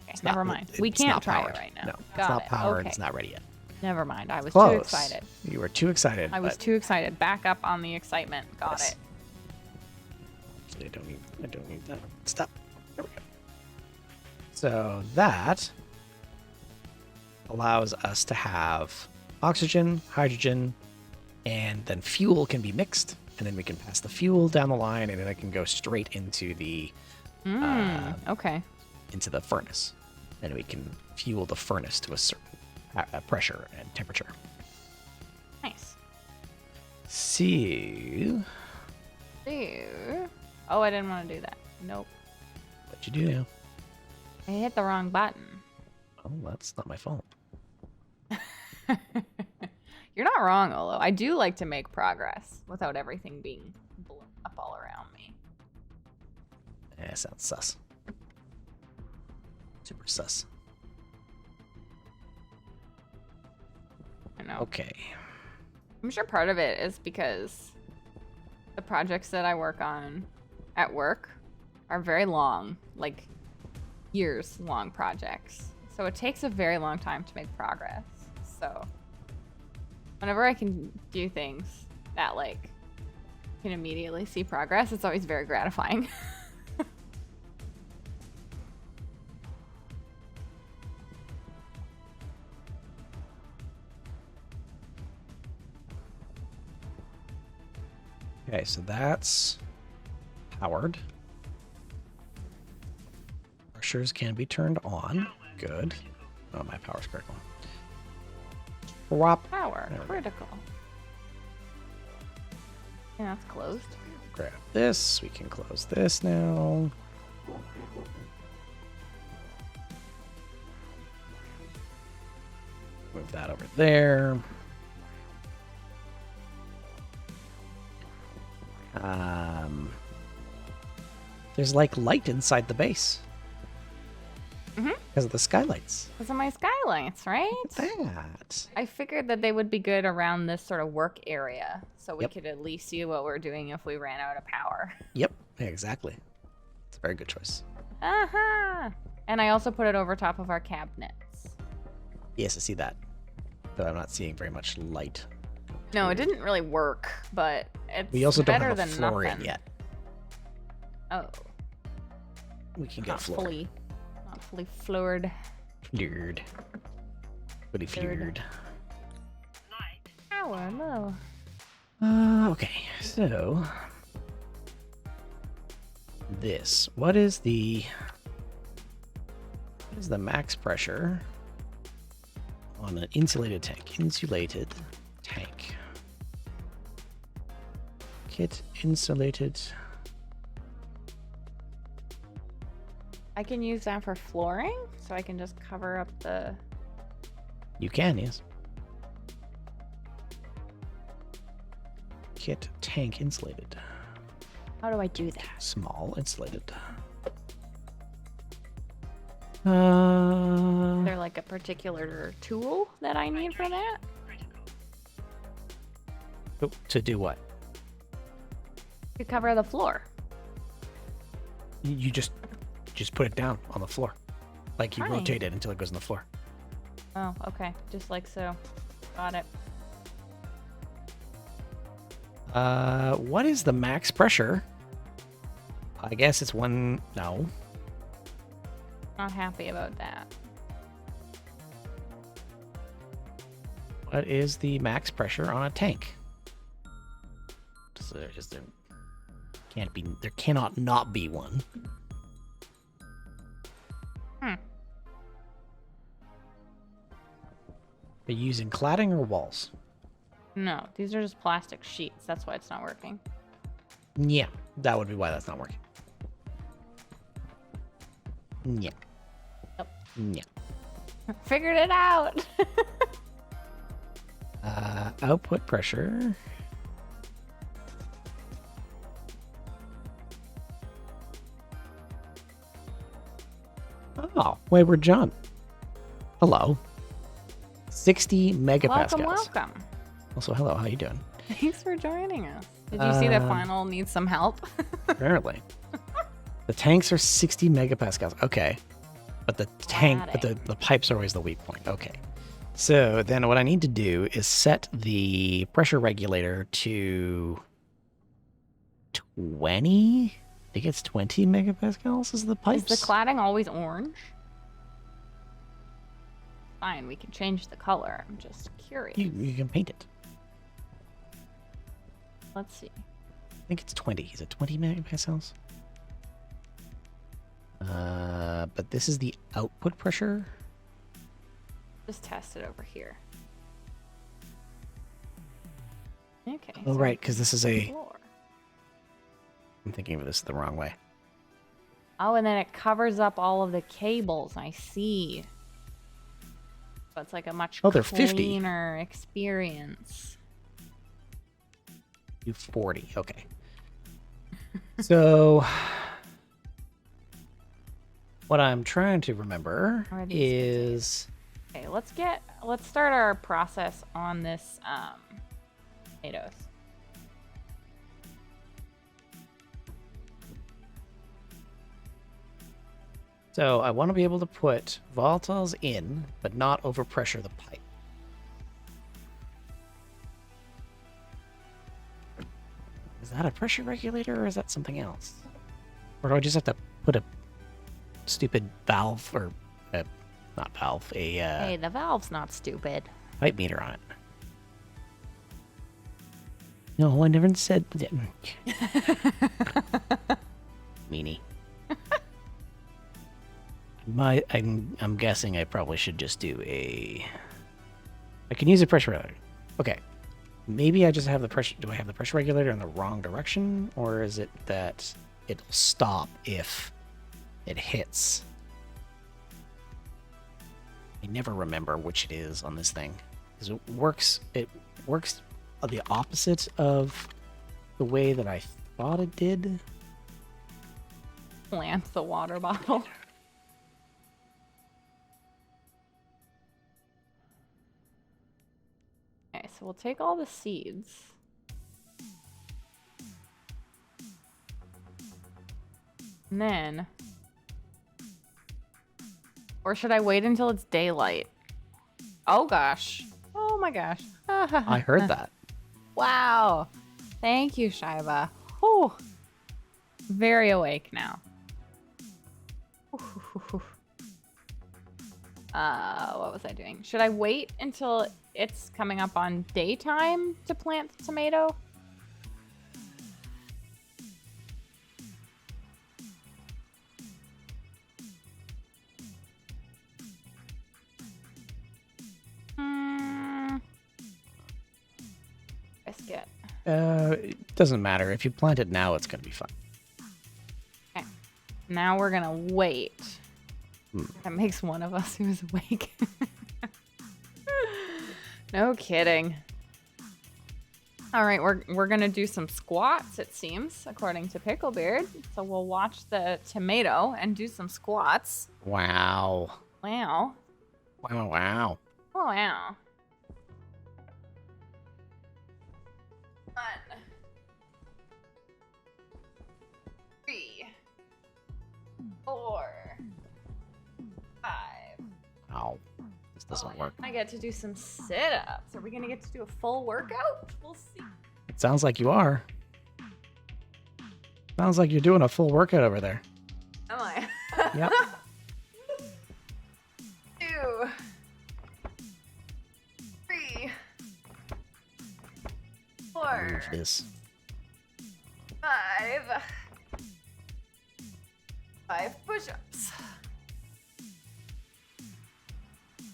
Okay, It's never not- mind. We it's can't not try powered. it right now. No, it's Got not it. powered. Okay. It's not ready yet. Never mind. I was Close. too excited. You were too excited. I was but- too excited. Back up on the excitement. Got Yes. it. Actually, I don't need that. Stop. There we go. So that allows us to have oxygen, hydrogen, and then fuel can be mixed, and then we can pass the fuel down the line, and then it can go straight into the Okay. furnace, and we can fuel the furnace to a certain pressure and temperature. Nice. See Oh, I didn't want to do that. Nope. what you do now. I hit the wrong button. Oh, that's not my fault. You're not wrong, Olo. I do like to make progress without everything being blown up all around me. Sounds sus. Super sus. I know. Okay. I'm sure part of it is because the projects that I work on at work are very long, like years long projects. So it takes a very long time to make progress. So whenever I can do things that like can immediately see progress, it's always very gratifying. Okay, so that's powered. Crushers can be turned on. Good. Oh, my power's critical. Swap. Power There we go. critical. Yeah, that's closed. Grab this. We can close this now. Move that over there. There's like light inside the base. Because of the skylights. Those are my skylights, right? That. I figured that they would be good around this sort of work area, so we Yep. could at least see what we're doing if we ran out of power. Yep. Yeah, exactly. It's a very good choice. Aha! And I also put it over top of our cabinets. Yes, I see that. But I'm not seeing very much light. No, it didn't really work, but it's We also don't better have a than floor nothing. in yet. Oh, We can get not a floor. not fully floored. Flured. Fully Flured. flured. Power low. Okay, so this. What is the max pressure on an insulated tank? Insulated tank. Kit insulated. I can use that for flooring, so I can just cover up the. You can, yes. Kit tank insulated. How do I do that? Small insulated. Is there like a particular tool that I need for that? To do what? To cover the floor. You just put it down on the floor. Like you Fine. rotate it until it goes on the floor. Oh, okay. Just like so. Got it. What is the max pressure? I guess it's one. No. Not happy about that. What is the max pressure on a tank? There cannot not be one. Hmm. Are you using cladding or walls? No, these are just plastic sheets. That's why it's not working. Yeah, that would be why that's not working. Yeah. Yep. Yeah. Figured it out. Output pressure. Oh, wayward John. Hello. 60 megapascals. Welcome. Also, hello. How you doing? Thanks for joining us. Did you see that final needs some help? Apparently. The tanks are 60 megapascals. Okay. But the tank, but the pipes are always the weak point. Okay. So then what I need to do is set the pressure regulator to 20. I think it's 20 megapascals is the pipes. Is the cladding always orange? Fine, we can change the color. I'm just curious. You can paint it. Let's see. I think it's 20. Is it 20 megapascals? But this is the output pressure. Just test it over here. Okay. Oh, right, because this is a... floor. I'm thinking of this the wrong way. Oh, and then it covers up all of the cables. I see. So it's like a much they're 50. cleaner experience. Do 40. Okay. So... what I'm trying to remember is... Okay, let's start our process on this tomatoes. So I want to be able to put volatiles in, but not overpressure the pipe. Is that a pressure regulator or is that something else? Or do I just have to put a stupid valve or not valve, Hey, the valve's not stupid. pipe meter on it? No, I never said that. Meanie. I'm guessing I probably should just do a... I can use a pressure regulator. Okay. Maybe I just have the pressure... Do I have the pressure regulator in the wrong direction? Or is it that it'll stop if it hits? I never remember which it is on this thing. Because it works the opposite of the way that I thought it did. Plant the water bottle. Okay, so we'll take all the seeds. And then... Or should I wait until it's daylight? Oh gosh. Oh my gosh. I heard that. Wow. Thank you, Shiva. Whew. Very awake now. What was I doing? Should I wait until it's coming up on daytime to plant the tomato? Biscuit. It doesn't matter. If you plant it now, it's going to be fine. Okay. Now we're going to wait. That makes one of us who's awake. No kidding. All right, we're going to do some squats, it seems, according to Picklebeard. So we'll watch the tomato and do some squats. Wow. Wow. Wow, wow. Oh, wow. 1, 3, 4, 5. Wow. This doesn't work. I get to do some sit-ups. Are we gonna get to do a full workout? We'll see. It sounds like you are. Sounds like you're doing a full workout over there. Am I? Yep. 2, 3, 4, Move this. 5. 5 push-ups.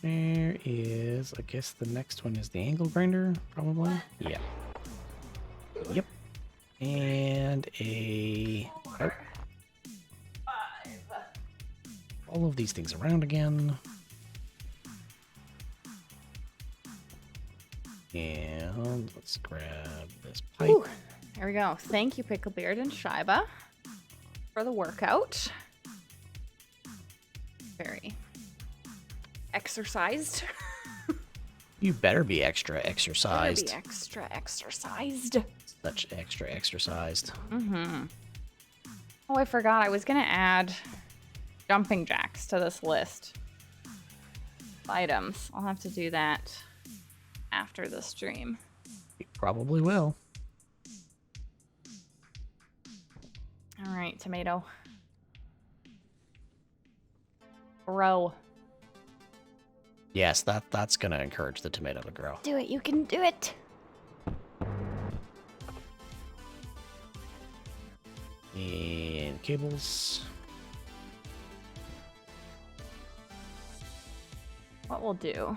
There is, I guess the next one is the angle grinder, probably. Yeah. Yep. And a... Oh. All of these things around again. And let's grab this pipe. Ooh, there we go. Thank you, Picklebeard and Shiba, for the workout. Very exercised. You better be extra exercised. Better be extra exercised. Such extra exercised. Mm-hmm. Oh, I forgot. I was going to add jumping jacks to this list of items. I'll have to do that after the stream. You probably will. All right, tomato. Grow. Yes, that's going to encourage the tomato to grow. Do it. You can do it. And cables. What we'll do?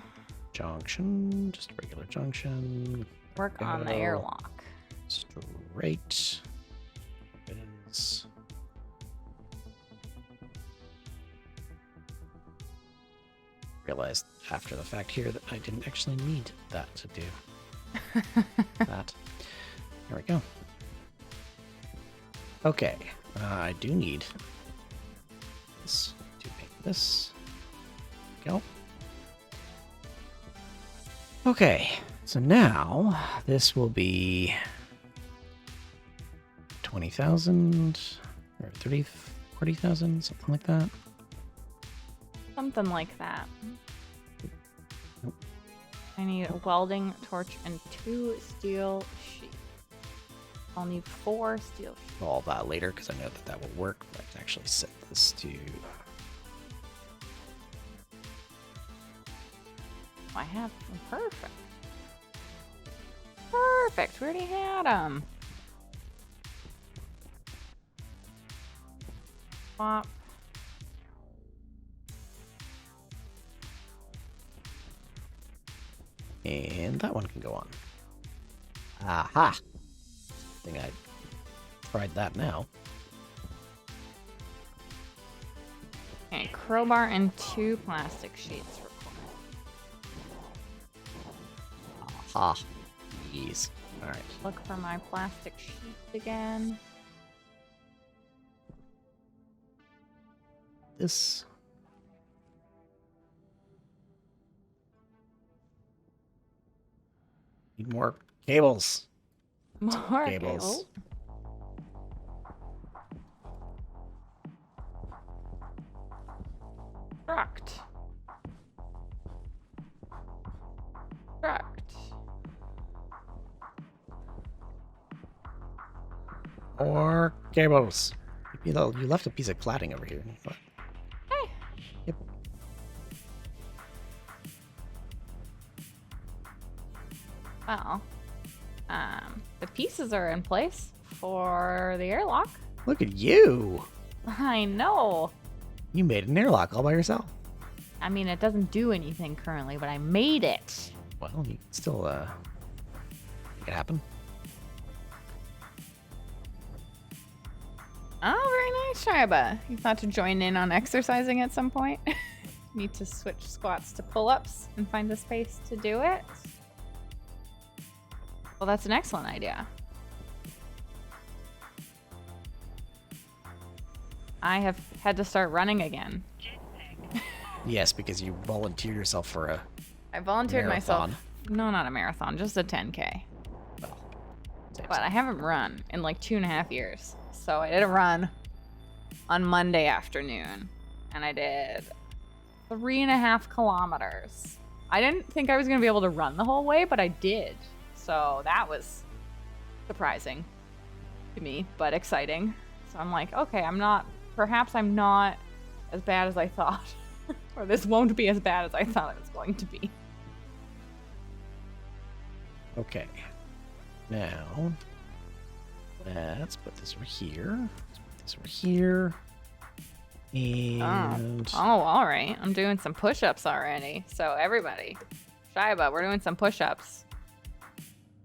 Junction. Just a regular junction. Work on the airlock. Straight. Ribbons. Realized after the fact here that I didn't actually need that to do that. There we go. Okay, I do need this to make this. Go. Okay, so now this will be 20,000 or 30, 40,000, something like that. Something like that. Nope. I need a welding torch and 2 steel sheets. I'll need 4 steel sheets. All that later because I know that that will work. But I can actually set this to. I have them. Perfect. Perfect. We already had them. Swap. And that one can go on. Aha! I think I tried that now. Okay, crowbar and 2 plastic sheets required. Aha! Jeez. Alright. Look for my plastic sheets again. This. Need more cables. More Cables. cables. Construct. Construct. More cables. You know, you left a piece of cladding over here. Hey. Yep. Well, the pieces are in place for the airlock. Look at you! I know. You made an airlock all by yourself. I mean, it doesn't do anything currently, but I made it. Well, you can still make it happen. Oh, very nice, Shiba. You thought to join in on exercising at some point? Need to switch squats to pull-ups and find the space to do it? Well, that's an excellent idea. I have had to start running again. Yes, because you volunteered yourself for a I volunteered marathon. myself. No, not a marathon, just a 10K. Well, But I haven't run in like 2.5 years. So I did a run on Monday afternoon, and I did 3.5 kilometers. I didn't think I was going to be able to run the whole way, but I did. So that was surprising to me, but exciting. So I'm like, okay, perhaps I'm not as bad as I thought. Or this won't be as bad as I thought it was going to be. Okay. Now, let's put this over here. Let's put this over here. And Oh, all right. I'm doing some push-ups already. So everybody, Shiba, we're doing some push-ups.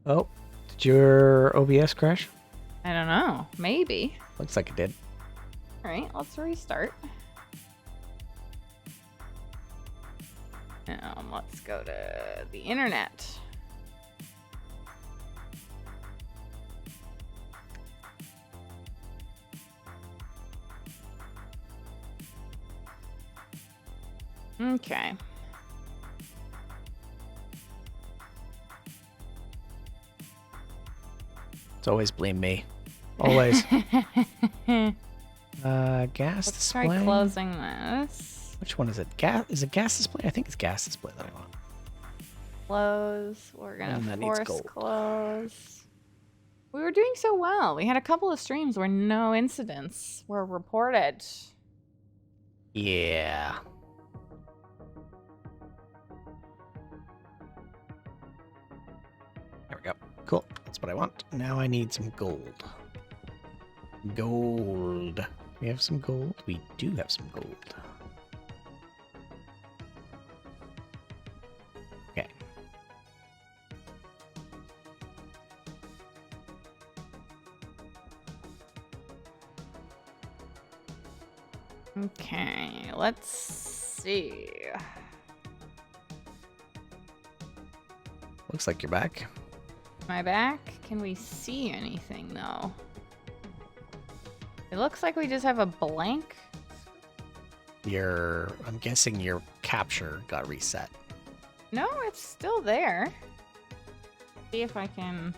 oh, did your OBS crash? I don't know. Maybe. Looks like it did. All right, let's restart. Let's go to the internet. Okay. It's always blame me. Always. Gas Let's display. try closing this. Which one is it? Gas? Is it gas display? I think it's gas display that I want. Close. We're And gonna that needs force gold. close. We were doing so well. We had a couple of streams where no incidents were reported. Yeah. There we go. Cool. That's what I want. Now I need some gold. Gold. We have some gold? We do have some gold. Okay. Okay, let's see. Looks like you're back. Am I back? Can we see anything though? It looks like we just have a blank. I'm guessing your capture got reset. No, it's still there. See if I can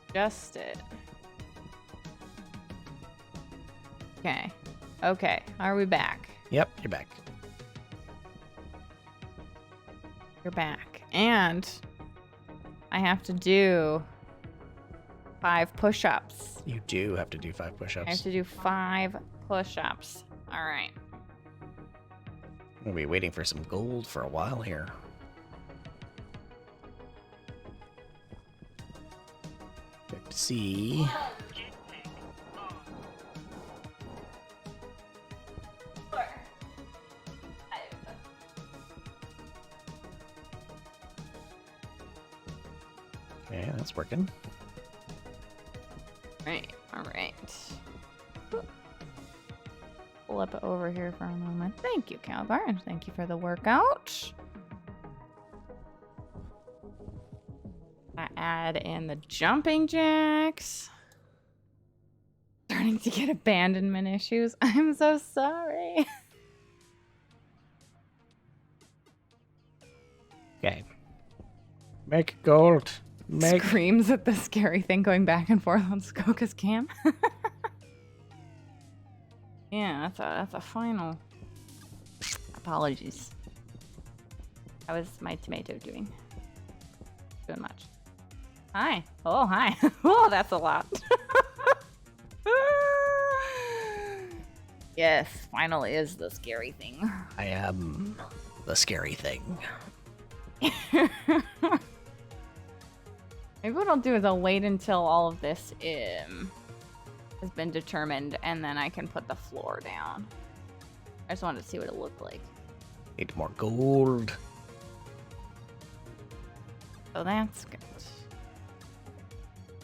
adjust it. Okay. Okay. Are we back? Yep, you're back. You're back. And I have to do 5 push-ups. You do have to do 5 I have push-ups. to do 5 push-ups. All right. I'm gonna be waiting for some gold for a while here. Check to see. Okay, that's working. Right. All right. Flip it over here for a moment. Thank you, Calabar, and thank you for the workout. I add in the jumping jacks. Starting to get abandonment issues. I'm so sorry. Okay. Make gold. Make. Screams at the scary thing going back and forth on Skoka's cam. Yeah, that's a final. Apologies. How is my tomato doing? Doing much. Hi. Oh, hi. Oh, that's a lot. Yes, finally is the scary thing. I am the scary thing. Maybe what I'll do is I'll wait until all of this has been determined, and then I can put the floor down. I just wanted to see what it looked like. Need more gold. So that's good.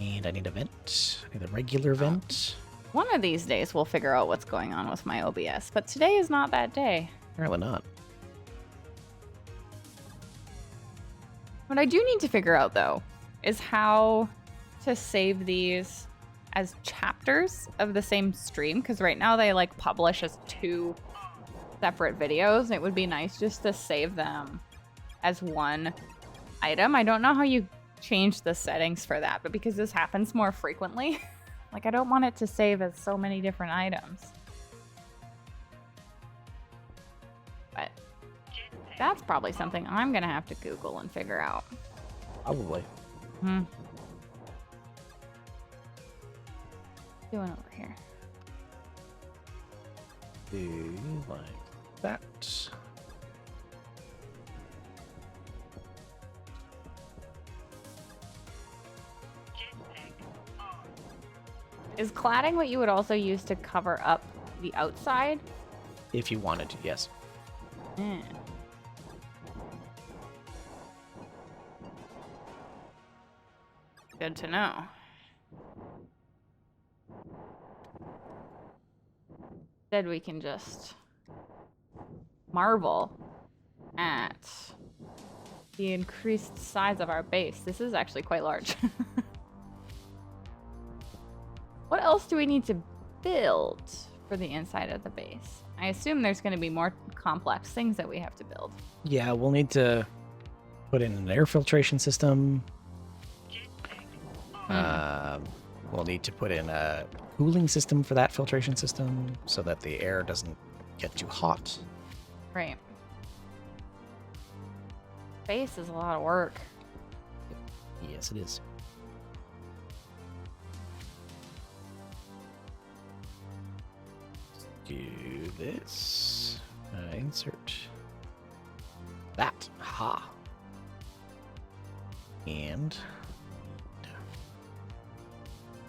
And I need a vent. I need a regular vent. One of these days we'll figure out what's going on with my OBS, but today is not that day. Apparently not. What I do need to figure out, though, is how to save these as chapters of the same stream, because right now they like publish as 2 separate videos, and it would be nice just to save them as one item. I don't know how you change the settings for that, but because this happens more frequently, like I don't want it to save as so many different items. But that's probably something I'm gonna have to Google and figure out. Probably. Doing over here. Do like that. Is cladding what you would also use to cover up the outside? If you wanted to, yes. Mm. Good to know. Instead, we can just marvel at the increased size of our base. This is actually quite large. What else do we need to build for the inside of the base? I assume there's going to be more complex things that we have to build. Yeah, we'll need to put in an air filtration system. We'll need to put in a cooling system for that filtration system so that the air doesn't get too hot. Right. Base is a lot of work. Yes, it is. Do this. Insert that. Ha. And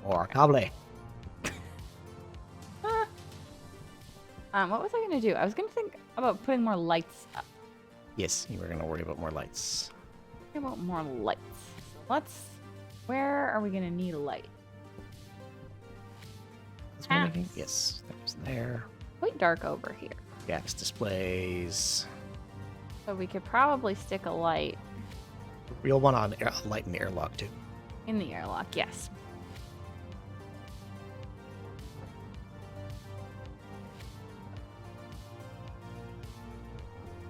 more cable. What was I going to do? I was going to think about putting more lights up. Yes, you were going to worry about more lights. Think about more lights. So let's... Where are we going to need a light? Taps. Yes, there's there. Quite dark over here. Gas displays. So we could probably stick a light You'll want on light and airlock too. in the airlock, yes.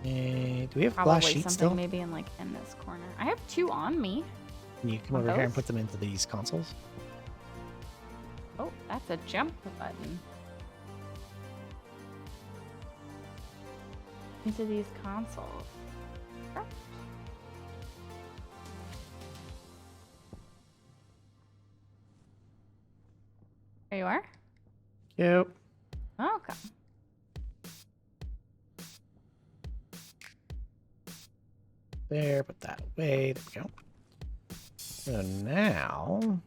Do we have Probably glass sheets something still? maybe in in this corner. I have 2 on me. Can you come Want over here and those? put them into these consoles? Oh, that's a jump button. Into these consoles. Sure. There you are? Yep. Okay. There, put that away. There we go. So now,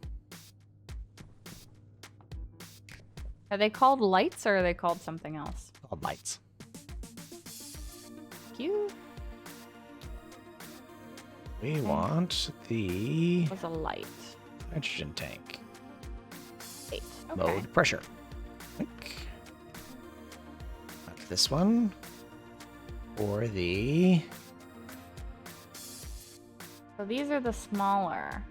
Are they called lights or are they called something else? all lights. Cute. We want the Was a light. hydrogen tank. Eight. Okay. Mode pressure. Like, not this one. Or the So these are the smaller.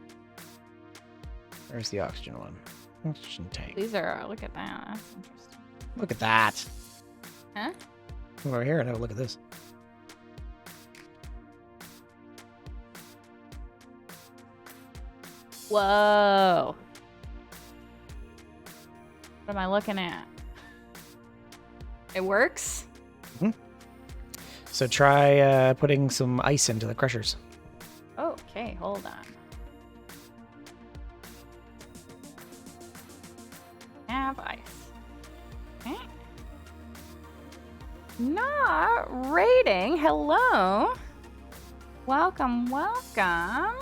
where's the oxygen one? Oxygen tank. These are, look at that. That's interesting. Look at that. Huh? Come over here and have a look at this. Whoa. What am I looking at? It works? So try putting some ice into the crushers. Okay, hold on. Have ice. Okay. Not rating. Hello. Welcome, welcome.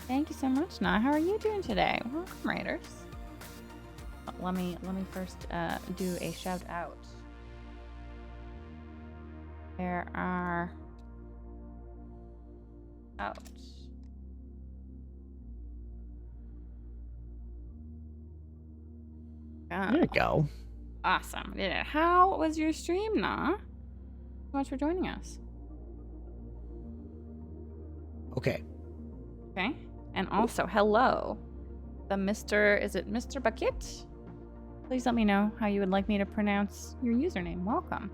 Thank you so much, Na. How are you doing today? Welcome, Raiders. Let me first do a shout out. There are out. There you go. Awesome. Did it. How was your stream, Na? Thanks so much for joining us. Okay. Okay. And also, hello. Is it Mr. Bucket? Please let me know how you would like me to pronounce your username. Welcome.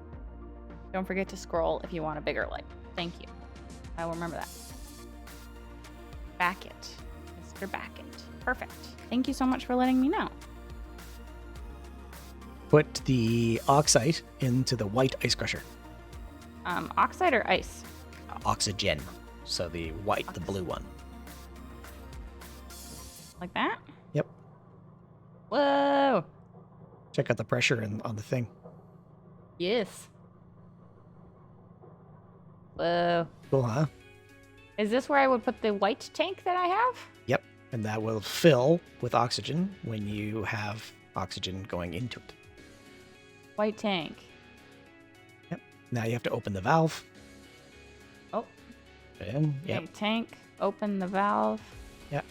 Don't forget to scroll if you want a bigger like. Thank you. I will remember that. Backett. Mr. Backett. Perfect. Thank you so much for letting me know. Put the oxide into the white ice crusher. Oxide or ice? Oxygen. So the white, the blue one. Like that? Yep. Whoa. Check out the pressure on the thing. Yes. Whoa. Cool, huh? Is this where I would put the white tank that I have? Yep. And that will fill with oxygen when you have oxygen going into it. White tank. Yep. Now you have to open the valve. Oh. And, yep. Okay, tank. Open the valve. Yep.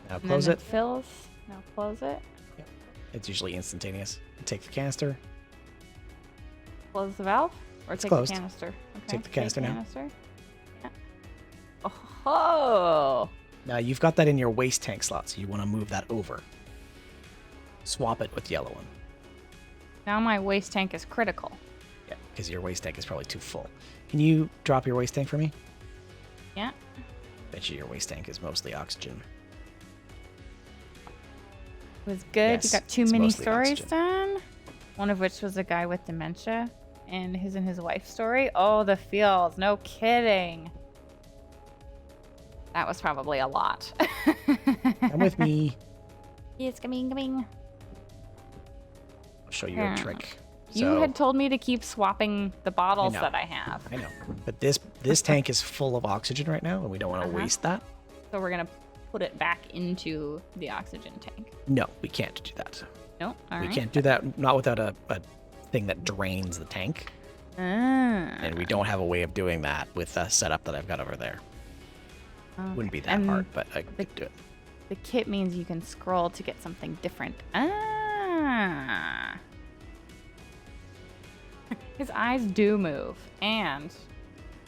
Now And close then it. fills. Now close it. Yep. It's usually instantaneous. Take the canister. Close the valve? Or It's take closed. the canister? Okay. Take the canister now. Canister. Yeah. Oh. Now you've got that in your waste tank slot, so you want to move that over. Swap it with the yellow one. Now my waste tank is critical. Yeah, because your waste tank is probably too full. Can you drop your waste tank for me? Yeah. Bet you your waste tank is mostly oxygen. It was good. Yes, You got 2 it's mini mostly stories oxygen. done. One of which was a guy with dementia and his wife story. Oh, the feels. No kidding. That was probably a lot. Come with me. Yes, coming. I'll show you Yeah. a trick. You had told me to keep swapping the bottles know. that I have. I know, but this tank is full of oxygen right now, and we don't want to waste that. So we're going to put it back into the oxygen tank. No, we can't do that. No? All We right. can't do that, not without a thing that drains the tank. And we don't have a way of doing that with the setup that I've got over there. Wouldn't be that And hard, but I could do it. The kit means you can scroll to get something different. Ah. His eyes do move, and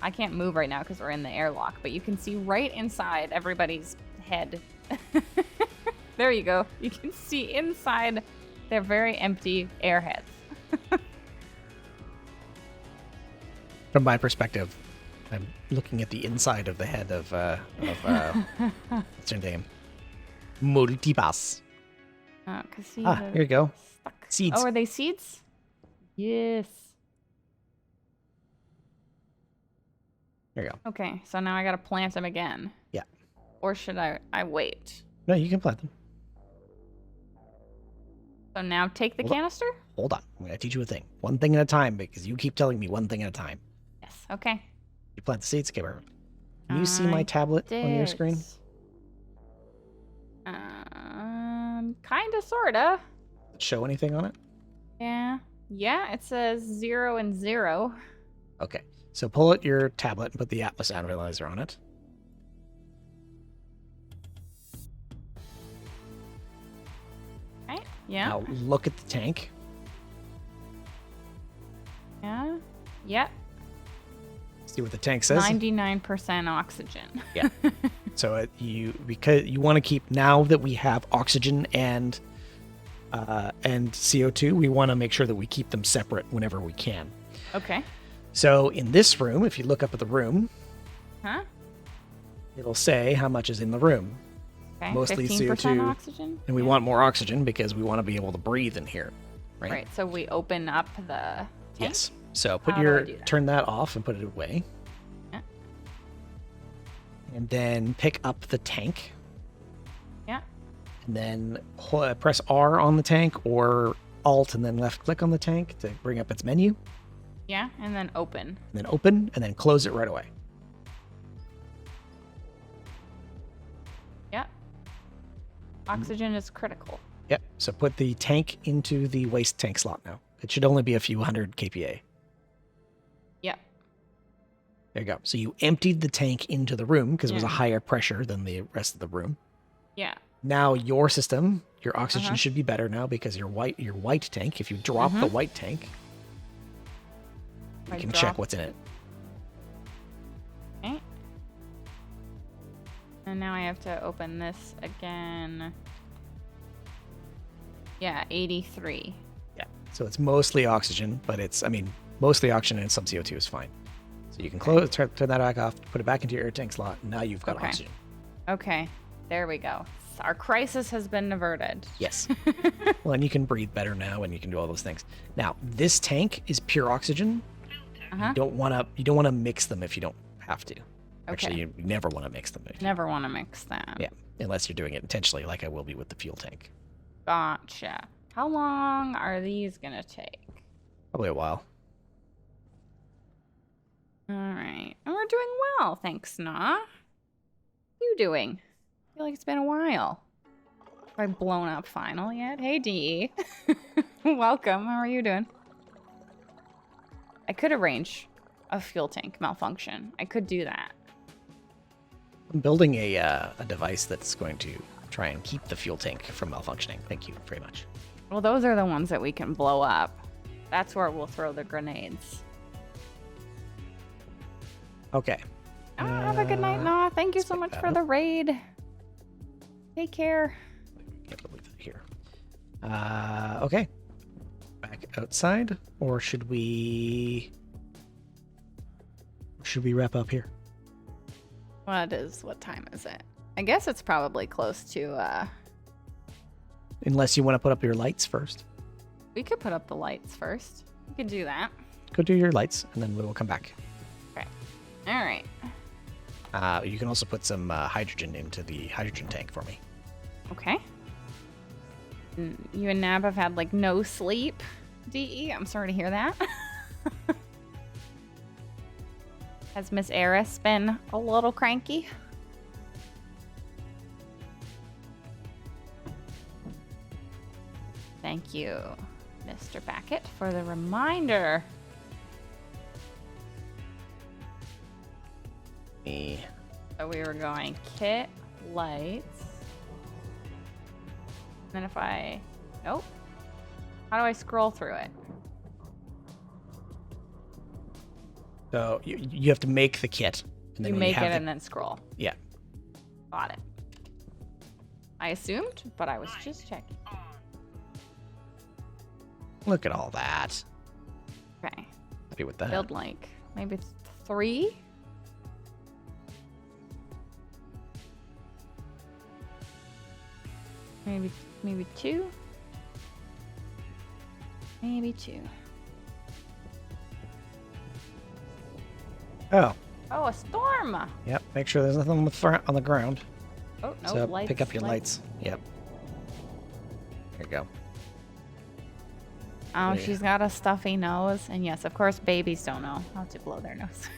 I can't move right now because we're in the airlock, but you can see right inside everybody's head. There you go. You can see inside their very empty airheads. From my perspective, I'm looking at the inside of the head of what's her name? Multipass. Oh, because Here you go. stuck. Seeds. Oh, are they seeds? Yes. There you go. Okay, so now I gotta plant them again. Yeah. Or should I wait? No, you can plant them. So now take the Hold on. canister? Hold on. I'm going to teach you a thing. One thing at a time, because you keep telling me one thing at a time. Yes. Okay. You plant the seeds. Okay, perfect. Can you see my tablet on your screen? Kinda, sorta. Does it show anything on it? Yeah. Yeah, it says 0 and 0. Okay. So pull out your tablet and put the Atlas Analyzer on it. Okay. Yeah. Now look at the tank. Yeah. Yep. See what the tank says. 99% oxygen. Yeah. So because you want to keep, now that we have oxygen and CO2, we want to make sure that we keep them separate whenever we can. Okay. So in this room, if you look up at the room, Huh? it'll say how much is in the room. Okay. Mostly 15% CO2, oxygen. And we Yeah. want more oxygen because we want to be able to breathe in here, right? Right. So we open up the tank. Yes. So How do I do that? turn that off and put it away. Yeah. And then pick up the tank. Yeah. And then press R on the tank or Alt and then left click on the tank to bring up its menu. Yeah. And then open. And then open and then close it right away. Yep. Oxygen is critical. Yep. So put the tank into the waste tank slot now. It should only be a few hundred kPa. Yep. There you go. So you emptied the tank into the room because it was a Yeah. higher pressure than the rest of the room. Yeah. Now your system, your oxygen should be better now because your white tank, if you drop the white tank, you I can drop- check what's in it. Okay. And now I have to open this again. Yeah, 83. Yeah. So it's mostly oxygen, but mostly oxygen and some CO2 is fine. So you can close, turn that back off, put it back into your air tank slot, and now you've got Okay. oxygen. Okay, there we go. Our crisis has been averted. Yes. Well, and you can breathe better now, and you can do all those things. Now, this tank is pure oxygen. Uh-huh. You don't want to mix them if you don't have to. Actually, Okay. you never want to mix them. Never want to mix that. Yeah, unless you're doing it intentionally, like I will be with the fuel tank. Gotcha. How long are these gonna take? Probably a while. All right. And we're doing well, thanks, Nah. How you doing? I feel like it's been a while. I blown up final yet? Hey, DE. Welcome. How are you doing? I could arrange a fuel tank malfunction. I could do that. I'm building a device that's going to try and keep the fuel tank from malfunctioning. Thank you very much. Well, those are the ones that we can blow up. That's where we'll throw the grenades. Okay. Have a good night, Nah. Thank you so much for the raid. Take care. Can't believe that here. Okay. Back outside, or should we wrap up here? What time is it? I guess it's probably close to, Unless you want to put up your lights first. we could put up the lights first. We could do that. Go do your lights, and then we will come back. Okay. All right. You can also put some hydrogen into the hydrogen tank for me. Okay. You and Nab have had, like, no sleep, DE. I'm sorry to hear that. Has Miss Eris been a little cranky? Thank you, Mr. Backett, for the reminder. So we were going kit, lights. And then if I... Nope. How do I scroll through it? So you have to make the kit. And then You when make have it the- and then scroll. Yeah. Got it. I assumed, but I was just checking. Look at all that. Okay. Happy with that. Build like maybe 3? Maybe 2? Maybe 2. Oh. Oh, a storm! Yep. Make sure there's nothing on the ground. Oh, no, So lights. pick up your lights. Yep. There you go. Oh, Yeah. she's got a stuffy nose. And yes, of course, babies don't know how to blow their nose.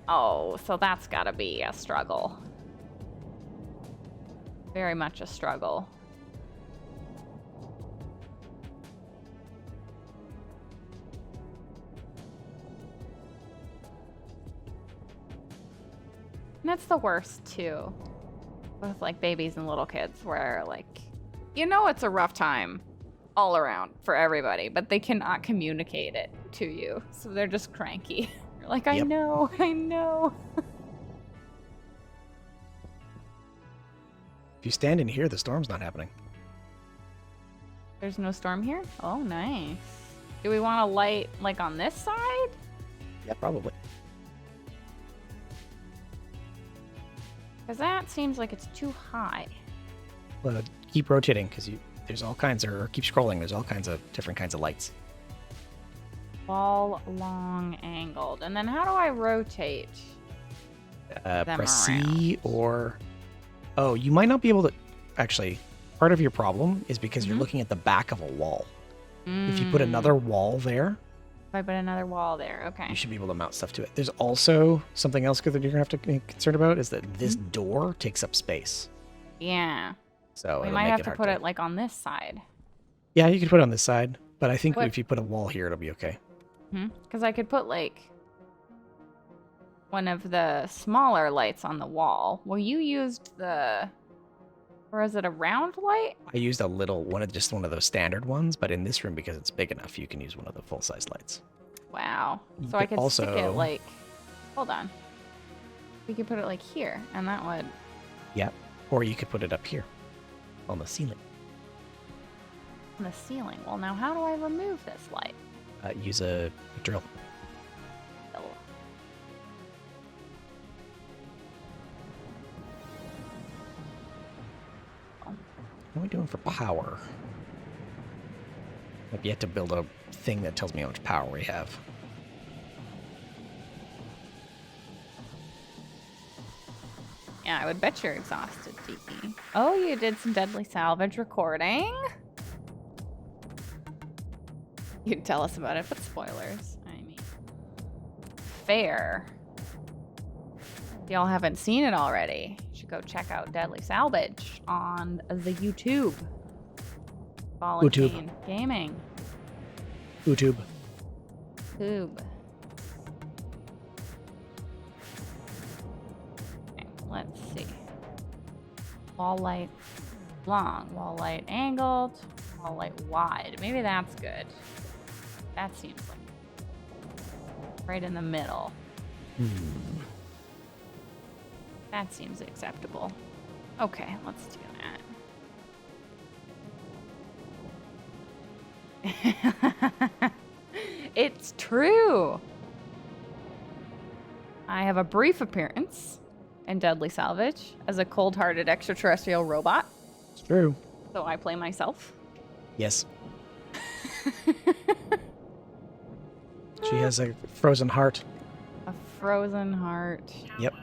Oh, so that's gotta be a struggle. Very much a struggle. And that's the worst, too. With, like, babies and little kids, where, like, you know it's a rough time all around for everybody, but they cannot communicate it to you. So they're just cranky. You're like, I Yep. know, I know. If you stand in here, the storm's not happening. There's no storm here? Oh, nice. Do we want to light, like, on this side? Yeah, probably. Because that seems like it's too high. Well, keep rotating because there's all kinds or keep scrolling. There's all kinds of different kinds of lights. All long angled. And then how do I rotate? Them Press around. C or... Oh, you might not be able to... Actually, part of your problem is because you're Mhm. looking at the back of a wall. If you put another wall there, If I put another wall there, okay. you should be able to mount stuff to it. There's also something else that you're going to have to be concerned about is that this door takes up space. Yeah. So We it'll might make have it to hard put it, like, on this side. Yeah, you could put it on this side, but I think What- if you put a wall here, it'll be okay. Because I could put, like, one of the smaller lights on the wall. Well, you used the... Or is it a round light? I used a little just one of those standard ones, but in this room, because it's big enough, you can use one of the full-size lights. Wow. You So I could could stick it, also- like... Hold on. We could put it, like, here, and that would... Yep. Or you could put it up here on the ceiling. On the ceiling. Well, now how do I remove this light? Use a drill. Oh. What are we doing for power? I've yet to build a thing that tells me how much power we have. Yeah, I would bet you're exhausted, DE. Oh, you did some deadly salvage recording? You can tell us about it, but spoilers. I mean, fair. If y'all haven't seen it already, you should go check out Deadly Salvage on the YouTube. Volunteer Gaming. YouTube. Tube. Okay, let's see. Wall light long, wall light angled, wall light wide. Maybe that's good. That seems like right in the middle. That seems acceptable. Okay, let's do that. It's true. I have a brief appearance in Deadly Salvage as a cold-hearted extraterrestrial robot. It's true. So I play myself. Yes. She has a frozen heart. A frozen heart. Yep.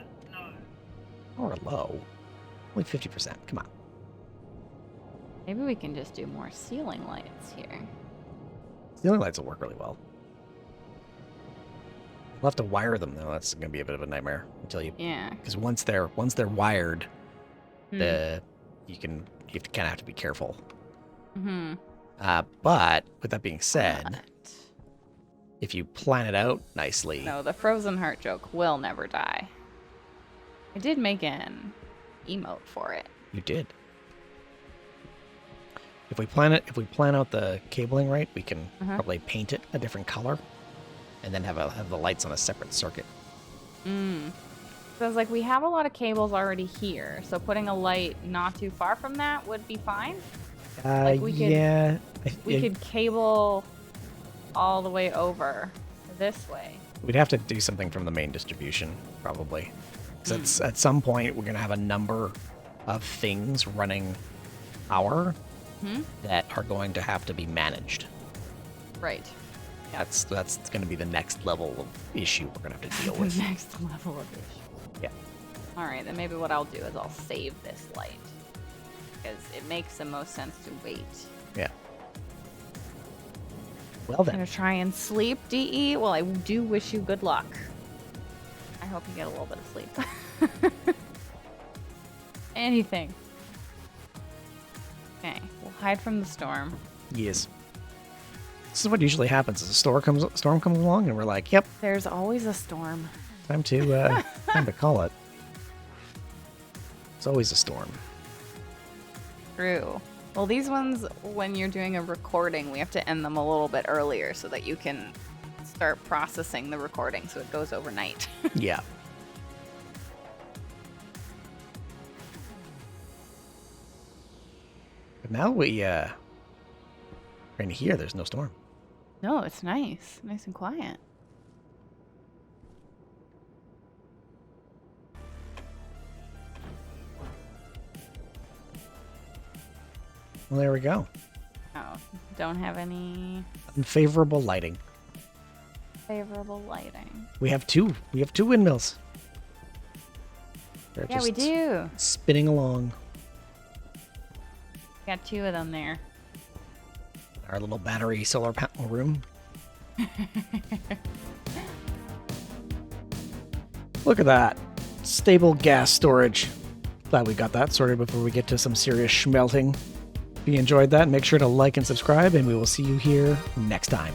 Or low. Only 50%. Come on. Maybe we can just do more ceiling lights here. Ceiling lights will work really well. We'll have to wire them though. That's going to be a bit of a nightmare until you. Yeah. Because once they're wired, you have to kind of have to be careful. Mm-hmm. But with that being said, if you plan it out nicely. No, the frozen heart joke will never die. I did make an emote for it. You did. If we plan out the cabling right, we can probably paint it a different color, and then have the lights on a separate circuit. So it's like we have a lot of cables already here, so putting a light not too far from that would be fine. Like we could cable all the way over this way. We'd have to do something from the main distribution, probably. Because at some point, we're going to have a number of things running power that are going to have to be managed. Right. That's going to be the next level of issue we're going to have to deal with. The next level of issue. Yeah. All right, then maybe what I'll do is I'll save this light. Because it makes the most sense to wait. Yeah. Well I'm then. going to try and sleep, DE. Well, I do wish you good luck. I hope you get a little bit of sleep. Anything. Okay, we'll hide from the storm. Yes. This is what usually happens. Is a storm comes along, and we're like, "Yep, There's always a storm. time to call it." It's always a storm. True. Well, these ones, when you're doing a recording, we have to end them a little bit earlier so that you can start processing the recording so it goes overnight. Yeah. But now in here, there's no storm. No, it's nice. Nice and quiet. Well, there we go. Oh, don't have any Unfavorable lighting. favorable lighting. We have two windmills. They're Yeah, we just do. spinning along. Got two of them there. Our little battery solar panel room. Look at that. Stable gas storage. Glad we got that sorted before we get to some serious schmelting. If you enjoyed that, make sure to like and subscribe, and we will see you here next time.